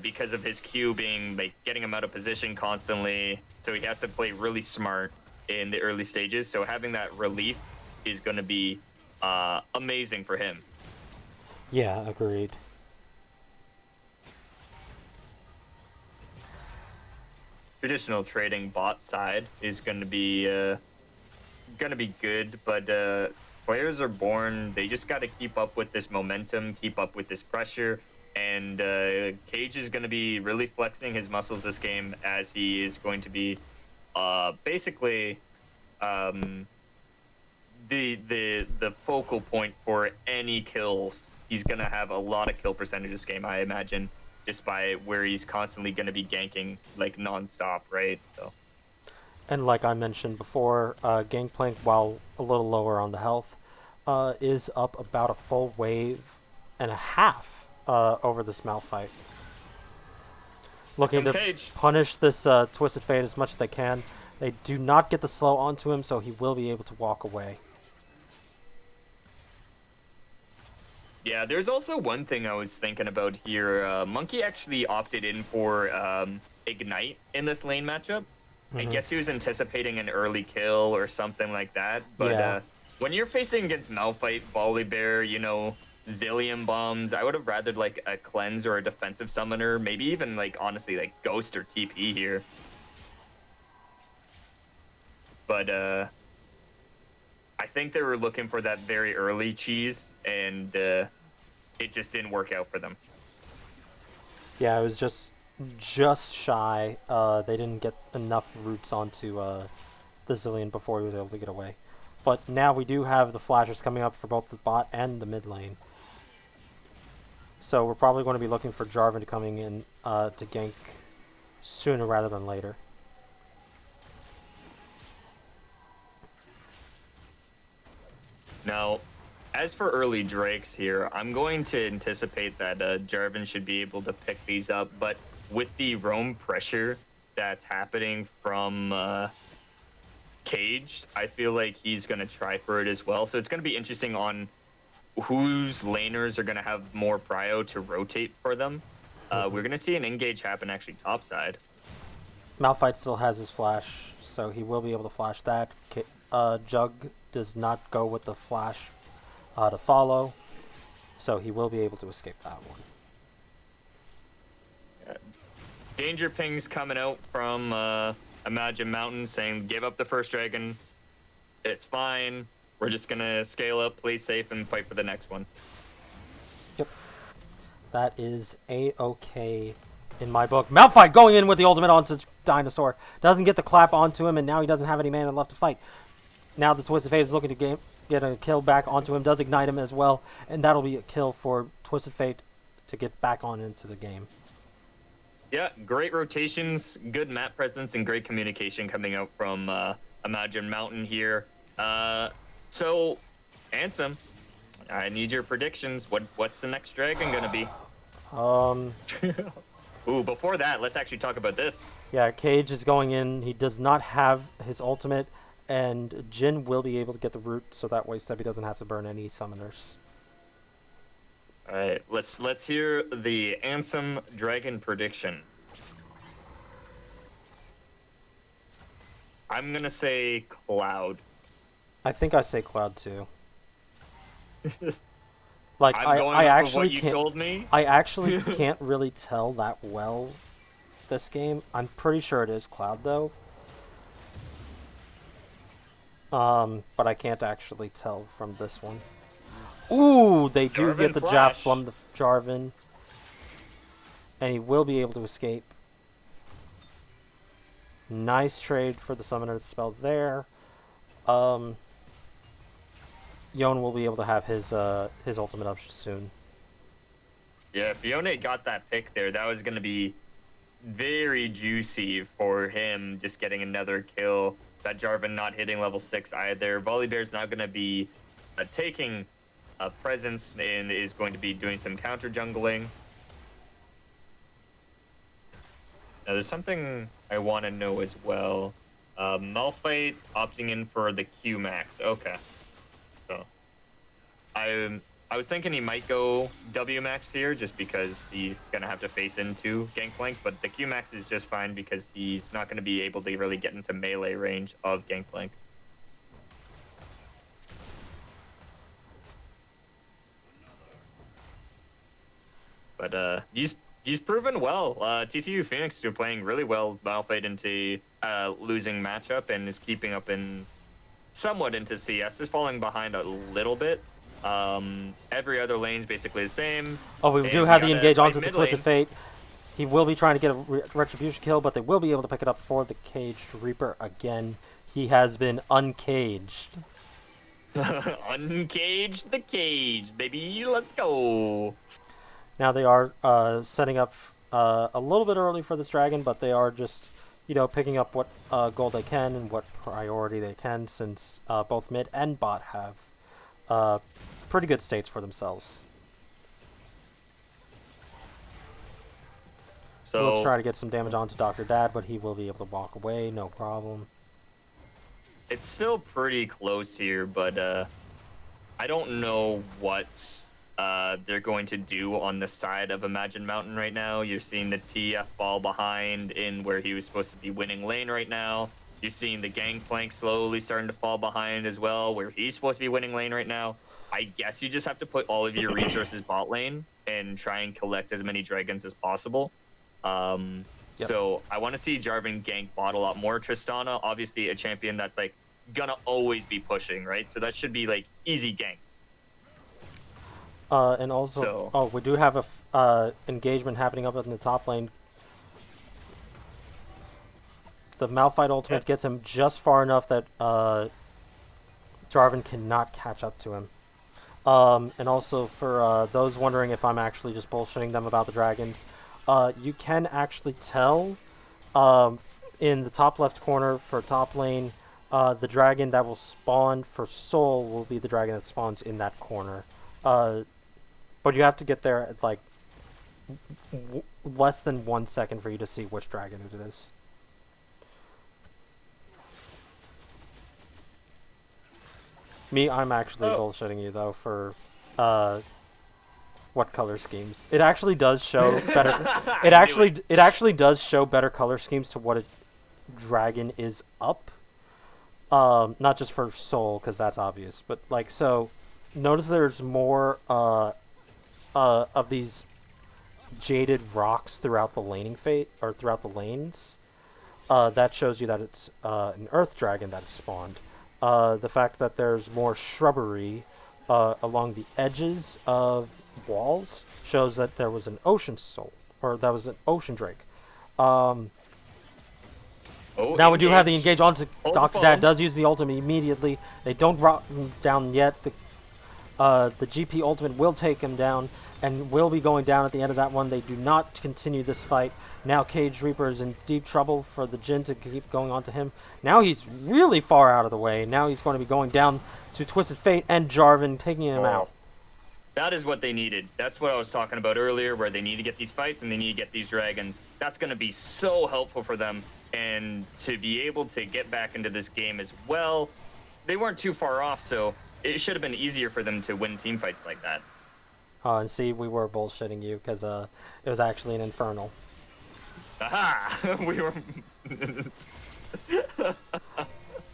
because of his Q being like getting him out of position constantly. So he has to play really smart in the early stages. So having that relief is going to be amazing for him. Yeah, agreed. Traditional trading bot side is going to be good, but players are born. They just got to keep up with this momentum, keep up with this pressure, and Cage is going to be really flexing his muscles this game as he is going to be basically the focal point for any kills. He's going to have a lot of kill percentage this game, I imagine, just by where he's constantly going to be ganking like nonstop, right? So. And like I mentioned before, Gangplank, while a little lower on the health, is up about a full wave and a half over this Malphite. Looking Comes to Cage. punish this Twisted Fate as much as they can. They do not get the slow onto him, so he will be able to walk away. Yeah, there's also one thing I was thinking about here. Monkey actually opted in for Ignite in this lane matchup. I Hmm. guess he was anticipating an early kill or something like that. But Yeah. when you're facing against Malphite, Volibear, Zillion Bombs, I would have rathered like a cleanse or a defensive summoner, maybe even like honestly like Ghost or TP here. But I think they were looking for that very early cheese, and it just didn't work out for them. Yeah, it was just shy. They didn't get enough roots onto the Zillion before he was able to get away. But now we do have the flashers coming up for both the bot and the mid lane. So we're probably going to be looking for Jarvan coming in to gank sooner rather than later. Now, as for early Drakes here, I'm going to anticipate that Jarvan should be able to pick these up, but with the roam pressure that's happening from Caged, I feel like he's going to try for it as well. So it's going to be interesting on whose laners are going to have more prio to rotate for them. We're going to see an engage happen actually topside. Malphite still has his flash, so he will be able to flash that. Jug does not go with the flash to follow, so he will be able to escape that one. Danger pings coming out from Imagine Mountain saying, give up the first dragon. It's fine. We're just going to scale up, play safe, and fight for the next one. Yep. That is A-okay in my book. Malphite going in with the ultimate onto Dinosaur. Doesn't get the clap onto him, and now he doesn't have any mana left to fight. Now the Twisted Fate is looking to get a kill back onto him. Does ignite him as well, and that'll be a kill for Twisted Fate to get back on into the game. Yeah, great rotations, good map presence, and great communication coming out from Imagine Mountain here. So, Ansem, I need your predictions. What's the next dragon gonna be? Um, Ooh, before that, let's actually talk about this. yeah, Cage is going in. He does not have his ultimate, and Jin will be able to get the root, so that way Stebby doesn't have to burn any summoners. All right, let's hear the Ansem dragon prediction. I'm gonna say Cloud. I think I say Cloud too. Like I'm going I off of actually what you can't. told me. I actually can't really tell that well this game. I'm pretty sure it is Cloud though. But I can't actually tell from this one. Ooh, they do get Jarvan the jab flash. from the Jarvan. And he will be able to escape. Nice trade for the summoner spell there. Yon will be able to have his ultimate up soon. Yeah, if Ione got that pick there, that was gonna be very juicy for him just getting another kill. That Jarvan not hitting level 6 either. Volibear's now going to be taking a presence and is going to be doing some counter jungling. Now, there's something I want to know as well. Malphite opting in for the Q max. Okay. So, I was thinking he might go W max here just because he's going to have to face into Gangplank, but the Q max is just fine because he's not going to be able to really get into melee range of Gangplank. But he's proven well. TTU Phoenix are playing really well. Malphite into losing matchup and is keeping up in somewhat into CS. Is falling behind a little bit. Every other lane's basically the same. Oh, we do And have the engage onto the mid Twisted lane. Fate. He will be trying to get a Retribution kill, but they will be able to pick it up for the Caged Reaper again. He has been uncaged. Uncage the cage, baby. Let's go. Now they are setting up a little bit early for this dragon, but they are just, picking up what gold they can and what priority they can, since both mid and bot have pretty good states for themselves. So We'll try to get some damage onto Dr. Dad, but he will be able to walk away, no problem. it's still pretty close here, but I don't know what they're going to do on the side of Imagine Mountain right now. You're seeing the TF fall behind in where he was supposed to be winning lane right now. You're seeing the Gangplank slowly starting to fall behind as well, where he's supposed to be winning lane right now. I guess you just have to put all of your resources bot lane and try and collect as many dragons as possible. Yep. So I want to see Jarvan gank bot a lot more. Tristana, obviously a champion that's like gonna always be pushing, right? So that should be like easy ganks. And also, So oh, we do have a engagement happening up in the top lane. The Malphite ultimate gets him just far enough that Jarvan cannot catch up to him. And also, for those wondering if I'm actually just bullshitting them about the dragons, you can actually tell in the top left corner for top lane, the dragon that will spawn for Soul will be the dragon that spawns in that corner. But you have to get there at like less than 1 second for you to see which dragon it is. Me, I'm actually bullshitting you though for what color schemes. It actually does show better. It actually does show better color schemes to what a dragon is up. Not just for Soul because that's obvious, but like so. Notice there's more of these jaded rocks throughout the laning fate or throughout the lanes. That shows you that it's an earth dragon that is spawned. The fact that there's more shrubbery along the edges of walls shows that there was an ocean soul, or that was an ocean drake. Now we do have the engage onto Dr. Dad. Does use the ultimate immediately. They don't rock him down yet. The GP ultimate will take him down and will be going down at the end of that one. They do not continue this fight. Now Cage Reaper is in deep trouble for the Jhin to keep going on to him. Now he's really far out of the way. Now he's going to be going down to Twisted Fate and Jarvan, taking him out. That is what they needed. That's what I was talking about earlier, where they need to get these fights and they need to get these dragons. That's going to be so helpful for them. And to be able to get back into this game as well, they weren't too far off, so it should have been easier for them to win team fights like that. And see, we were bullshitting you because it was actually an Infernal. Aha! We were...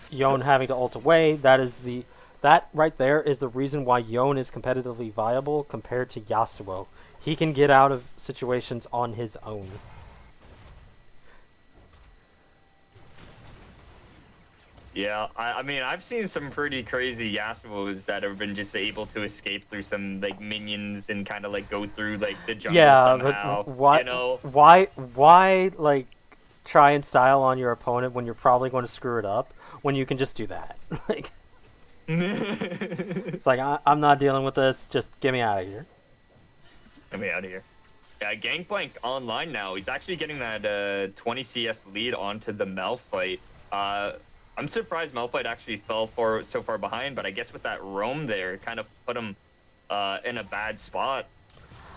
Yone having to ult away, that right there is the reason why Yone is competitively viable compared to Yasuo. He can get out of situations on his own. Yeah, I mean, I've seen some pretty crazy Yasuos that have been just able to escape through some like minions and kind of like go through like the jungle somehow. But why? You know? Why like try and style on your opponent when you're probably going to screw it up when you can just do that? Like, it's like I'm not dealing with this. Just get me out of here. Get me out of here. Yeah, Gangplank online now. He's actually getting that 20 CS lead onto the Malphite. I'm surprised Malphite actually fell so far behind, but I guess with that roam there, it kind of put him in a bad spot.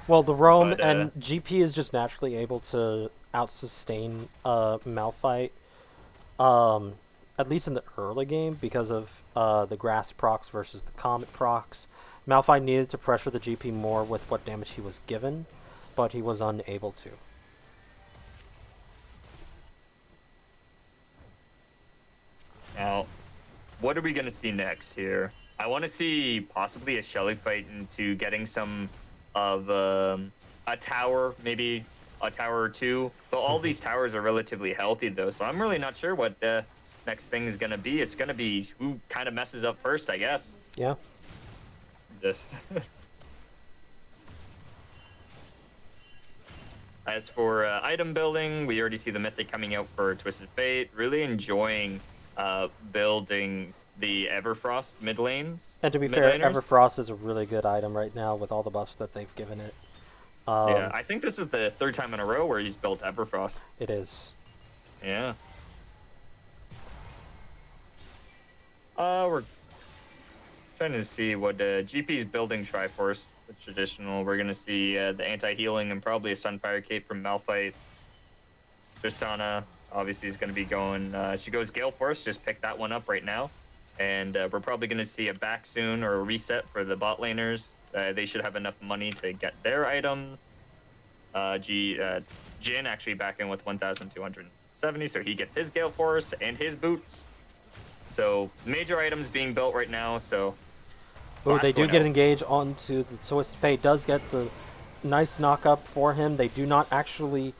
Well, the roam and GP is just naturally able to out-sustain Malphite, at least in the early game, because of the grass procs versus the comet procs. Malphite needed to pressure the GP more with what damage he was given, but he was unable to. Now, what are we going to see next here? I want to see possibly a Shelly fight into getting some of a tower, maybe a tower or two. But all these towers are relatively healthy, though, so I'm really not sure what the next thing is going to be. It's going to be who kind of messes up first, I guess. Yeah. Just... As for item building, we already see the Mythic coming out for Twisted Fate. Really enjoying building the Everfrost mid lanes. And to be fair, Everfrost is a really good item right now with all the buffs that they've given it. Yeah, I think this is the third time in a row where he's built Everfrost. It is. Yeah. We're trying to see what GP's building Triforce, the traditional. We're going to see the anti-healing and probably a Sunfire Cape from Malphite. Tristana obviously is going to be going. She goes Gale Force, just pick that one up right now. And we're probably going to see a back soon or a reset for the bot laners. They should have enough money to get their items. Jin actually back in with 1,270, so he gets his Gale Force and his boots. So major items being built right now. So Ooh, they last do one get out. engaged onto the Twisted Fate. Does get the nice knock up for him. They do not actually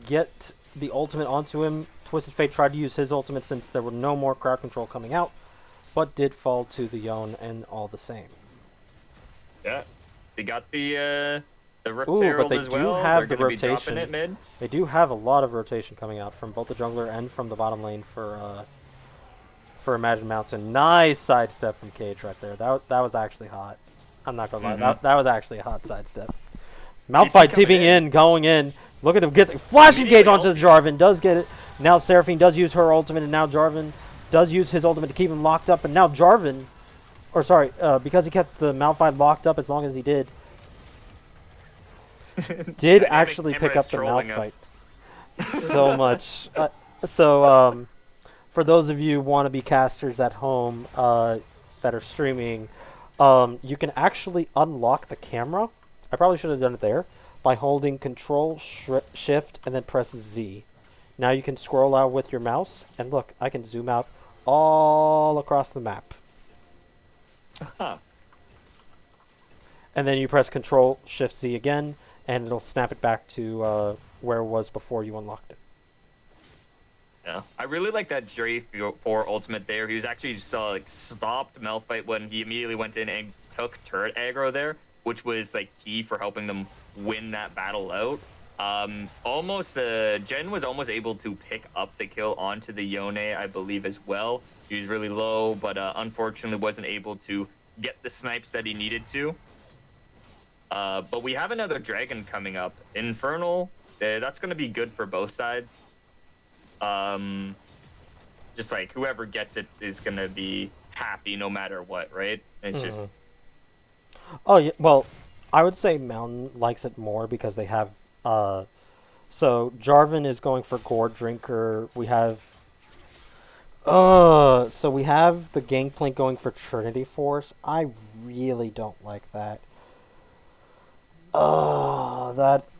get the ultimate onto him. Twisted Fate tried to use his ultimate since there were no more crowd control coming out, but did fall to the Yon and all the same. Yeah, they got the Rift Ooh, but Herald they as do well. They're have the going to be dropping rotation. it mid. They do have a lot of rotation coming out from both the jungler and from the bottom lane for Imagine Mountain. Nice sidestep from Cage right there. That was actually hot. I'm not gonna lie. Mm-hmm. That was actually a hot sidestep. TP Malphite coming TPing in, going in. Look at him get the flash engage Immediately onto the Jarvan. Does get it. Now Seraphine does use her ultimate, and now Jarvan does use his ultimate to keep him locked up. And now Jarvan, or sorry, because he kept the Malphite locked up as long as he did Dynamic actually pick Camera up is the trolling Malphite us. so much. So for those of you wannabe casters at home that are streaming, you can actually unlock the camera. I probably should have done it there by holding Control, Shift, and then press Z. Now you can scroll out with your mouse, and look, I can zoom out all across the map. Huh. And then you press Control, Shift, Z again, and it'll snap it back to where it was before you unlocked it. Yeah, I really like that Dre for ultimate there. He was actually just like stopped Malphite when he immediately went in and took turret aggro there, which was like key for helping them win that battle out. Jen was almost able to pick up the kill onto the Yone, I believe, as well. He was really low, but unfortunately wasn't able to get the snipes that he needed to. But we have another dragon coming up. Infernal, that's going to be good for both sides. Just like whoever gets it is going to be happy no matter what, right? It's just... Oh, yeah, well, I would say Mountain likes it more because they have... so Jarvan is going for Gourd Drinker. We have... so we have the Gangplank going for Trinity Force. I really don't like that.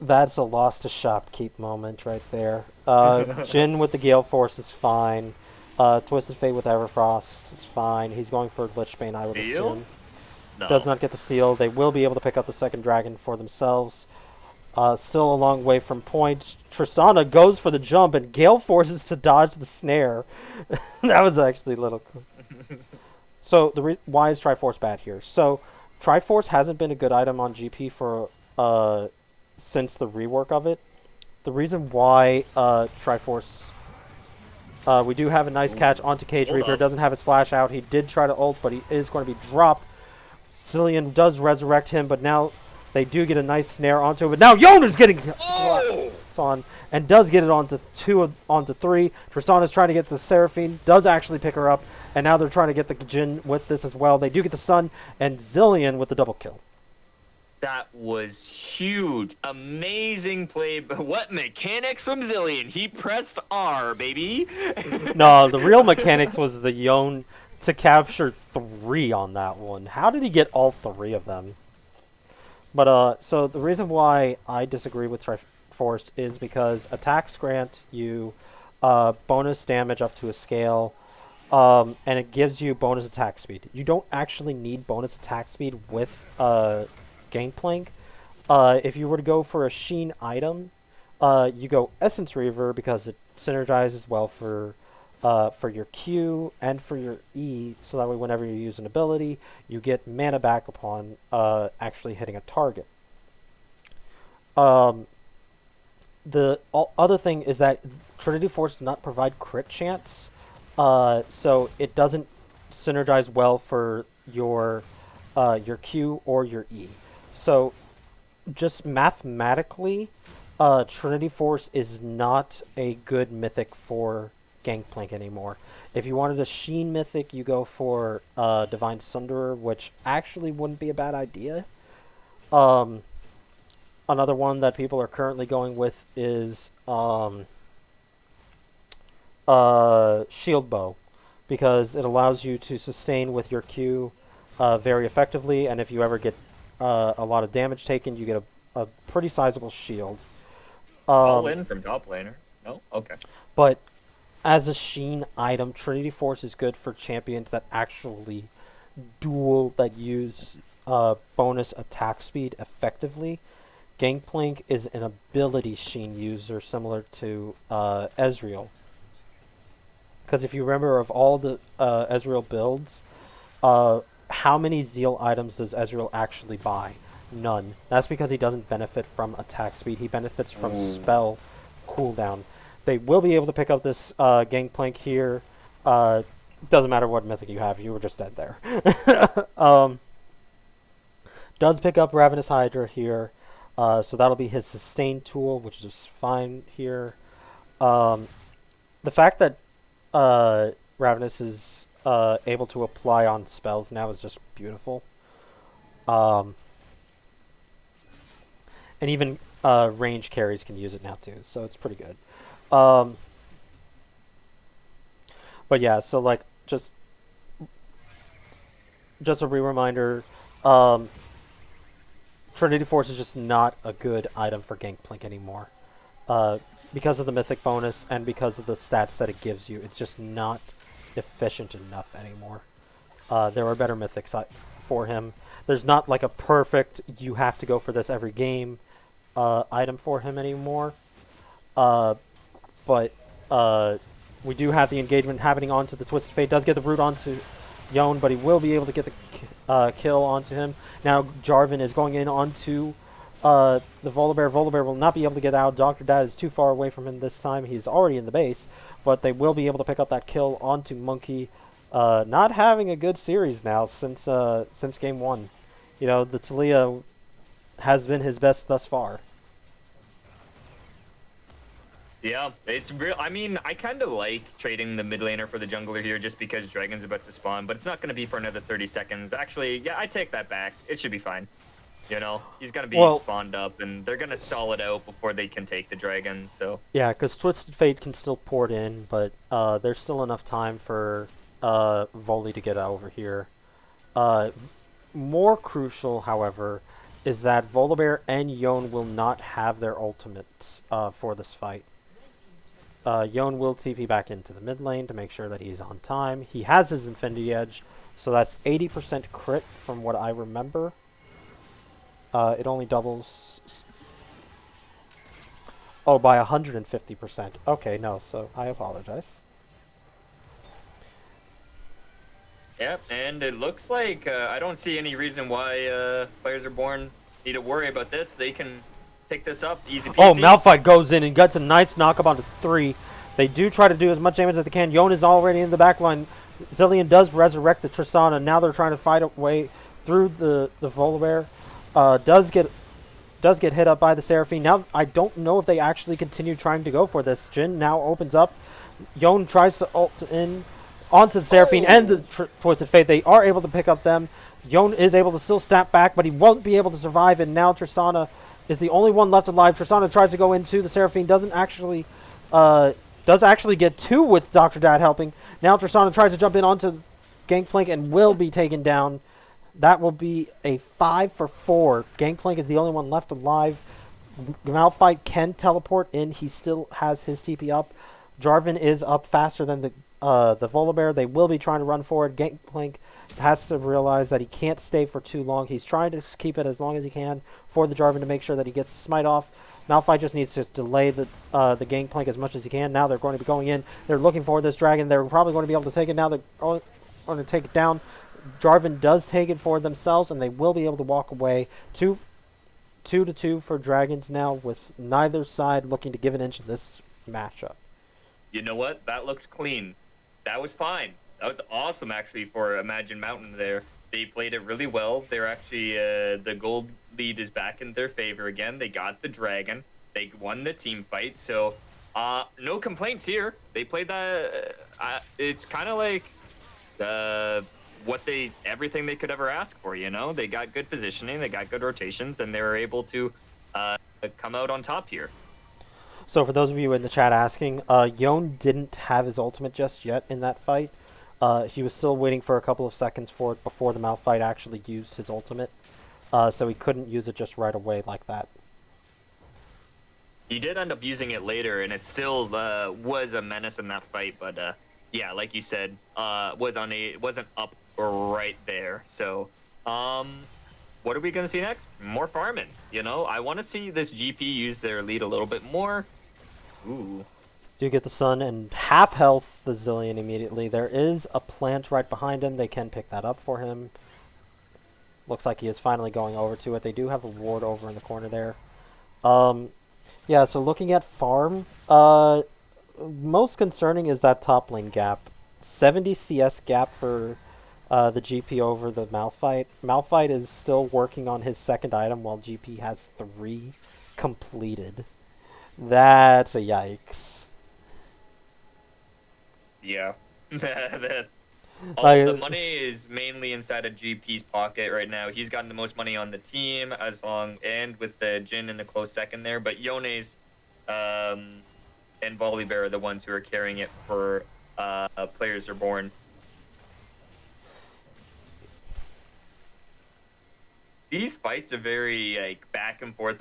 That's a lost to shopkeep moment right there. Jin with the Gale Force is fine. Twisted Fate with Everfrost is fine. He's going for Lichbane, I would assume. No. Does not get the steal. They will be able to pick up the second dragon for themselves. Still a long way from point. Tristana goes for the jump, and Gale forces to dodge the snare. That was actually a little cool. So why is Triforce bad here? So Triforce hasn't been a good item on GP for since the rework of it. The reason why Triforce... we do have a nice catch onto Cage Reaper. Doesn't have his flash out. He did try to ult, but he is going to be dropped. Cillian does resurrect him, but now they do get a nice snare onto him. But now Yona's getting on and does get it onto three. Tristana is trying to get the Seraphine. Does actually pick her up. And now they're trying to get the Jin with this as well. They do get the stun, and Zillion with the double kill. That was huge. Amazing play. What mechanics from Zillion? He pressed R, baby. No, the real mechanics was the Yon to capture 3 on that one. How did he get all 3 of them? But, so the reason why I disagree with Triforce is because attacks grant you bonus damage up to a scale. And it gives you bonus attack speed. You don't actually need bonus attack speed with Gangplank. If you were to go for a Sheen item, you go Essence Reaver because it synergizes well for your Q and for your E, so that way whenever you use an ability, you get mana back upon actually hitting a target. The other thing is that Trinity Force does not provide crit chance. So it doesn't synergize well for your Q or your E. So just mathematically, Trinity Force is not a good mythic for Gangplank anymore. If you wanted a Sheen mythic, you go for Divine Sunderer, which actually wouldn't be a bad idea. Another one that people are currently going with is Shield Bow, because it allows you to sustain with your Q very effectively, and if you ever get a lot of damage taken, you get a pretty sizable shield. All Um, in from top laner. No, okay. but as a Sheen item, Trinity Force is good for champions that actually duel that use bonus attack speed effectively. Gangplank is an ability Sheen user similar to Ezreal. Because if you remember, of all the Ezreal builds, how many Zeal items does Ezreal actually buy? None. That's because he doesn't benefit from attack speed. He benefits from Ooh. spell cooldown. They will be able to pick up this Gangplank here. Doesn't matter what mythic you have, you were just dead there. um, does pick up Ravenous Hydra here. So that'll be his sustain tool, which is fine here. Um, the fact that Ravenous is able to apply on spells now is just beautiful. Um, and even range carries can use it now too, so it's pretty good. Um, but yeah, so like just a reminder, um, Trinity Force is just not a good item for Gangplank anymore. Because of the mythic bonus and because of the stats that it gives you, it's just not efficient enough anymore. There are better mythics for him. There's not like a perfect, you have to go for this every game item for him anymore. But we do have the engagement happening onto the Twisted Fate. Does get the root onto Yon, but he will be able to get the kill onto him. Now Jarvan is going in onto the Volibear. Volibear will not be able to get out. Dr. Dad is too far away from him this time. He's already in the base, but they will be able to pick up that kill onto Monkey. Not having a good series now since game 1. You know, the Talia has been his best thus far. Yeah, it's real. I mean, I kind of like trading the mid laner for the jungler here just because Dragon's about to spawn, but it's not going to be for another 30 seconds. Actually, yeah, I take that back. It should be fine. You know, he's going to be spawned up, and they're going to stall it out before they can take the dragon, so... Yeah, because Twisted Fate can still port in, but there's still enough time for Volley to get over here. More crucial, however, is that Volibear and Yon will not have their ultimates for this fight. Yon will TP back into the mid lane to make sure that he's on time. He has his Infinity Edge, so that's 80% crit from what I remember. It only doubles... Oh, by 150%. Okay, no, so I apologize. Yep, and it looks like I don't see any reason why Players Reborn need to worry about this. They can pick this up easy peasy. Oh, Malphite goes in and gets a nice knockup onto 3. They do try to do as much damage as they can. Yon is already in the back line. Zillion does resurrect the Tristana. Now they're trying to fight a way through the Volibear. Does get hit up by the Seraphine. Now, I don't know if they actually continue trying to go for this. Jhin now opens up. Yon tries to ult in onto the Seraphine and the Twisted Fate. They are able to pick up them. Yon is able to still snap back, but he won't be able to survive, and now Tristana is the only one left alive. Tristana tries to go into the Seraphine, does actually get 2 with Dr. Dad helping. Now Tristana tries to jump in onto Gangplank and will be taken down. That will be a 5 for 4. Gangplank is the only one left alive. Malphite can teleport in. He still has his TP up. Jarvan is up faster than the Volibear. They will be trying to run forward. Gangplank has to realize that he can't stay for too long. He's trying to keep it as long as he can for the Jarvan to make sure that he gets the smite off. Malphite just needs to delay the Gangplank as much as he can. Now they're going to be going in. They're looking for this dragon. They're probably going to be able to take it. Now they're going to take it down. Jarvan does take it for themselves, and they will be able to walk away. 2 to 2 for dragons now, with neither side looking to give an inch in this matchup. You know what? That looked clean. That was fine. That was awesome, actually, for Imagine Mountain there. They played it really well. They're actually, the gold lead is back in their favor again. They got the dragon. They won the team fight. So, no complaints here. They played that. It's kind of like everything they could ever ask for, you know? They got good positioning. They got good rotations, and they were able to come out on top here. So for those of you in the chat asking, Yon didn't have his ultimate just yet in that fight. He was still waiting for a couple of seconds for it before the Malphite actually used his ultimate. so he couldn't use it just right away like that. He did end up using it later, and it still was a menace in that fight. But yeah, like you said, wasn't up right there. So, what are we gonna see next? More farming. I want to see this GP use their lead a little bit more. Ooh. Do get the Sun and half health the Zillion immediately. There is a plant right behind him. They can pick that up for him. Looks like he is finally going over to it. They do have a ward over in the corner there. Yeah, so looking at farm, most concerning is that top lane gap. 70 CS gap for the GP over the Malphite. Malphite is still working on his second item while GP has 3 completed. That's a yikes. Yeah. That Like, the money is mainly inside of GP's pocket right now. He's gotten the most money on the team and with the Jin in the close second there. But Yone's and Volibear are the ones who are carrying it for Players Reborn. These fights are very like back and forth.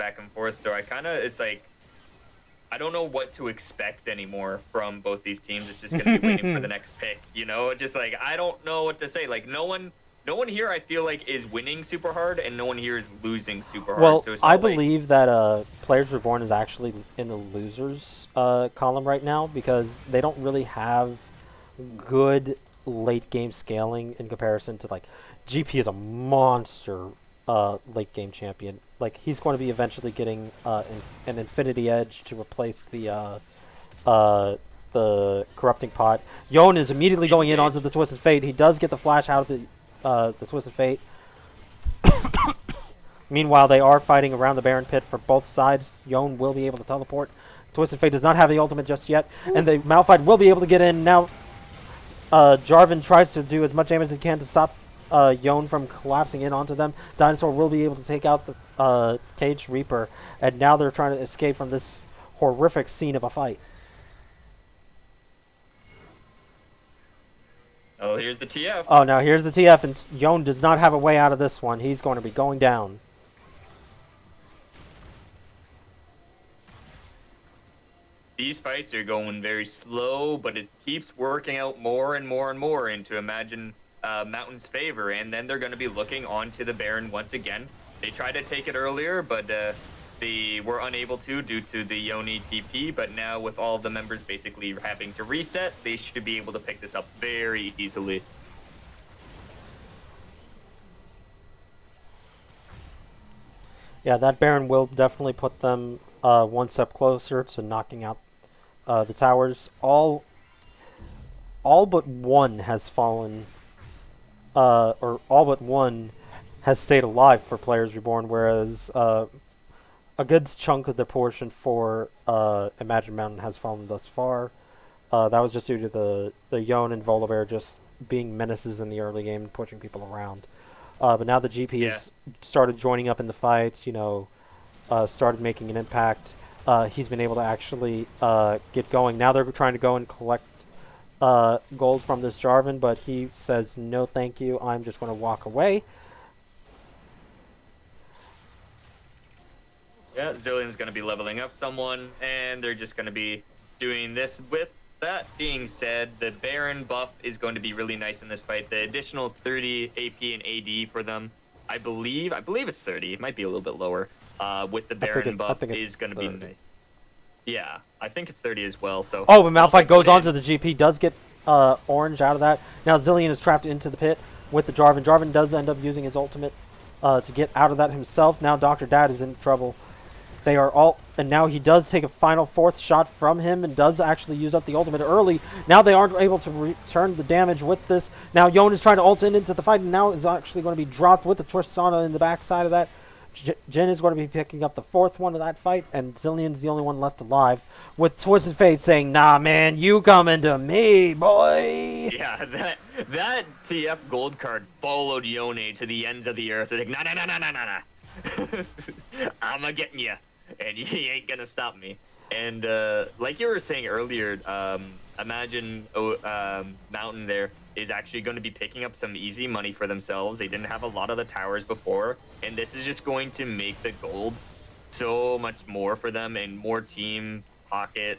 So it's like I don't know what to expect anymore from both these teams. It's just gonna be waiting for the next pick, Just like I don't know what to say. Like no one here I feel like is winning super hard, and no one here is losing super hard. well, So it's I not like, believe that Players Reborn is actually in the losers column right now because they don't really have good late game scaling in comparison to like GP is a monster late game champion. Like he's going to be eventually getting an Infinity Edge to replace the corrupting pot. Yon is immediately going in onto the Twisted Fate. He does get the flash out of the Twisted Fate. Meanwhile, they are fighting around the Baron Pit for both sides. Yon will be able to teleport. Twisted Fate does not have the ultimate just yet, and the Malphite will be able to get in now. Jarvan tries to do as much damage as he can to stop Yon from collapsing in onto them. Dinosaur will be able to take out the Caged Reaper, and now they're trying to escape from this horrific scene of a fight. oh, here's the TF. Oh, now here's the TF, and Yon does not have a way out of this one. He's going to be going down. These fights are going very slow, but it keeps working out more and more and more into Imagine Mountain's favor, and then they're going to be looking onto the Baron once again. They tried to take it earlier, but they were unable to due to the Yoni TP, but now with all of the members basically having to reset, they should be able to pick this up very easily. Yeah, that Baron will definitely put them one step closer to knocking out the towers. All but one has fallen, or all but one has stayed alive for Players Reborn, whereas a good chunk of the portion for Imagine Mountain has fallen thus far. That was just due to the Yon and Volibear just being menaces in the early game and pushing people around. But now the GP has started joining up in the fights, started making an impact. He's been able to actually get going. Now they're trying to go and collect gold from this Jarvan, but he says, no thank you, I'm just going to walk away. Yeah, Zillion's going to be leveling up someone, and they're just going to be doing this. With that being said, the Baron buff is going to be really nice in this fight. The additional 30 AP and AD for them, I believe it's 30. It might be a little bit lower. With the Baron buff is going to be nice. Yeah, I think it's 30 as well. So. Oh, but Malphite goes on to the GP, does get orange out of that. Now Zillion is trapped into the pit with the Jarvan. Jarvan does end up using his ultimate to get out of that himself. Now Dr. Dad is in trouble. They are all, and now he does take a final fourth shot from him and does actually use up the ultimate early. Now they aren't able to return the damage with this. Now Yon is trying to ult into the fight and now is actually going to be dropped with the Tristana in the backside of that. Jin is going to be picking up the fourth one of that fight, and Zillion's the only one left alive, with Twisted Fate saying, nah, man, you coming to me, boy. Yeah, that TF gold card followed Yone to the ends of the earth. They're like, nah. I'm a getting you, and you ain't gonna stop me. And like you were saying earlier, imagine Mountain there is actually going to be picking up some easy money for themselves. They didn't have a lot of the towers before, and this is just going to make the gold so much more for them and more team pocket,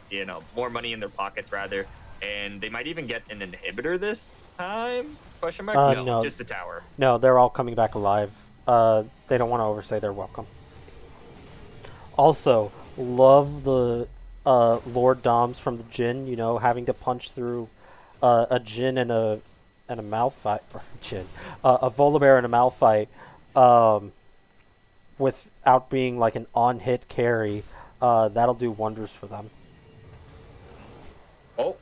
more money in their pockets rather. And they might even get an inhibitor this time? Question mark? No, No, just the tower. no, they're all coming back alive. They don't want to overstay their welcome. Also, love the Lord Doms from the Jhin. Having to punch through a Jhin and a Malphite, or Jhin, a Volibear and a Malphite, without being like an on-hit carry. That'll do wonders for them. Oh.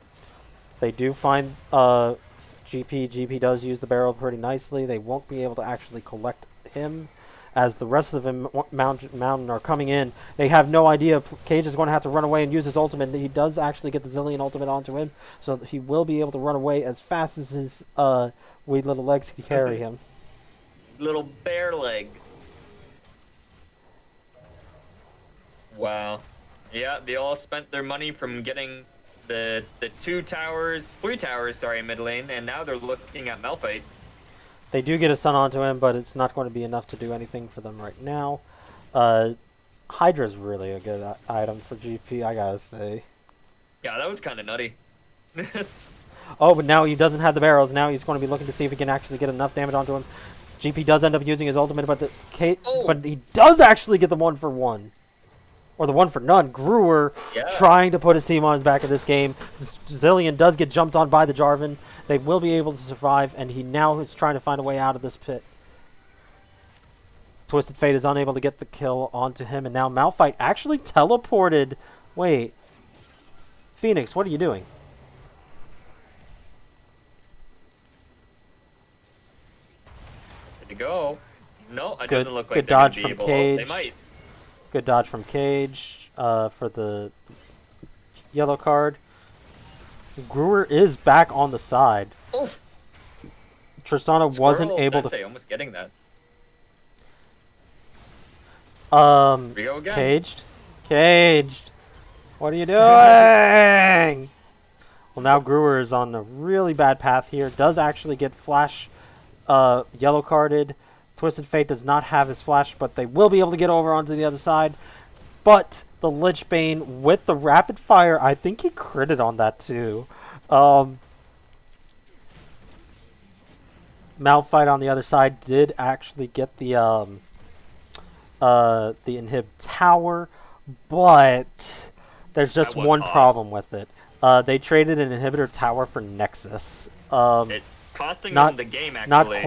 They do find GP. GP does use the barrel pretty nicely. They won't be able to actually collect him, as the rest of them Mountain are coming in. They have no idea. Cage is going to have to run away and use his ultimate. He does actually get the Zilean ultimate onto him, so he will be able to run away as fast as his wee little legs can carry him. Little bear legs. Wow. Yeah, they all spent their money from getting the three towers, mid lane, and now they're looking at Malphite. They do get a stun onto him, but it's not going to be enough to do anything for them right now. Hydra's really a good item for GP, I gotta say. Yeah, that was kind of nutty. Oh, but now he doesn't have the barrels. Now he's going to be looking to see if he can actually get enough damage onto him. GP does end up using his ultimate, but but he does actually get the 1-for-1. Or the 1-for-none. Gruer trying to put his team on his back in this game. Zilean does get jumped on by the Jarvan. They will be able to survive, and he now is trying to find a way out of this pit. Twisted Fate is unable to get the kill onto him, and now Malphite actually teleported. Wait. Phoenix, what are you doing? Good to go. No, it doesn't look like good they're going dodge to be from able. Cage. They might. Good dodge from Cage for the yellow card. Gruer is back on the side. Oh. Tristana wasn't able to. Almost getting that. Here we go again. Caged. What are you doing? Well, now Gruer is on a really bad path here. Does actually get flash yellow carded. Twisted Fate does not have his flash, but they will be able to get over onto the other side. But the Lich Bane with the rapid fire, I think he critted on that too. Malphite on the other side did actually get the inhib tower, but there's just one problem with it. They traded an inhibitor tower for Nexus. It's costing them the game, actually.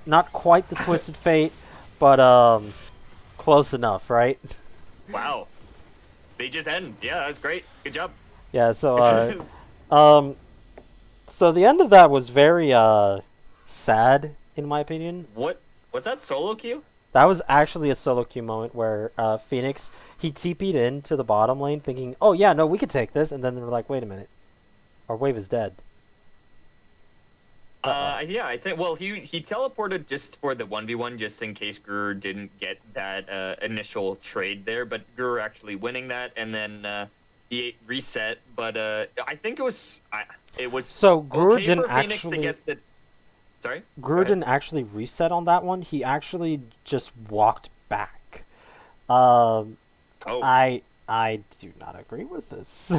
Not quite the Twisted Fate, but close enough, right? Wow. They just end. Yeah, that was great. Good job. Yeah, so so the end of that was very sad, in my opinion. What was that solo queue? That was actually a solo queue moment where Phoenix, he TP'd into the bottom lane thinking, oh yeah, no, we could take this, and then they were like, wait a minute, our wave is dead. Yeah, I think. Well, he teleported just for the 1v1, just in case Gruer didn't get that initial trade there. But Gruer actually winning that, and then he reset. But I think it was so Gruer okay didn't for Phoenix actually to get the. Sorry. Gruer didn't actually reset on that one. He actually just walked back. I do not agree with this.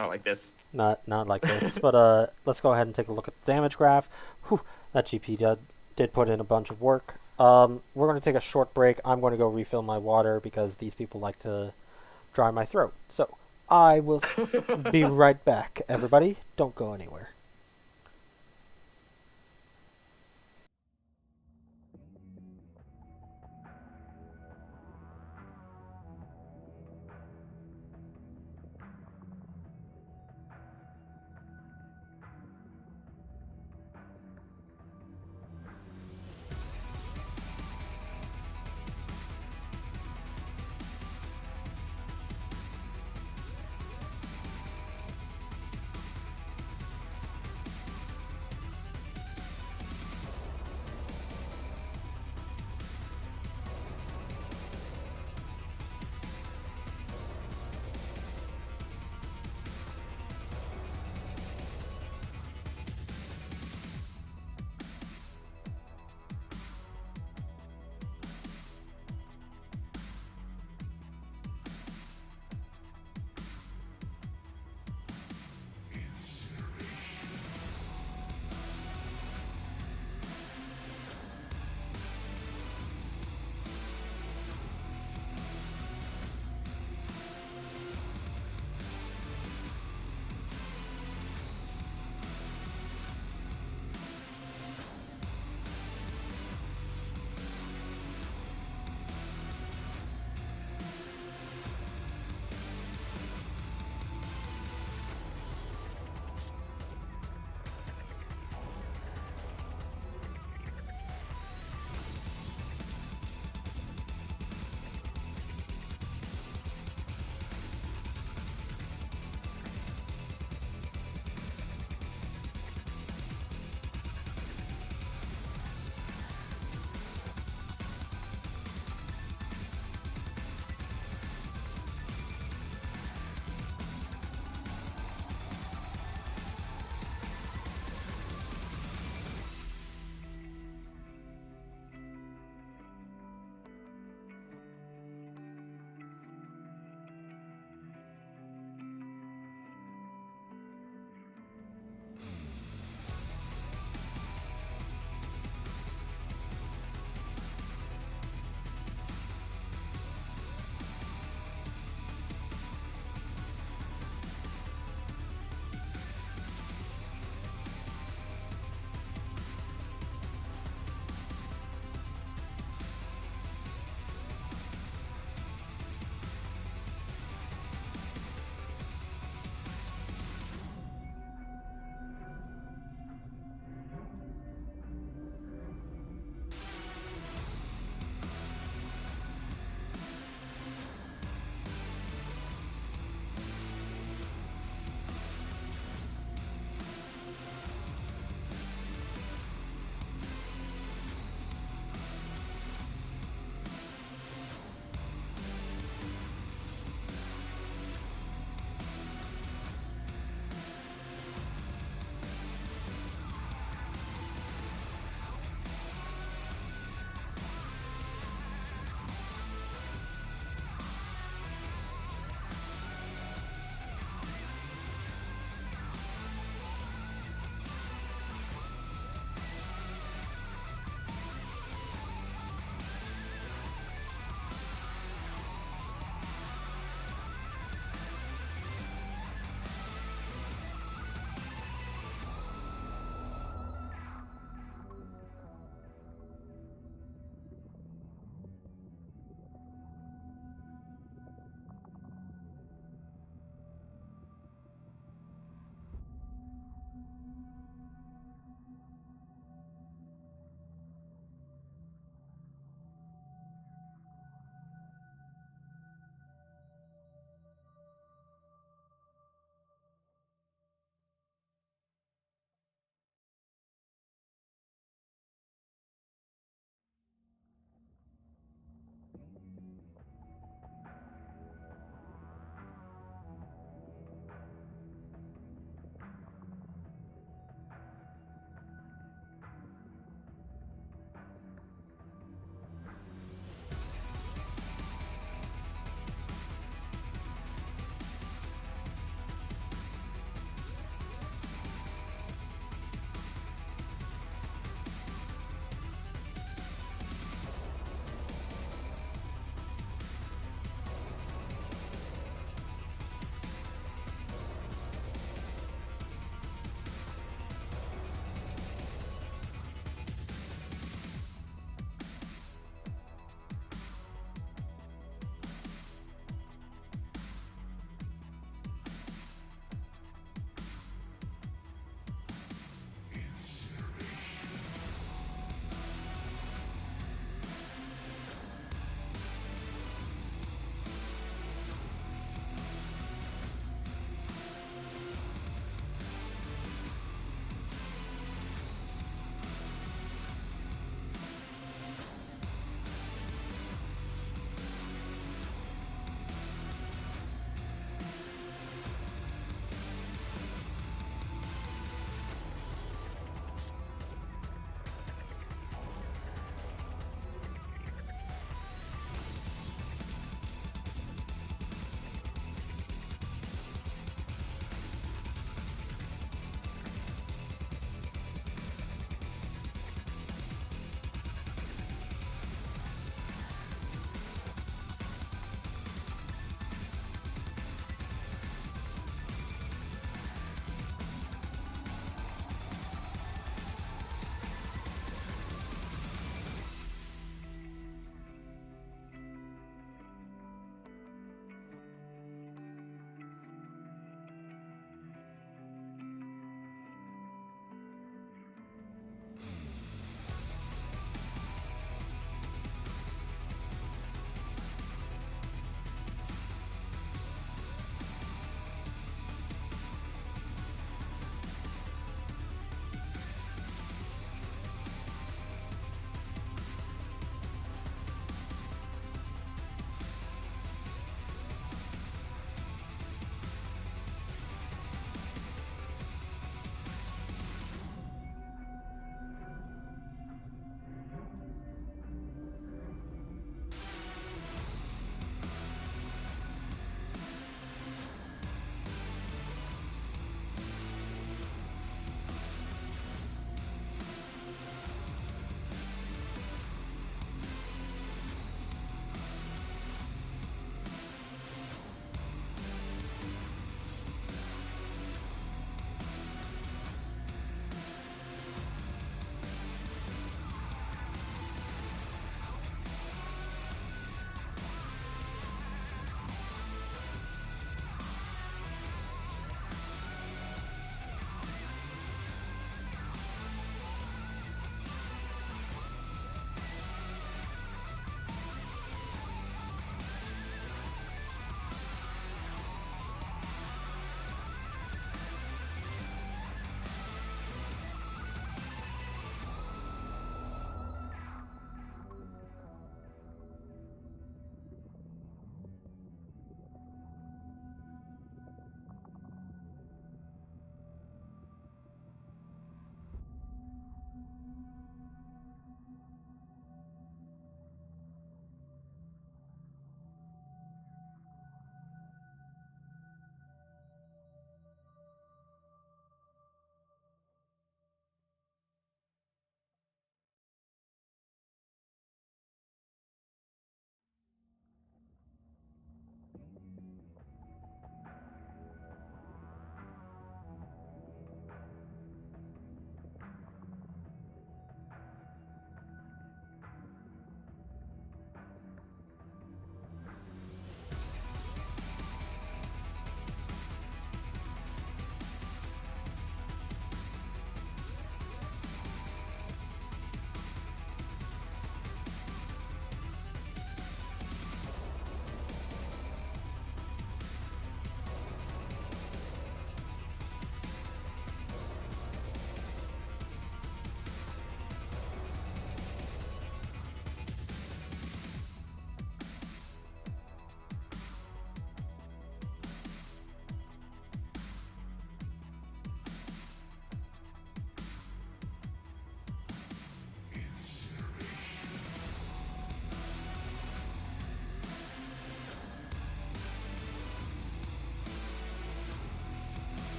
Not like this. Not like this. But let's go ahead and take a look at the damage graph. Whew, that GP did put in a bunch of work. We're going to take a short break. I'm going to go refill my water because these people like to dry my throat. So I will be right back. Everybody, don't go anywhere.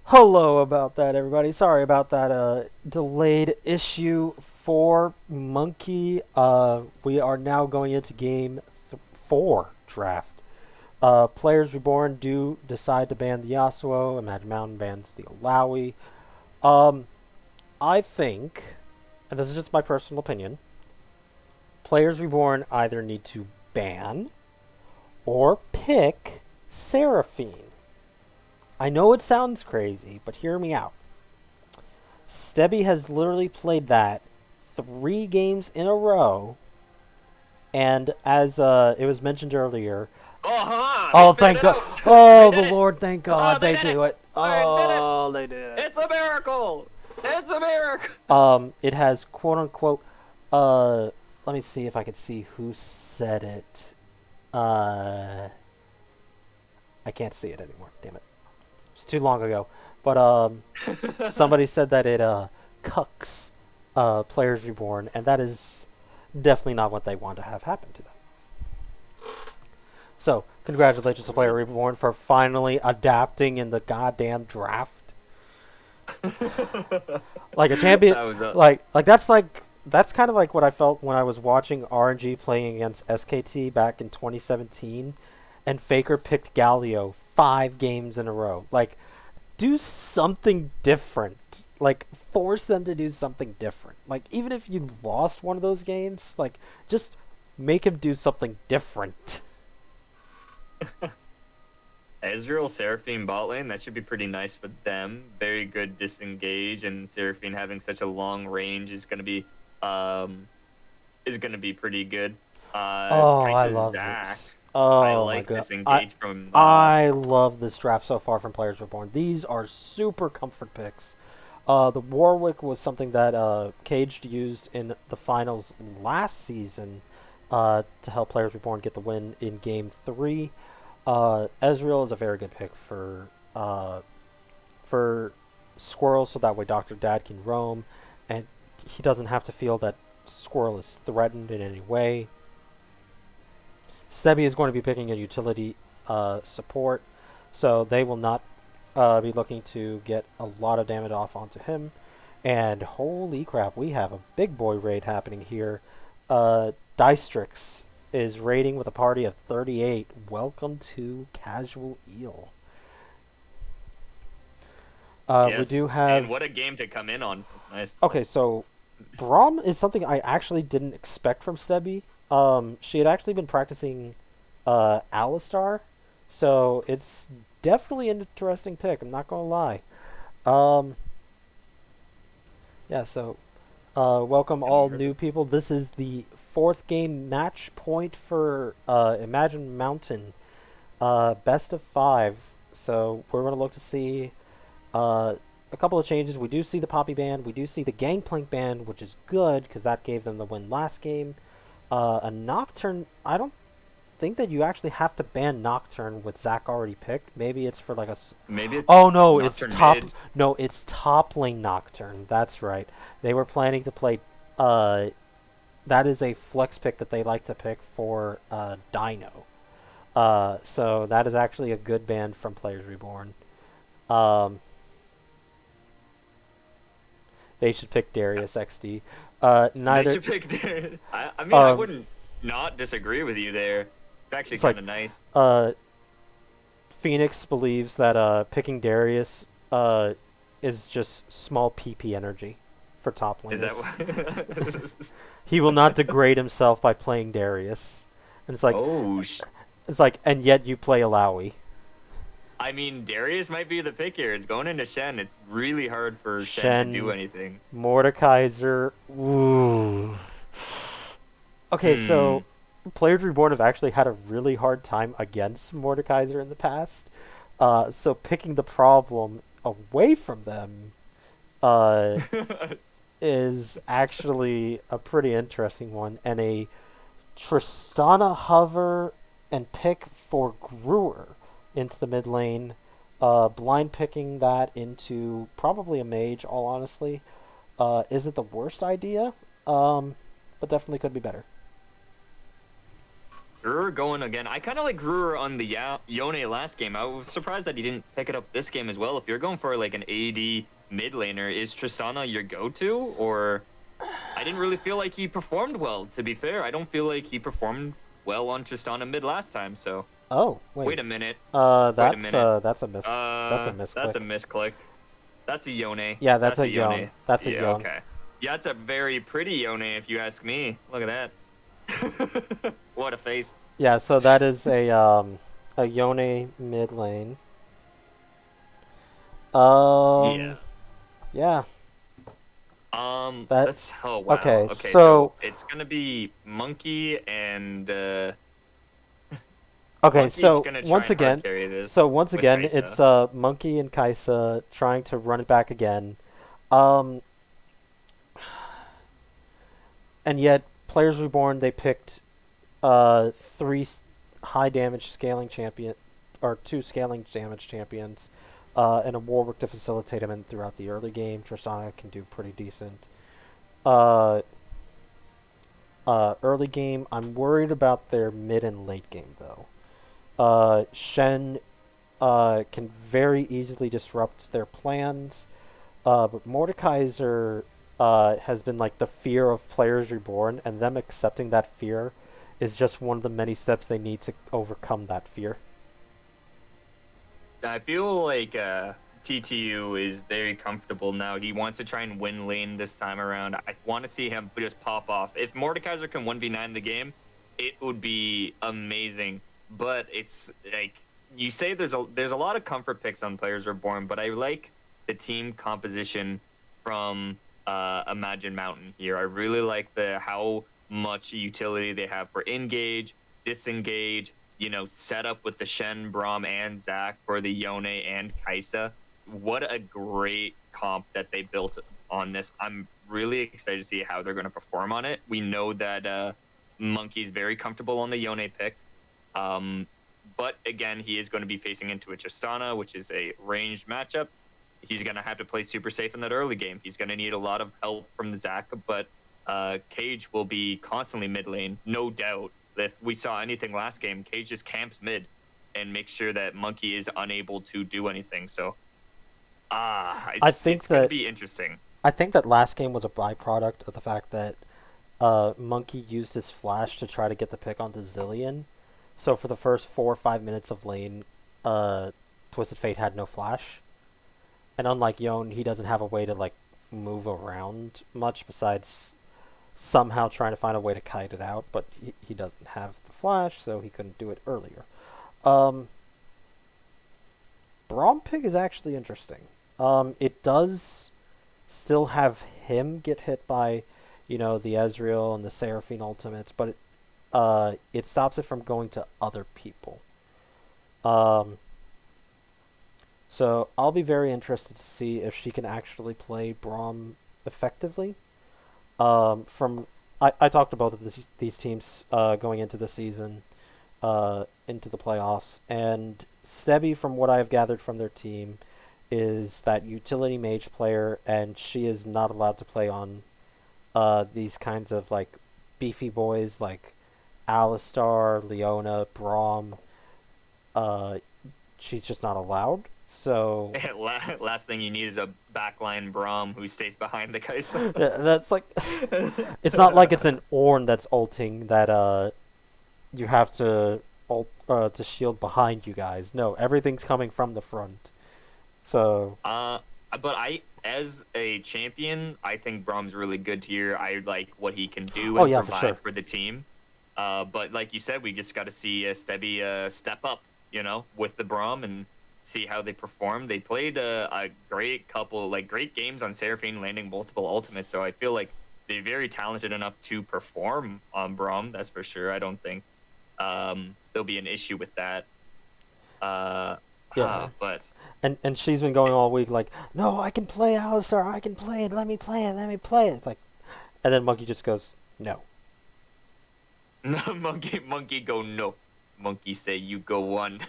Hello about that, everybody. Sorry about that delayed issue for Monkey. We are now going into game 4 draft. Players Reborn do decide to ban the Yasuo. Imagine Mountain bans the Alawi. Um, I think, and this is just my personal opinion, Players Reborn either need to ban or pick Seraphine. I know it sounds crazy, but hear me out. Stebby has literally played that 3 games in a row, and as it was mentioned earlier, Uh-huh! They oh figured thank it God, out! They oh the did it! Lord, thank Oh, God, they they did it! do it. They did it! Oh, they did it. It's a miracle! It's a miracle! It has quote unquote. Uh, Let me see if I could see who said it. Uh, I can't see it anymore. Damn it, it's too long ago. But somebody said that it cucks Players Reborn, and that is definitely not what they want to have happen to them. So, congratulations to Player Reborn for finally adapting in the goddamn draft. Like a champion, That was a that's kind of like what I felt when I was watching RNG playing against SKT back in 2017, and Faker picked Galio 5 games in a row. Like, do something different. Like, force them to do something different. Like, even if you lost one of those games, like, just make him do something different. Ezreal Seraphine bot lane. That should be pretty nice for them. Very good disengage, and Seraphine having such a long range um is gonna be pretty good. Oh, I Kai'Sa's love Zac. this. I Oh my like god. this engage from I love this draft so far from Players Reborn. These are super comfort picks. The Warwick was something that Caged used in the finals last season to help Players Reborn get the win in Game 3. Ezreal is a very good pick for Squirrel, so that way Dr. Dad can roam, and he doesn't have to feel that Squirrel is threatened in any way. Sebi is going to be picking a utility support, so they will not be looking to get a lot of damage off onto him. And holy crap, we have a big boy raid happening here. Distrix is raiding with a party of 38. Welcome to Casual Eel. We yes, do have... and what a game to come in on. Nice. Okay, so Braum is something I actually didn't expect from Stebby. She had actually been practicing Alistar, so it's definitely an interesting pick. I'm not gonna lie. Um, yeah, so welcome all new people. This is the 4th game match point for Imagine Mountain, best of 5. So we're gonna look to see a couple of changes. We do see the Poppy ban. We do see the Gangplank ban, which is good because that gave them the win last game. A Nocturne. I don't think that you actually have to ban Nocturne with Zac already picked. Maybe it's for like a. Maybe it's Oh no, it's Nocturne top. mid. No, it's top lane Nocturne. That's right. They were planning to play. That is a flex pick that they like to pick for Dino. So that is actually a good ban from Players Reborn. They should pick Darius XD. They Neither. should pick their. I mean, I Um, wouldn't not disagree with you there. It's actually It's like kind of nice. Phoenix believes that picking Darius is just small PP energy for top Is that laners. what? He will not degrade himself by playing Darius. And it's like Oh, and yet you play Alawi. I mean, Darius might be the pick here. It's going into Shen. It's really hard for Shen Shen, to do anything. Mordekaiser. Ooh. Okay, Hmm. so Players Reborn have actually had a really hard time against Mordekaiser in the past. So picking the problem away from them uh, is actually a pretty interesting one. And a Tristana hover and pick for Brewer into the mid lane. Blind picking that into probably a mage, all honestly, isn't the worst idea, but definitely could be better. Brewer going again. I kind of like Brewer on the Yone last game. I was surprised that he didn't pick it up this game as well. If you're going for like an AD mid laner, is Tristana your go-to? Or I didn't really feel like he performed well, to be fair. I don't feel like he performed well on Tristana mid last time, so Oh, wait. wait a minute. Wait a minute. That's a That's a misclick. misclick. That's a Yone. Yeah, that's That's a a Yone. Yone. That's a Yeah, Yone. okay. Yeah, that's a very pretty Yone if you ask me. Look at that. What a face. Yeah, so that is a Yone mid lane. Yeah. Yeah. That That's oh wow. okay. Okay, so So it's gonna be Monkey and okay, Monkey's so gonna try once and hard again, carry this so once with again, it's Kaisa. Monkey and Kaisa trying to run it back again. Um, and yet Players Reborn they picked three high damage scaling champion or two scaling damage champions, and a Warwick to facilitate him in throughout the early game. Tristana can do pretty decent. Uh, Early game, I'm worried about their mid and late game though. Shen can very easily disrupt their plans, but Mordekaiser has been like the fear of Players Reborn, and them accepting that fear is just one of the many steps they need to overcome that fear. I feel like TTU is very comfortable now. He wants to try and win lane this time around. I want to see him just pop off. If Mordekaiser can 1v9 the game, it would be amazing. But it's like you say there's a lot of comfort picks on Players Reborn, but I like the team composition from Imagine Mountain here. I really like the how much utility they have for engage, disengage, set up with the Shen, Braum, and Zach for the Yone and Kaisa. What a great comp that they built on this. I'm really excited to see how they're going to perform on it. We know that Monkey's very comfortable on the Yone pick. Um, but again, he is going to be facing into a Tristana, which is a ranged matchup. He's going to have to play super safe in that early game. He's going to need a lot of help from Zach, but Cage will be constantly mid lane, no doubt. If we saw anything last game, Cage just camps mid and makes sure that Monkey is unable to do anything. So, I it's think going to that be interesting. I think that last game was a byproduct of the fact that Monkey used his flash to try to get the pick onto Zillion. So for the first 4 or 5 minutes of lane, Twisted Fate had no flash. And unlike Yone, he doesn't have a way to like move around much besides somehow trying to find a way to kite it out, but he doesn't have the flash, so he couldn't do it earlier. Um, Braum pick is actually interesting. It does still have him get hit by, the Ezreal and the Seraphine ultimates, but it stops it from going to other people. Um, so I'll be very interested to see if she can actually play Braum effectively. From I talked to both of these teams going into the season, into the playoffs, and Stebby, from what I've gathered from their team, is that utility mage player, and she is not allowed to play on these kinds of like beefy boys like Alistar, Leona, Braum. Uh, she's just not allowed. So Last thing you need is a backline Braum who stays behind the Kaisa. yeah, that's like it's not like it's an Ornn that's ulting that you have to to shield behind you guys. No, everything's coming from the front. So Uh, but as a champion, I think Braum's really good here. I like what he can do oh and yeah, for provide sure. for the team. But like you said, we just got to see Stebby step up, with the Braum and see how they perform. They played a great couple, like great games on Seraphine, landing multiple ultimates. So I feel like they're very talented enough to perform on Braum. That's for sure. I don't think there'll be an issue with that. Uh, Yeah. but And she's been going all week like, no, I can play Alistar, I can play it, let me play it, let me play it. It's like, and then Monkey just goes, no. no, monkey go no. Monkey say you go one.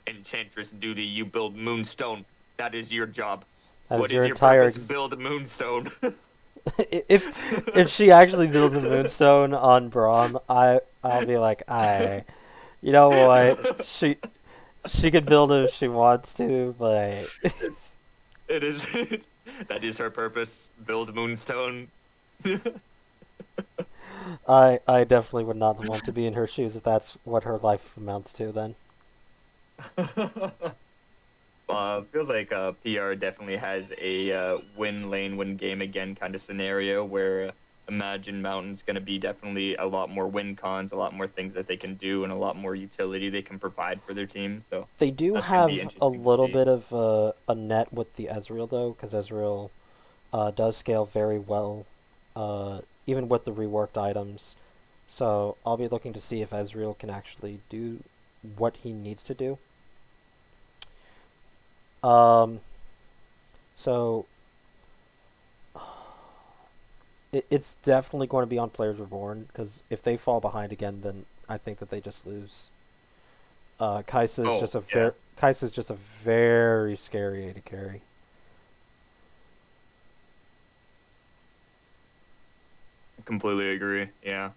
Enchantress duty, you build Moonstone. That is your job. That is What your is your entire purpose? Build Moonstone. If she actually builds a moonstone on Braum, I'll be like, you know what? She could build it if she wants to, but It is that is her purpose. Build Moonstone. I definitely would not want to be in her shoes if that's what her life amounts to. Then Feels like PR definitely has a win lane, win game again kind of scenario where Imagine Mountain's going to be definitely a lot more win cons, a lot more things that they can do, and a lot more utility they can provide for their team. So they do that's going to be have a interesting to little see. bit of a net with the Ezreal though, because Ezreal does scale very well, even with the reworked items. So I'll be looking to see if Ezreal can actually do what he needs to do. Um, so it's definitely going to be on Players Reborn because if they fall behind again, then I think that they just lose. Oh, yeah, Kai'Sa's just a very scary AD carry. completely agree. Yeah.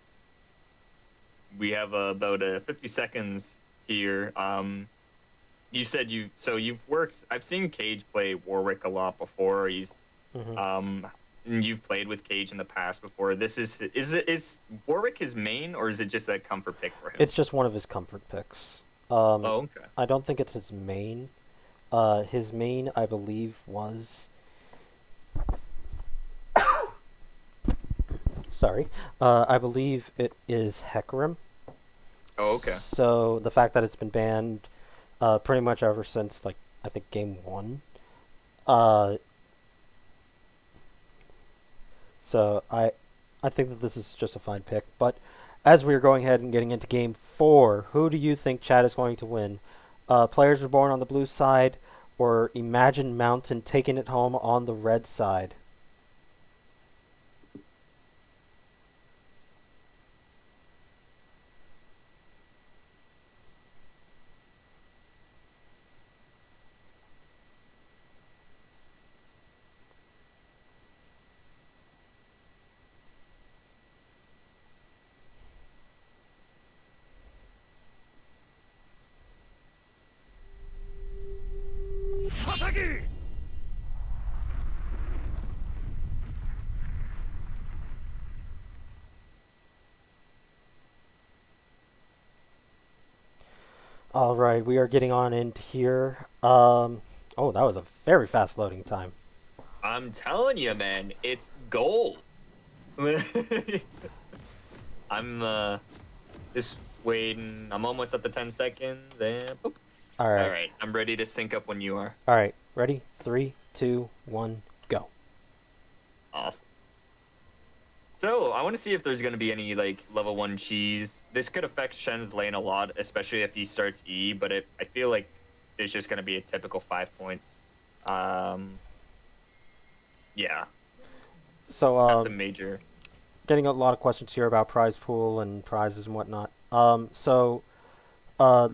We have about 50 seconds here. You said you've worked. I've seen Cage play Warwick a lot before. Hmm. Um, and you've played with Cage in the past before. Is Warwick his main or is it just a comfort pick for him? It's just one of his comfort picks. Oh, okay. I don't think it's his main. His main, I believe, was sorry. I believe it is Hecarim. Oh, okay. So the fact that it's been banned, pretty much ever since like I think game one. Uh, so I think that this is just a fine pick. But as we are going ahead and getting into game four, who do you think Chad is going to win? Players Reborn on the blue side, or Imagine Mountain taking it home on the red side? All right, we are getting on into here. Oh, that was a very fast loading time. I'm telling you, man, it's gold. I'm just waiting. I'm almost at the 10 seconds and boop. All All right, right, I'm ready to sync up when you are. all right, ready? 3, 2, 1, go. Awesome. So I want to see if there's going to be any like level one cheese. This could affect Shen's lane a lot, especially if he starts E. But I feel like it's just going to be a typical 5 points. Um, yeah, So, nothing major. getting a lot of questions here about prize pool and prizes and whatnot. The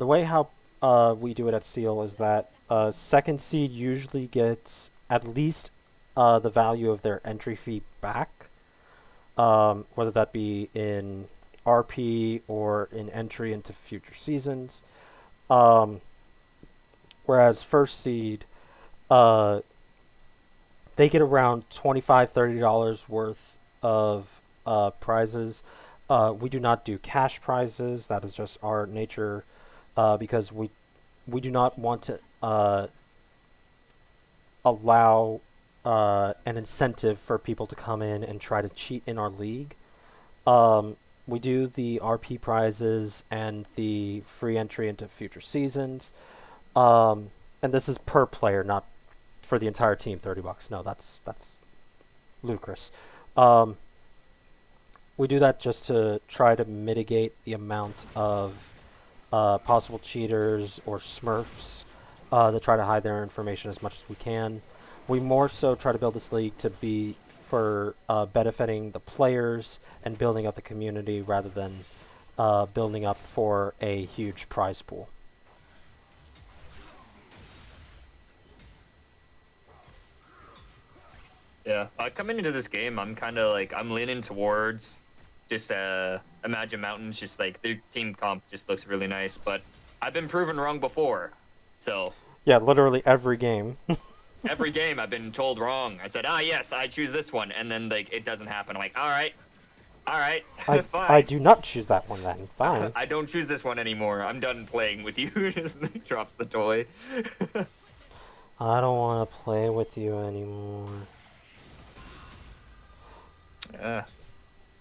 way how we do it at Seal is that second seed usually gets at least the value of their entry fee back, whether that be in RP or in entry into future seasons. Um, Whereas first seed, uh, they get around $25-$30 worth of prizes. We do not do cash prizes. That is just our nature, because we do not want to allow an incentive for people to come in and try to cheat in our league. We do the RP prizes and the free entry into future seasons, and this is per player, not for the entire team. $30. No, that's ludicrous. Um, we do that just to try to mitigate the amount of possible cheaters or smurfs that try to hide their information as much as we can. We more so try to build this league to be for benefiting the players and building up the community rather than building up for a huge prize pool. Yeah. Coming into this game, I'm kind of like I'm leaning towards just Imagine Mountains. Just like their team comp just looks really nice, but I've been proven wrong before. So Yeah, literally every game. every game I've been told wrong. I said, yes, I choose this one, and then like it doesn't happen. I'm like, all right, I fine. do not choose that one then. Fine. I don't choose this one anymore. I'm done playing with you. Drops the toy. I don't want to play with you anymore. Yeah.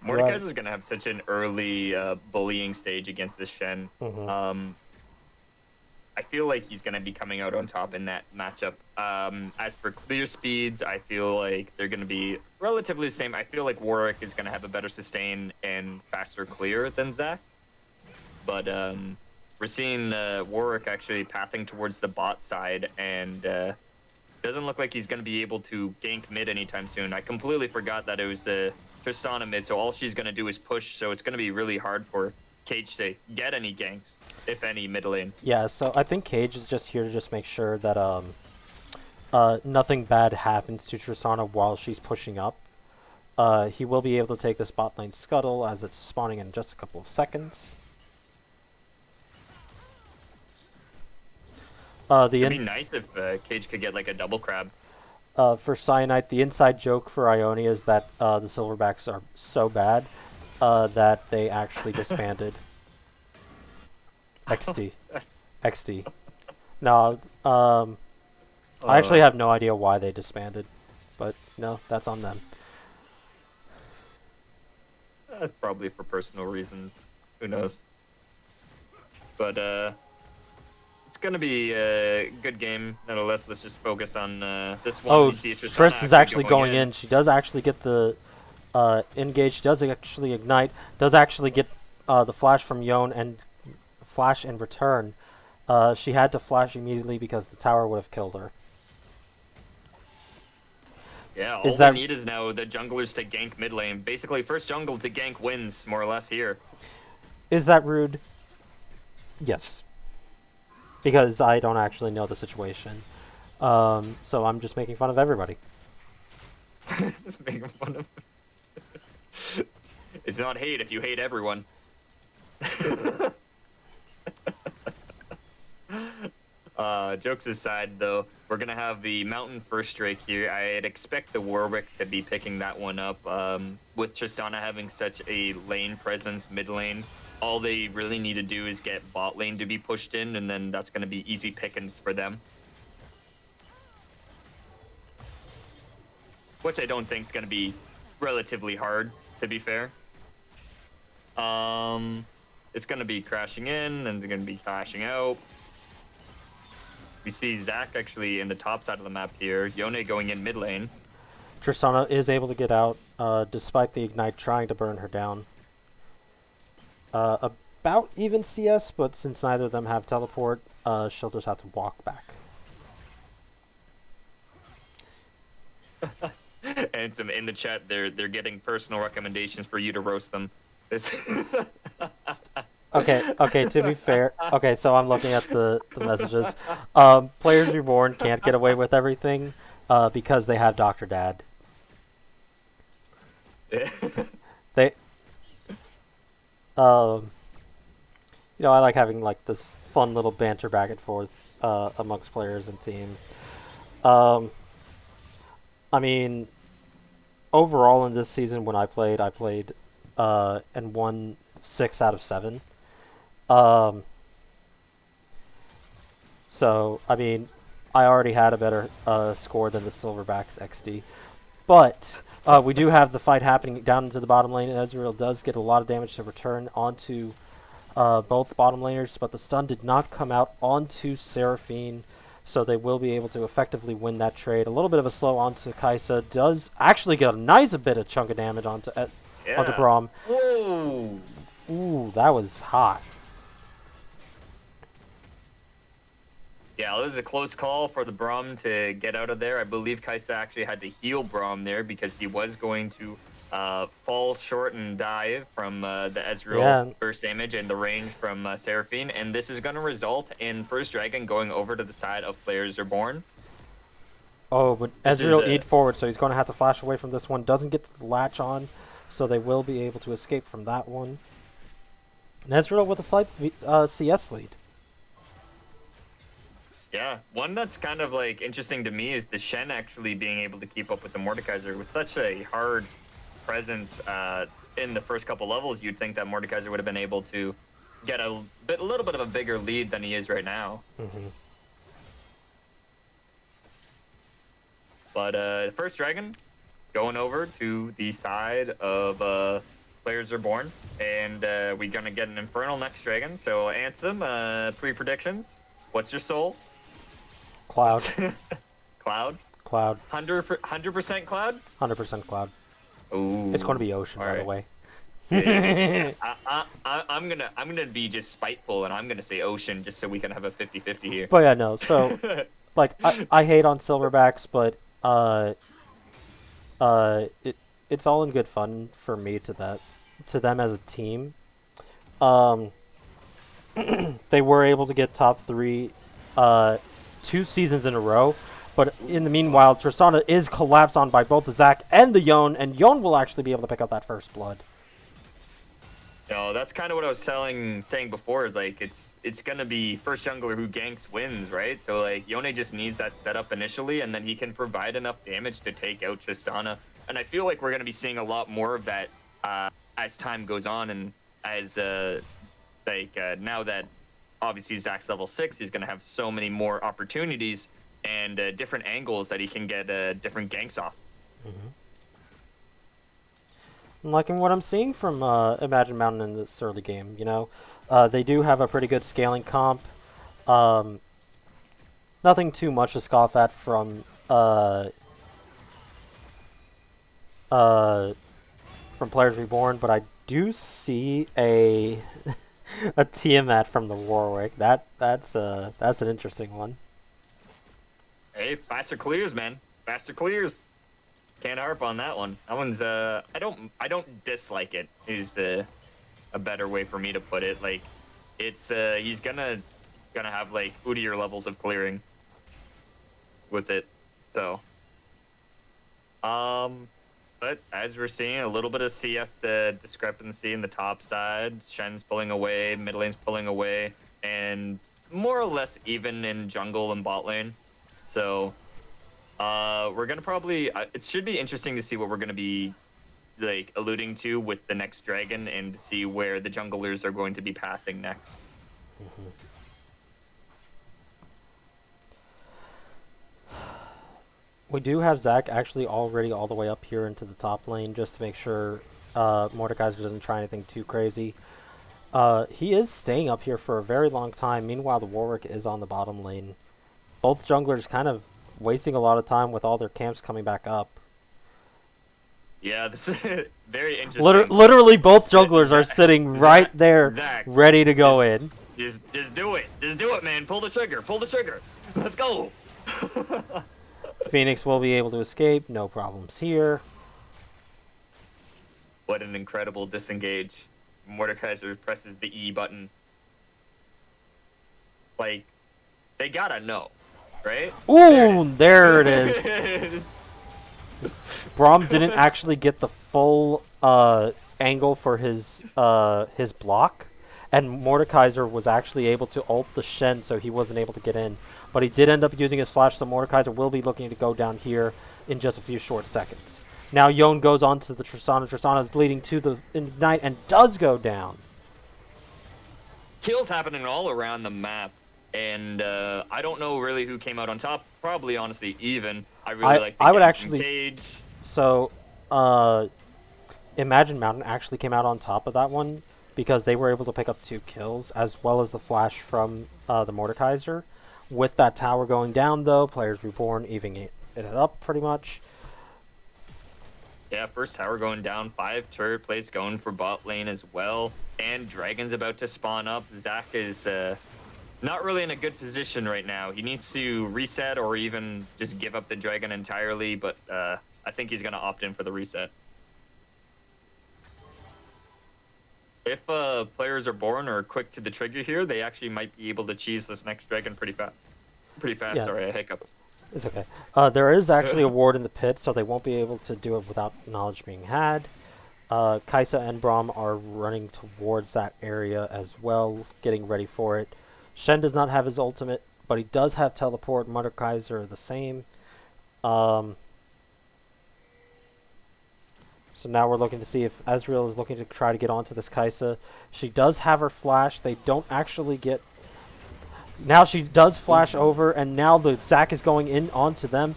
Right. Mordekaiser's gonna have such an early bullying stage against this Shen. Mm-hmm. I feel like he's gonna be coming out on top in that matchup. As for clear speeds, I feel like they're gonna be relatively the same. I feel like Warwick is gonna have a better sustain and faster clear than Zach, but we're seeing Warwick actually pathing towards the bot side, and doesn't look like he's gonna be able to gank mid anytime soon. I completely forgot that it was Tristana mid, so all she's gonna do is push. So it's gonna be really hard for Cage to get any ganks, if any, mid lane. Yeah, so I think Cage is just here to just make sure that nothing bad happens to Tristana while she's pushing up. He will be able to take this bot lane scuttle as it's spawning in just a couple of seconds. It'd be nice if Cage could get like a double crab. For Cyanide, the inside joke for Ionia is that the Silverbacks are so bad that they actually disbanded. XD. XD. No, I actually have no idea why they disbanded, but no, that's on them. Probably for personal reasons. Who knows? But it's gonna be a good game. Nonetheless, let's just focus on this one. Oh, You see Tristana Triss is actually going in. She does actually get the engage. She does actually ignite. Does actually get the flash from Yon and flash in return. She had to flash immediately because the tower would have killed her. Yeah, all we need is now the junglers to gank mid lane. Basically, first jungle to gank wins, more or less, here. Is that rude? Yes. Because I don't actually know the situation. So I'm just making fun of everybody. Making fun of. It's not hate if you hate everyone. Jokes aside, though, we're gonna have the Mountain first strike here. I'd expect the Warwick to be picking that one up. With Tristana having such a lane presence, mid lane, all they really need to do is get bot lane to be pushed in, and then that's gonna be easy pickings for them. Which I don't think is gonna be relatively hard, to be fair. It's gonna be crashing in, and they're gonna be crashing out. We see Zach actually in the top side of the map here. Yone going in mid lane. Tristana is able to get out, despite the Ignite trying to burn her down. About even CS, but since neither of them have teleport, she'll just have to walk back. And some in the chat, they're getting personal recommendations for you to roast them. Okay, to be fair, okay, so I'm looking at the messages. Players Reborn can't get away with everything because they have Dr. Dad. They, I like having like this fun little banter back and forth amongst players and teams. I mean, overall in this season when I played and won 6 out of 7. So, I mean, I already had a better score than the Silverbacks XD. But we do have the fight happening down into the bottom lane, and Ezreal does get a lot of damage to return onto both bottom laners, but the stun did not come out onto Seraphine, so they will be able to effectively win that trade. A little bit of a slow onto Kaisa. Does actually get a nice bit of chunk of damage onto Braum. Whoa! Ooh, that was hot. Yeah, it was a close call for the Braum to get out of there. I believe Kaisa actually had to heal Braum there because he was going to fall short and die from the Ezreal burst damage and the range from Seraphine. And this is going to result in First Dragon going over to the side of players Reborn. Oh, but This is Ezreal eat forward, so he's going to have to flash away from this one. Doesn't get the latch on, so they will be able to escape from that one. And Ezreal with a slight CS lead. Yeah, one that's kind of like interesting to me is the Shen actually being able to keep up with the Mordekaiser with such a hard presence in the first couple levels. You'd think that Mordekaiser would have been able to get a little bit of a bigger lead than he is right now. Mm-hmm. But first dragon going over to the side of Players Reborn, and we're gonna get an Infernal next dragon. So Ansem, pre-predictions. What's your soul? Cloud. Cloud. Cloud. 100% Cloud. 100% Cloud. Ooh. It's going to be Ocean, All by the right. way. Yeah. I'm gonna be just spiteful, and I'm gonna say Ocean just so we can have a 50-50 here. But yeah, no. So, like, I hate on Silverbacks, but it's all in good fun for me to them as a team. They were able to get top 3 2 seasons in a row, but in the meanwhile, Tristana is collapsed on by both the Zac and the Yone, and Yone will actually be able to pick up that first blood. No, that's kind of what I was saying before. Is like it's gonna be first jungler who ganks wins, right? So like Yone just needs that setup initially, and then he can provide enough damage to take out Tristana. And I feel like we're gonna be seeing a lot more of that as time goes on, and as now that obviously Zac's level 6, he's gonna have so many more opportunities and different angles that he can get different ganks off. Mm-hmm. I'm liking what I'm seeing from Imagine Mountain in this early game. You know, they do have a pretty good scaling comp. Nothing too much to scoff at from Players Reborn, but I do see a a Tiamat from the Warwick. That's an interesting one. Hey, faster clears, man. Faster clears. Can't harp on that one. That one's I don't dislike it. Is a better way for me to put it. Like, it's he's gonna have like Udyr levels of clearing with it. So, but as we're seeing, a little bit of CS discrepancy in the top side. Shen's pulling away, mid lane's pulling away, and more or less even in jungle and bot lane. So, we're gonna probably. It should be interesting to see what we're gonna be like alluding to with the next dragon, and to see where the junglers are going to be pathing next. Mm-hmm. We do have Zac actually already all the way up here into the top lane just to make sure Mordekaiser doesn't try anything too crazy. He is staying up here for a very long time. Meanwhile, the Warwick is on the bottom lane. Both junglers kind of wasting a lot of time with all their camps coming back up. Yeah, this is very interesting. Literally, both junglers are sitting right there, Zac, ready to go in. Just do it. Just do it, man. Pull the trigger. Pull the trigger. Let's go. Phoenix will be able to escape. No problems here. What an incredible disengage. Mordekaiser presses the E button. Like, they gotta know, right? Ooh, there it is. Braum didn't actually get the full angle for his block, and Mordekaiser was actually able to ult the Shen, so he wasn't able to get in. But he did end up using his flash, so Mordekaiser will be looking to go down here in just a few short seconds. Now Yone goes on to the Tristana. Tristana is bleeding to the Ignite and does go down. Kills happening all around the map, and I don't know really who came out on top. Probably, honestly, even. I really like the I would gank actually. from Cage. So, Imagine Mountain actually came out on top of that one because they were able to pick up 2 kills as well as the flash from the Mordekaiser. With that tower going down, though, Players Reborn evening it up pretty much. Yeah, first tower going down, 5 turret plates going for bot lane as well, and Dragon's about to spawn up. Zac is not really in a good position right now. He needs to reset or even just give up the Dragon entirely, but I think he's going to opt in for the reset. If Players Reborn or quick to the trigger here, they actually might be able to cheese this next Dragon pretty fast. Yeah. Sorry, I hiccup. It's okay. There is actually a ward in the pit, so they won't be able to do it without knowledge being had. Kaisa and Braum are running towards that area as well, getting ready for it. Shen does not have his ultimate, but he does have teleport. Mordekaiser are the same. Um, so now we're looking to see if Ezreal is looking to try to get onto this Kaisa. She does have her flash. They don't actually get... Now she does flash over, and now the Zac is going in onto them.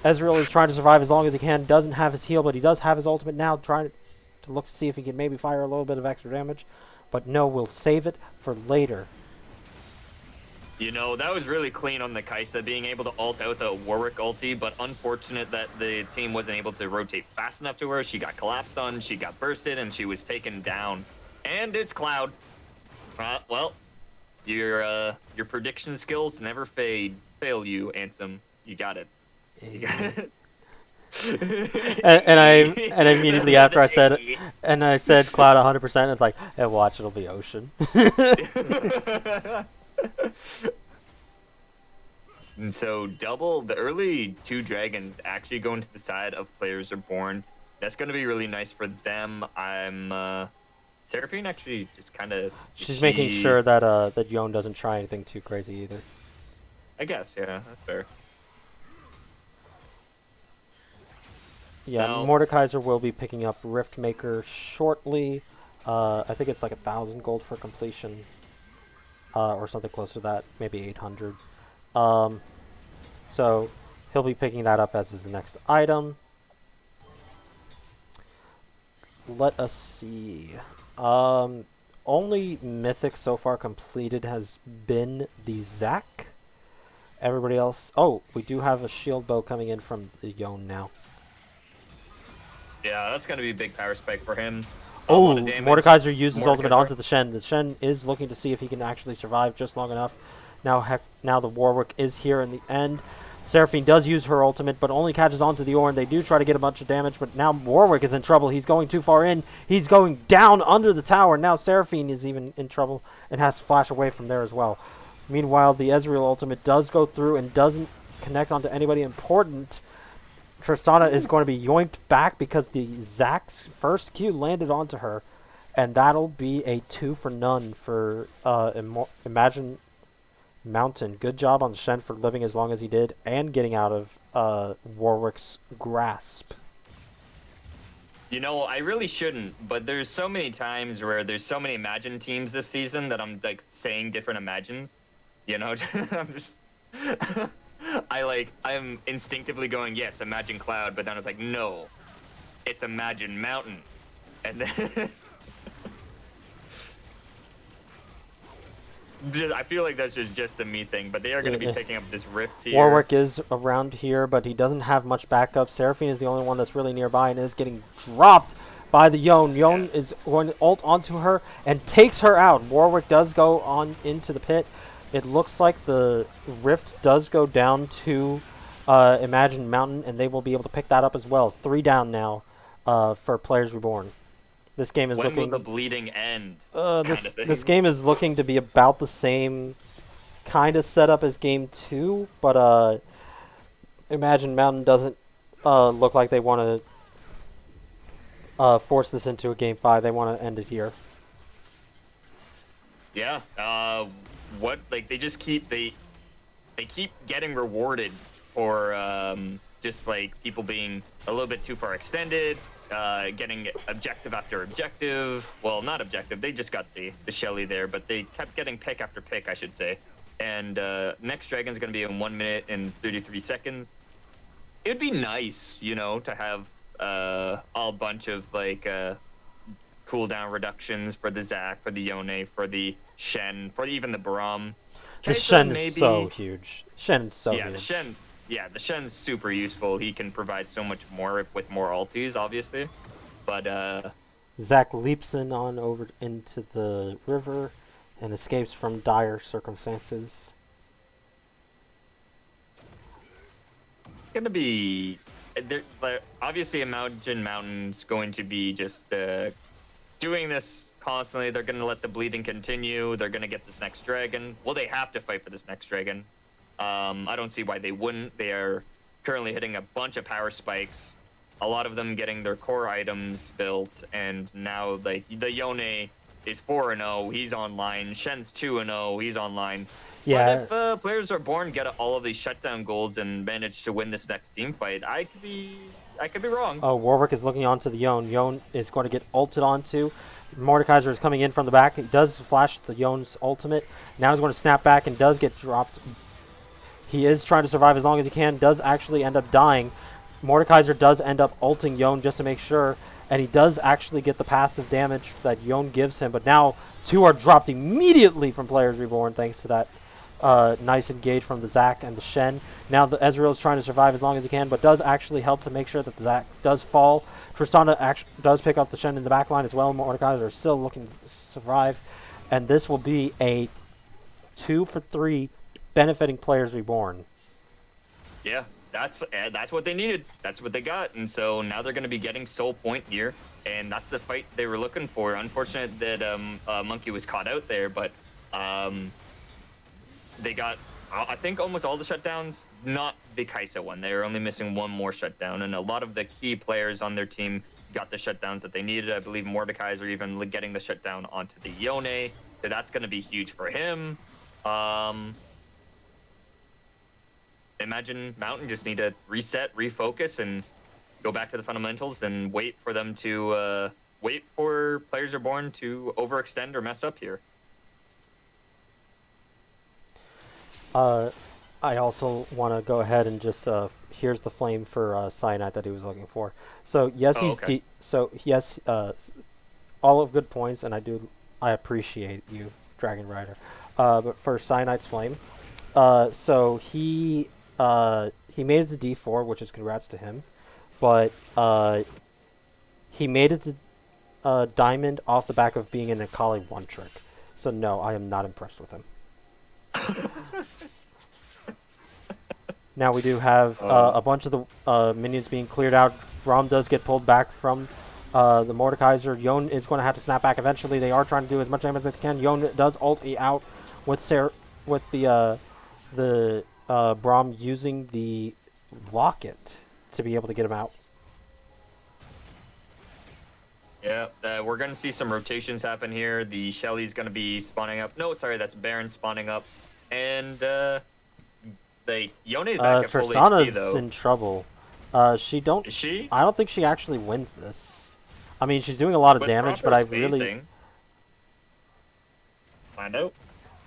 Ezreal is trying to survive as long as he can. Doesn't have his heal, but he does have his ultimate now, trying to look to see if he can maybe fire a little bit of extra damage. But no, we'll save it for later. You know, that was really clean on the Kaisa, being able to ult out the Warwick ulti, but unfortunate that the team wasn't able to rotate fast enough to her. She got collapsed on, she got bursted, and she was taken down. And it's Cloud. Well, your prediction skills never fail you, Ansem. You got it. You got it. and immediately after I said it, and I said Cloud 100%, it's like, hey, watch, it'll be Ocean. And so the early 2 dragons actually going to the side of players Reborn. That's going to be really nice for them. Seraphine actually just kind of... She's making sure that that Yon doesn't try anything too crazy either. I guess, yeah, that's fair. Yeah, Now, Mordekaiser will be picking up Riftmaker shortly. I think it's like 1,000 gold for completion, or something close to that, maybe 800. So he'll be picking that up as his next item. Let us see. Only mythic so far completed has been the Zac. Everybody else... Oh, we do have a shield bow coming in from the Yon now. yeah, that's going to be a big power spike for him. Oh, Mordekaiser uses ultimate onto the Shen. The Shen is looking to see if he can actually survive just long enough. Now the Warwick is here in the end. Seraphine does use her ultimate, but only catches onto the Ornn. They do try to get a bunch of damage, but now Warwick is in trouble. He's going too far in. He's going down under the tower. Now Seraphine is even in trouble and has to flash away from there as well. Meanwhile, the Ezreal ultimate does go through and doesn't connect onto anybody important. Tristana is going to be yoinked back because the Zac's first Q landed onto her, and that'll be a 2 for none for Imagine Mountain. Good job on Shen for living as long as he did and getting out of Warwick's grasp. You know, I really shouldn't, but there's so many times where there's so many Imagine teams this season that I'm like saying different Imagines. You know, I'm just I'm instinctively going, yes, Imagine Cloud, but then I was like, no, it's Imagine Mountain. And then I feel like that's just a me thing, but they are going to be picking up this rift here. Warwick is around here, but he doesn't have much backup. Seraphine is the only one that's really nearby and is getting dropped by the Yon. Yon is going to ult onto her and takes her out. Warwick does go on into the pit. It looks like the rift does go down to Imagine Mountain, and they will be able to pick that up as well. 3 down now for Players Reborn. This game is when will the bleeding end? This game is looking to be about the same kind of setup as Game 2, but Imagine Mountain doesn't look like they want to force this into a Game 5. They want to end it here. Yeah. They just keep they keep getting rewarded for just like people being a little bit too far extended. Getting objective after objective. Well, not objective. They just got the Shelly there, but they kept getting pick after pick, I should say. And next Dragon's going to be in 1 minute and 33 seconds. It would be nice, you know, to have a bunch of like cooldown reductions for the Zac, for the Yone, for the Shen, for even the Braum. The Shen is so huge. Shen's so huge. The Shen's super useful. He can provide so much more with more ultis, obviously. But Zac leaps on over into the river and escapes from dire circumstances. It's gonna be obviously Imagine Mountain's going to be just doing this constantly. They're gonna let the bleeding continue. They're gonna get this next dragon. Well, they have to fight for this next dragon. I don't see why they wouldn't. They are currently hitting a bunch of power spikes, a lot of them getting their core items built, and now like the Yone is 4-0, he's online. Shen's 2-0, he's online. But Yeah. if players are born get all of these shutdown golds and manage to win this next team fight, I could be wrong. Oh, Warwick is looking onto the Yone. Yone is going to get ulted onto. Mordekaiser is coming in from the back. He does flash the Yone's ultimate. Now he's going to snap back and does get dropped. He is trying to survive as long as he can. Does actually end up dying. Mordekaiser does end up ulting Yone just to make sure. And he does actually get the passive damage that Yone gives him. But now two are dropped immediately from Players Reborn thanks to that nice engage from the Zac and the Shen. Now the Ezreal is trying to survive as long as he can, but does actually help to make sure that the Zac does fall. Tristana does pick up the Shen in the back line as well. Mordekaiser is still looking to survive. And this will be a 2-for-3 benefiting Players Reborn. Yeah, that's what they needed. That's what they got, and so now they're going to be getting Soul Point here, and that's the fight they were looking for. Unfortunate that Monkey was caught out there, but they got, I think, almost all the shutdowns. Not the Kaisa one. They were only missing one more shutdown, and a lot of the key players on their team got the shutdowns that they needed. I believe Mordekaiser even getting the shutdown onto the Yone, so that's going to be huge for him. Imagine Mountain just need to reset, refocus, and go back to the fundamentals and wait for them to wait for Players Reborn to overextend or mess up here. I also want to go ahead and just here's the flame for Cyanide that he was looking for. So yes, Okay. all of good points, and I appreciate you, Dragon Rider. But for Cyanide's flame, so he made it to D4, which is congrats to him, but he made it to Diamond off the back of being in a Akali one trick. So no, I am not impressed with him. Now we do have a bunch of the minions being cleared out. Rom does get pulled back from the Mordekaiser. Yone is going to have to snap back eventually. They are trying to do as much damage as they can. Yone does ult out with the Braum using the locket to be able to get him out. Yeah, we're going to see some rotations happen here. The Shelly's going to be spawning up. No, sorry, that's Baron spawning up. And the Yone's back at full HP, Tristana's though. in trouble. Is she? I don't think she actually wins this. I mean, she's doing a lot of With damage, but proper I really. spacing. Find out.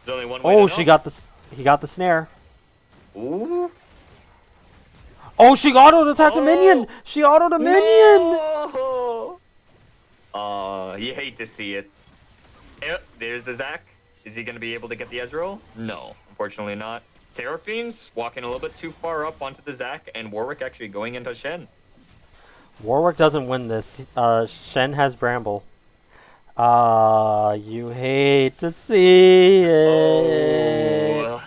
There's only one way to Oh, know. he got the snare. Ooh. Oh, she auto attacked a minion. She autoed a minion. No! You hate to see it. Yep, there's the Zac. Is he going to be able to get the Ezreal? No, unfortunately not. Seraphine's walking a little bit too far up onto the Zac, and Warwick actually going into Shen. Warwick doesn't win this. Shen has Bramble. You hate to see it. Oh.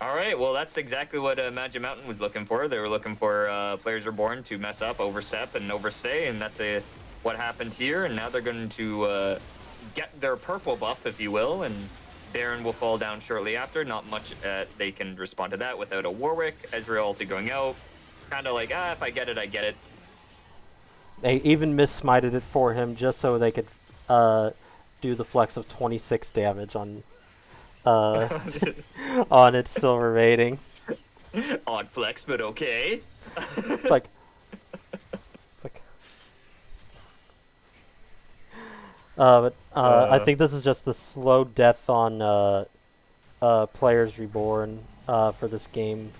All right, well, that's exactly what Magic Mountain was looking for. They were looking for Players Reborn to mess up, overstep, and overstay, and that's what happened here. And now they're going to get their purple buff, if you will, and Baron will fall down shortly after. Not much they can respond to that without a Warwick. Ezreal ulti going out. Kind of like, if I get it, I get it. They even miss-smited it for him just so they could do the flex of 26 damage on on its silver rating. Odd flex, but okay. It's like I think this is just the slow death on Players Reborn for this game.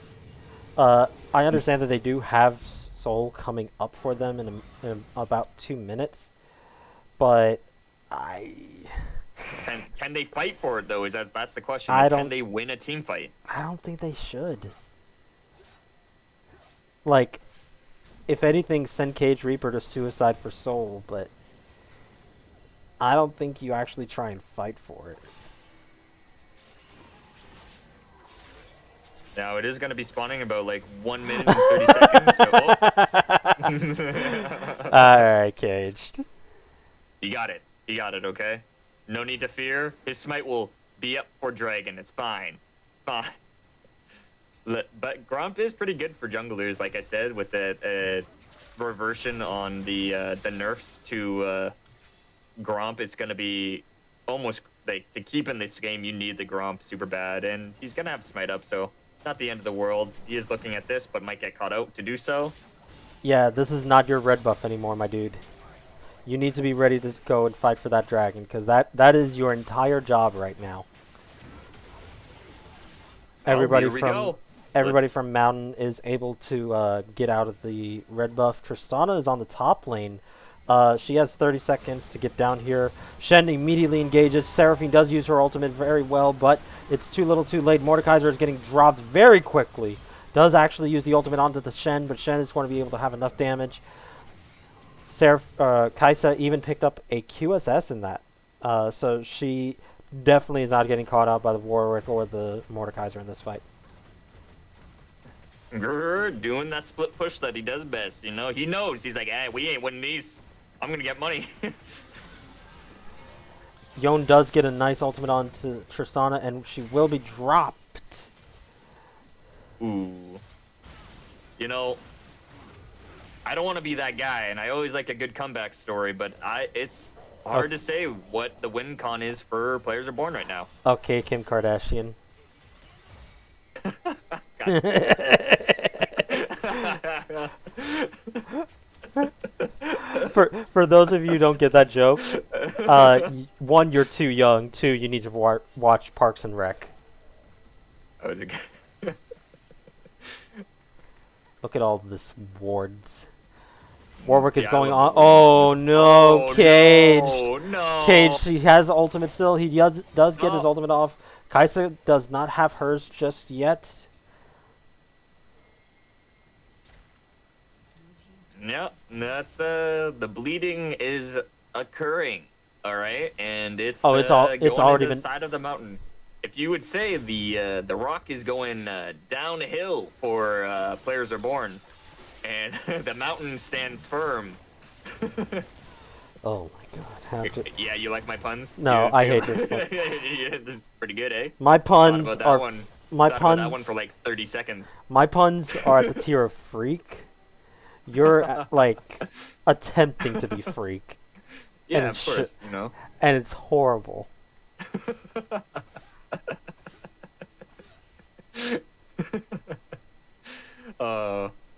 I understand that they do have Soul coming up for them in about 2 minutes, but Can they fight for it though? That's the question. Can they win a team fight? I don't think they should. Like, if anything, send Cage Reaper to suicide for Soul, but I don't think you actually try and fight for it. Now it is going to be spawning about like 1 minute and 30 seconds. So, Alright, Cage. You got it. You got it, okay? No need to fear. His smite will be up for Dragon. It's fine. Fine. But Gromp is pretty good for junglers, like I said, with the reversion on the nerfs to Gromp. It's gonna be almost like to keep in this game. You need the Gromp super bad, and he's gonna have Smite up, so not the end of the world. He is looking at this, but might get caught out to do so. Yeah, this is not your red buff anymore, my dude. You need to be ready to go and fight for that dragon, because that is your entire job right now. Oh, Everybody here we from go. everybody Let's. from Mountain is able to get out of the red buff. Tristana is on the top lane. She has 30 seconds to get down here. Shen immediately engages. Seraphine does use her ultimate very well, but it's too little too late. Mordekaiser is getting dropped very quickly. Does actually use the ultimate onto the Shen, but Shen is going to be able to have enough damage. Kaisa even picked up a QSS in that. So she definitely is not getting caught out by the Warwick or the Mordekaiser in this fight. Grr, doing that split push that he does best. You know, he knows. He's like, hey, we ain't winning these. I'm gonna get money. Yone does get a nice ultimate onto Tristana, and she will be dropped. Ooh. You know, I don't want to be that guy, and I always like a good comeback story, but it's hard to say what the win con is for Players Reborn right now. Okay, Kim Kardashian. For those of you who don't get that joke, one, you're too young. Two, you need to watch Parks and Rec. Oh, the guy. Look at all this wards. Warwick is Yeah, going on. Oh no, Oh, Cage! no. Cage, he has ultimate still. He does get his No. ultimate off. Kaisa does not have hers just yet. Yeah, that's the bleeding is occurring. All right, and it's It's going already into been. the side of the mountain. If you would say the rock is going downhill for Players Reborn, and the mountain stands firm. Oh my god, how to. Yeah, you like my puns? No, I hate your puns. Yeah, this is pretty good, eh? My Thought puns about that are. one. My Thought about that one puns. for like 30 seconds. My puns are at the tier of freak. You're like attempting to be freak, Yeah, it's of course, you know. and it's horrible.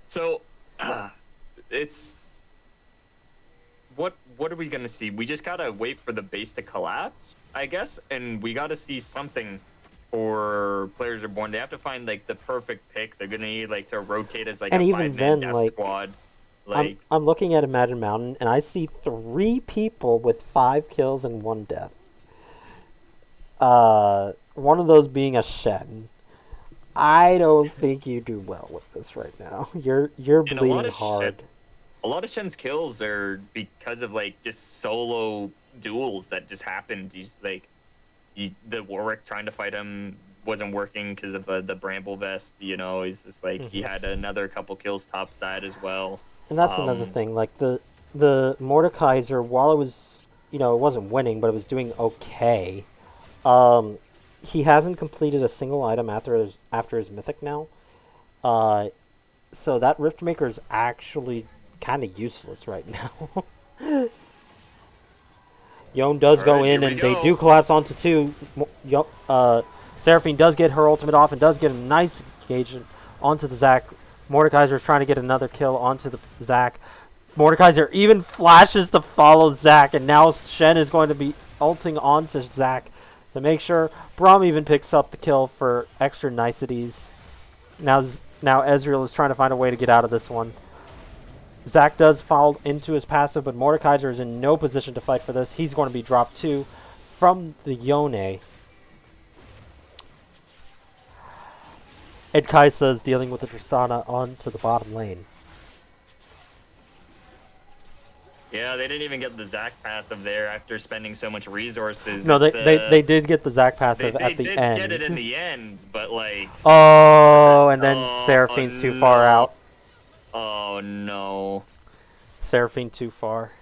So it's what are we gonna see? We just gotta wait for the base to collapse, I guess, and we gotta see something for Players Reborn. They have to find like the perfect pick. They're gonna need like to rotate as like And a even 5-man then, death like, squad. Like I'm looking at Imagine Mountain, and I see 3 people with 5 kills and 1 death. One of those being a Shen. I don't think you do well with this right now. You're and bleeding hard. a lot of Shen's kills are because of like just solo duels that just happened. He's like the Warwick trying to fight him wasn't working because of the Bramble Vest. You know, he's just like he had another couple kills top side as well. And that's another thing. Like the Mordekaiser, while it was it wasn't winning, but it was doing okay. He hasn't completed a single item after his mythic now. So that Riftmaker is actually kind of useless right now. Yone does go in, and they do collapse onto 2. Seraphine does get her ultimate off and does get a nice engagement onto the Zac. Mordekaiser is trying to get another kill onto the Zac. Mordekaiser even flashes to follow Zac, and now Shen is going to be ulting onto Zac to make sure. Braum even picks up the kill for extra niceties. Now Ezreal is trying to find a way to get out of this one. Zac does fall into his passive, but Mordekaiser is in no position to fight for this. He's going to be dropped too from the Yone. And Kaisa is dealing with the Tristana onto the bottom lane. Yeah, they didn't even get the Zac passive there after spending so much resources. No, they did get the Zac passive at the did end. get it in the end, but like. Oh, and then Seraphine's too far out. Oh no. Seraphine too far.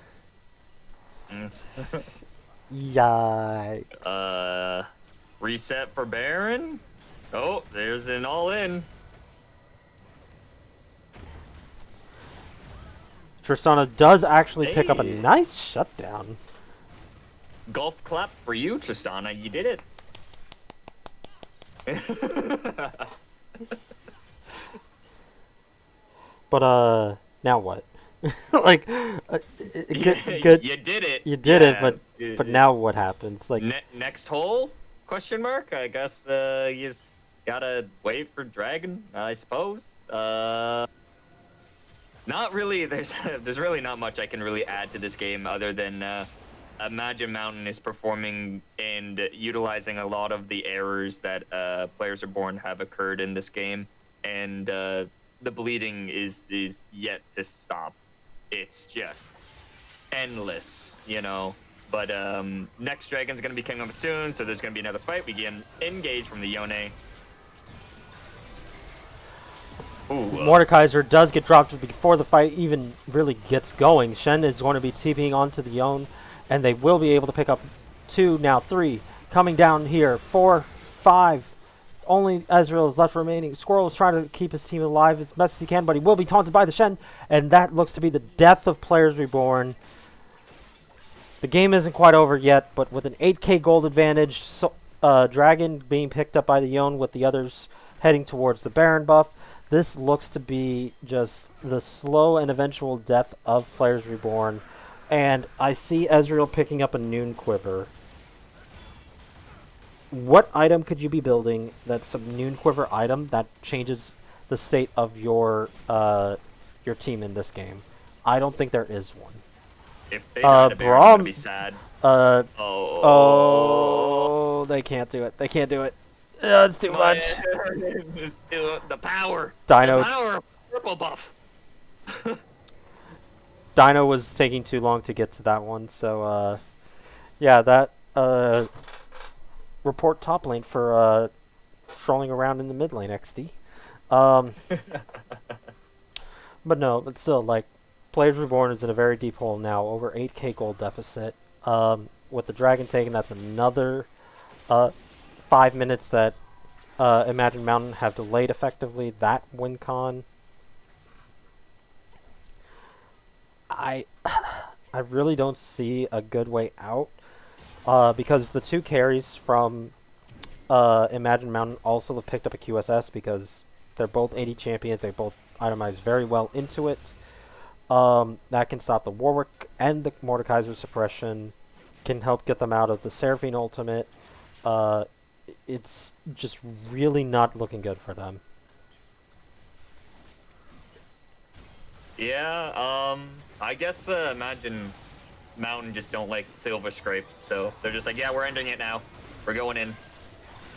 Yikes. Reset for Baron. Oh, there's an all-in. Tristana does actually pick up a Hey, nice shutdown. golf clap for you, Tristana. You did it. But now what? Like, Yeah, good. you did it. You did it, Yeah. but now what happens? Like, Next hole? Question mark. I guess you just gotta wait for Dragon. I suppose. Not really. There's really not much I can really add to this game other than Imagine Mountain is performing and utilizing a lot of the errors that Players Reborn have occurred in this game, and the bleeding is yet to stop. It's just endless, you know. But next Dragon's gonna be coming up soon, so there's gonna be another fight. We get engaged from the Yone. Ooh, Mordekaiser does get dropped before the fight even really gets going. Shen is going to be TPing onto the Yone, and they will be able to pick up 2, now 3. Coming down here, 4, 5. Only Ezreal is left remaining. Squirrel is trying to keep his team alive as best as he can, but he will be taunted by the Shen, and that looks to be the death of Players Reborn. The game isn't quite over yet, but with an 8k gold advantage, Dragon being picked up by the Yone with the others heading towards the Baron buff, this looks to be just the slow and eventual death of Players Reborn. And I see Ezreal picking up a Noon Quiver. What item could you be building that's a Noon Quiver item that changes the state of your team in this game? I don't think there is one. if they die to Baron, I'm gonna be sad. Oh, Oh, they can't do it. They can't do it. It's too much. The power. Dino. The power of purple buff. Dino was taking too long to get to that one, so yeah, that report top lane for trolling around in the mid lane XD. But no, but still, like, Players Reborn is in a very deep hole now, over 8k gold deficit. With the Dragon taken, that's another 5 minutes that Imagine Mountain have delayed effectively that win con. I really don't see a good way out because the 2 carries from Imagine Mountain also have picked up a QSS because they're both 80 champions. They both itemize very well into it. That can stop the Warwick and the Mordekaiser suppression, can help get them out of the Seraphine ultimate. It's just really not looking good for them. Yeah, I guess Imagine Mountain just don't like silver scrapes, so they're just like, yeah, we're ending it now. We're going in.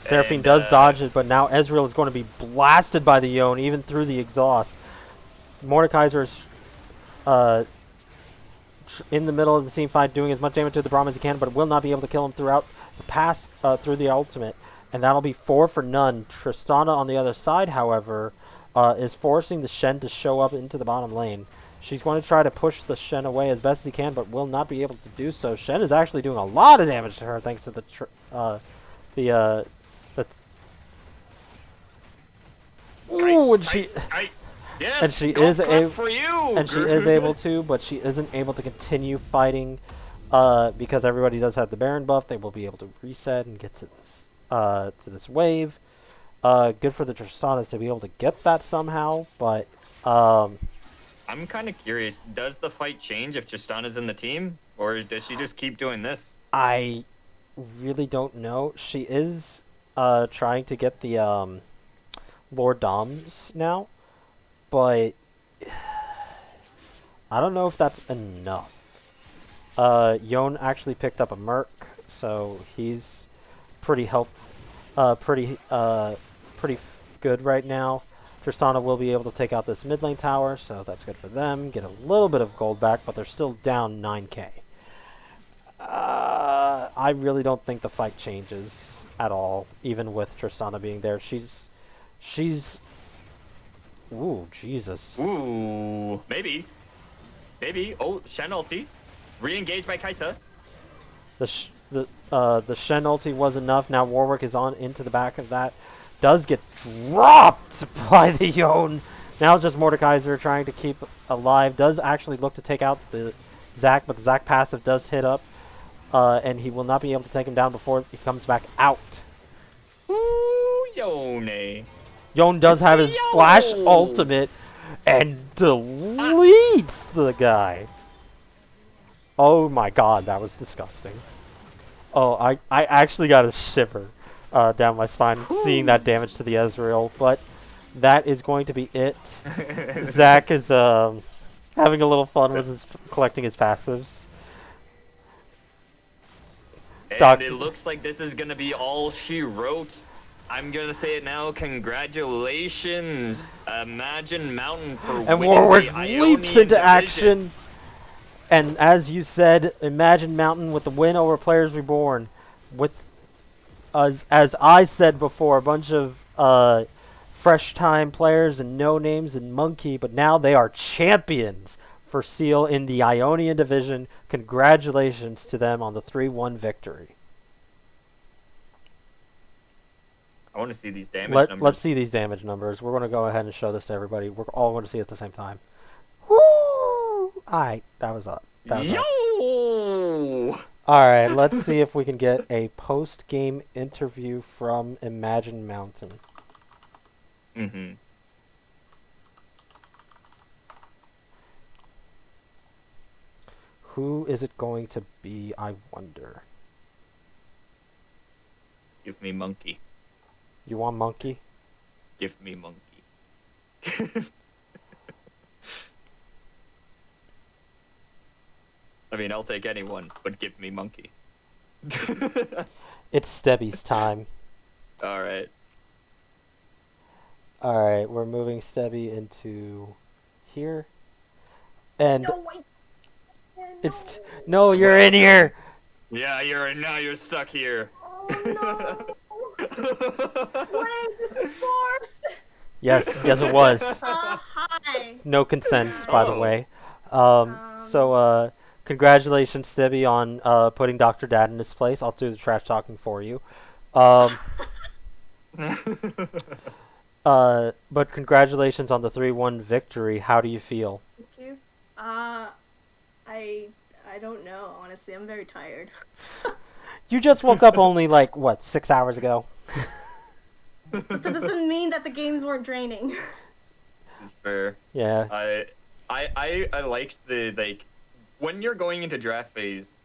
Seraphine And, does dodge it, but now Ezreal is going to be blasted by the Yone, even through the exhaust. Mordekaiser is in the middle of the team fight, doing as much damage to the Braum as he can, but will not be able to kill him throughout the pass through the ultimate. And that'll be 4 for none. Tristana on the other side, however, is forcing the Shen to show up into the bottom lane. She's going to try to push the Shen away as best as he can, but will not be able to do so. Shen is actually doing a lot of damage to her thanks to that's. Ooh, and she. Yes, And she golf is clap able, for you. and she is able to, but she isn't able to continue fighting because everybody does have the Baron buff. They will be able to reset and get to this wave. Good for the Tristana to be able to get that somehow, but I'm kind of curious. Does the fight change if Tristana's in the team, or does she just keep doing this? I really don't know. She is trying to get the Lord Doms now, but I don't know if that's enough. Yon actually picked up a Merc, so he's pretty good right now. Tristana will be able to take out this mid lane tower, so that's good for them. Get a little bit of gold back, but they're still down 9k. I really don't think the fight changes at all, even with Tristana being there. She's ooh, Jesus. Ooh, maybe. Oh, Shen ulti. Re-engaged by Kaisa. The Shen ulti was enough. Now Warwick is on into the back of that. Does get dropped by the Yone. Now just Mordekaiser trying to keep alive. Does actually look to take out the Zac, but the Zac passive does hit up. And he will not be able to take him down before he comes back out. Ooh, Yone. Yone does It's have the his flash Yo! ultimate and deletes the guy. Oh my god, that was disgusting. Oh, I actually got a shiver down my spine seeing that damage to the Ezreal, but that is going to be it. Zac is having a little fun with his collecting his passives. And it looks like this is going to be all she wrote. I'm going to say it now. Congratulations, Imagine Mountain, for And winning Warwick the leaps Ionian into division. action. And as you said, Imagine Mountain with the win over Players Reborn. With, as I said before, a bunch of fresh time players and no names and Monkey, but now they are champions for Seal in the Ionian division. Congratulations to them on the 3-1 victory. I want to see these damage numbers. Let's see these damage numbers. We're going to go ahead and show this to everybody. We're all going to see it at the same time. Woo! Alright, that was up. Yo! Alright, let's see if we can get a post-game interview from Imagine Mountain. Mm-hmm. Who is it going to be, I wonder? Give me Monkey. You want Monkey? Give me Monkey. I mean, I'll take anyone, but give me Monkey. It's Stebby's time. Alright. Alright, we're moving Stebby into here. And no, you're in here. Yeah, you're stuck here. Oh no! Wait, this is forced. Yes, it was. Hi. No consent, by the Oh. way. So, congratulations, Stibby, on putting Dr. Dad in his place. I'll do the trash talking for you. But congratulations on the 3-1 victory. How do you feel? Thank you. I don't know, honestly. I'm very tired. You just woke up only, like, what, 6 hours ago? But that doesn't mean that the games weren't draining. It's fair. Yeah. I liked the, like, when you're going into draft phase,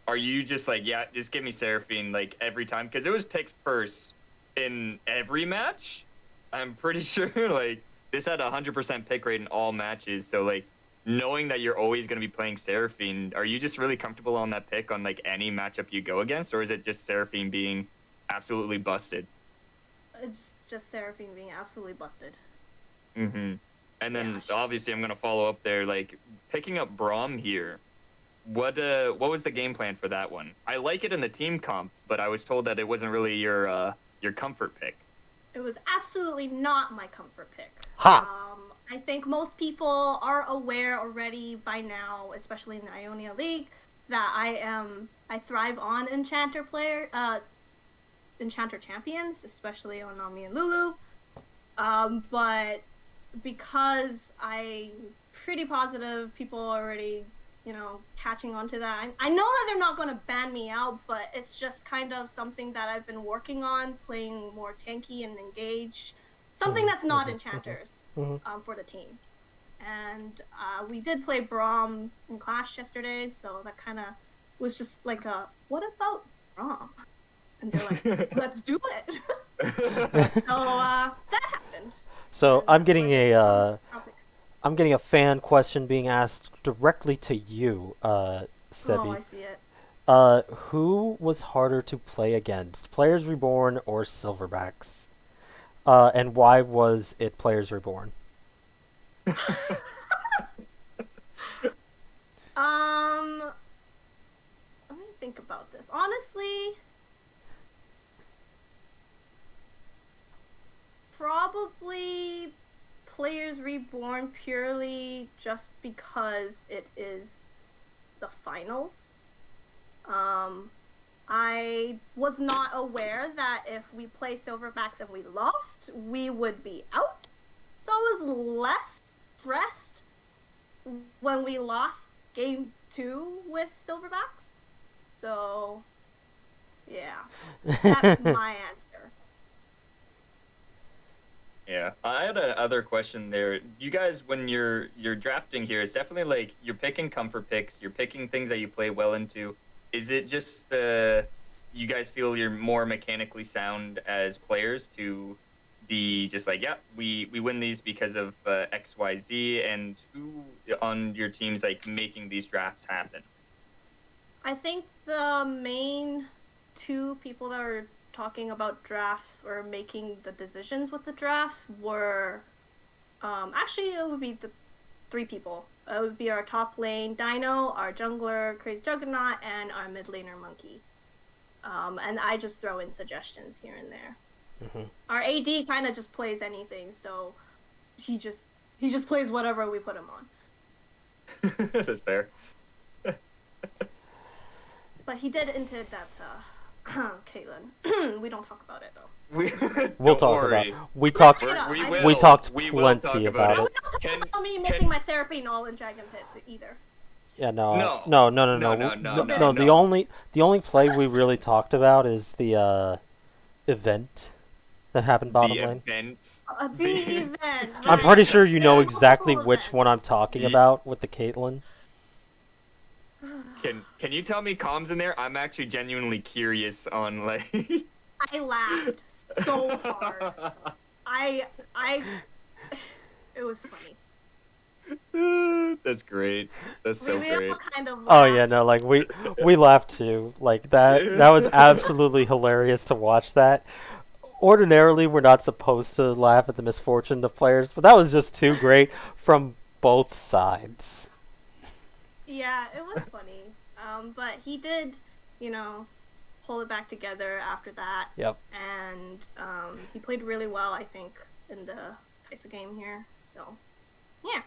are you just like, yeah, just give me Seraphine, like, every time? Because it was picked first in every match. I'm pretty sure, like, this had a 100% pick rate in all matches. So, like, knowing that you're always going to be playing Seraphine, are you just really comfortable on that pick on, like, any matchup you go against? Or is it just Seraphine being absolutely busted? It's just Seraphine being absolutely busted. Mm-hmm. And then, Yeah. obviously, I'm going to follow up there, like, picking up Braum here. What was the game plan for that one? I like it in the team comp, but I was told that it wasn't really your comfort pick. It was absolutely not my comfort pick. Ha! I think most people are aware already by now, especially in the Ionia League, that I thrive on Enchanter champions, especially on Nami and Lulu. But because I'm pretty positive people are already, catching on to that. I know that they're not going to ban me out, but it's just kind of something that I've been working on, playing more tanky and engaged. Something that's not enchanters for the team. And we did play Braum in Clash yesterday, so that kind of was just like what about Braum? And they're like, let's do it. So that happened. So I'm getting a fan question being asked directly to you, Stebby. Oh, I see it. Who was harder to play against, Players Reborn or Silverbacks? And why was it Players Reborn? Let me think about this. Honestly, probably Players Reborn purely just because it is the finals. I was not aware that if we play Silverbacks and we lost, we would be out. So I was less stressed when we lost game 2 with Silverbacks. So, yeah, that's my answer. Yeah, I had another question there. You guys, when you're drafting here, it's definitely like you're picking comfort picks. You're picking things that you play well into. Is it just you guys feel you're more mechanically sound as players to be just like, yeah, we win these because of X, Y, Z, and who on your team's like making these drafts happen? I think the main 2 people that are talking about drafts or making the decisions with the drafts were actually it would be the 3 people. It would be our top lane Dino, our jungler Crazy Juggernaut, and our mid laner Monkey. And I just throw in suggestions here and there. Mm-hmm. Our AD kind of just plays anything, so he just plays whatever we put him on. That's fair. But he did into that, Caitlyn. We don't talk about it though. We'll Don't talk worry. about. We talked. We will. We talked We will talk plenty about about it. it. Don't talk about me missing my Seraphine all in Dragon Pit either. Yeah, no, No. no. No. The only play we really talked about is the event that happened bottom The lane. event. The event. I'm right. pretty sure you know The exactly whole which event. one I'm talking Ye- about with the Caitlyn. Can you tell me comms in there? I'm actually genuinely curious on like. I laughed so hard. I it was funny. That's great. That's so we great. all kind of Oh laughed. yeah, no, like we laughed too. Like that was absolutely hilarious to watch that. Ordinarily, we're not supposed to laugh at the misfortune of players, but that was just too great from both sides. Yeah, it was funny. But he did, pull it back together after that. Yep. And he played really well, I think, in the Kaisa game here. So, yeah.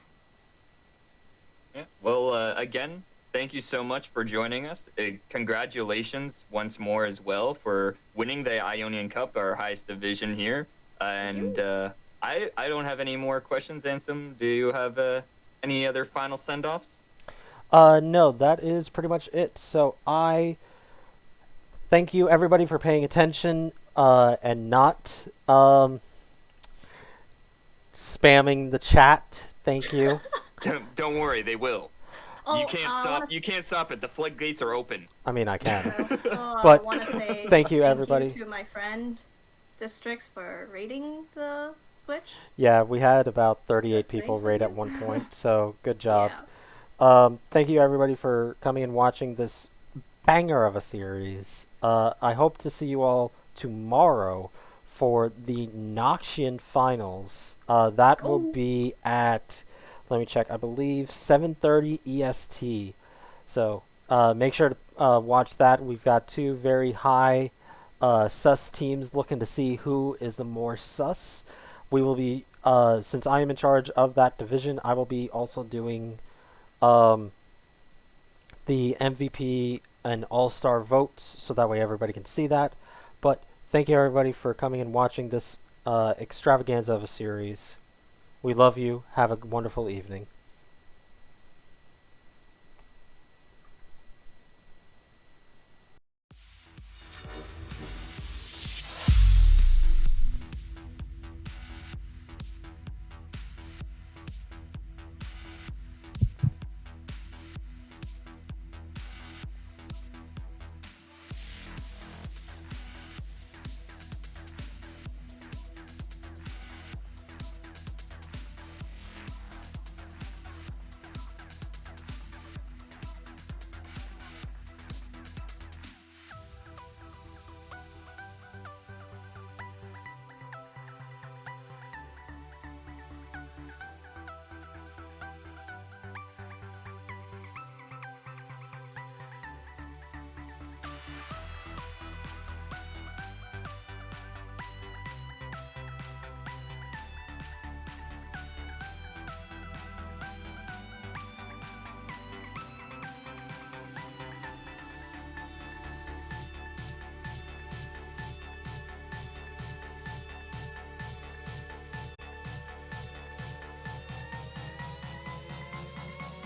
Yeah. Well, again, thank you so much for joining us. Congratulations once more as well for winning the Ionian Cup, our highest division here. And I don't have any more questions, Ansem. Do you have any other final send-offs? No, that is pretty much it. So I thank you everybody for paying attention and not spamming the chat. Thank you. Don't worry, they will. Oh, You can't stop. You can't stop it. The floodgates are open. I mean, I can. I want to say thank you, everybody. to my friend Districts for rating the Twitch. Yeah, we had about 38 people rate at one point, so good job. Yeah. Thank you everybody for coming and watching this banger of a series. I hope to see you all tomorrow for the Noxian Finals. That will be at, let me check, I believe 7:30 EST. So make sure to watch that. We've got 2 very high sus teams looking to see who is the more sus. We will be, since I am in charge of that division, I will be also doing the MVP and all-star votes, so that way everybody can see that. But thank you everybody for coming and watching this extravaganza of a series. We love you. Have a wonderful evening.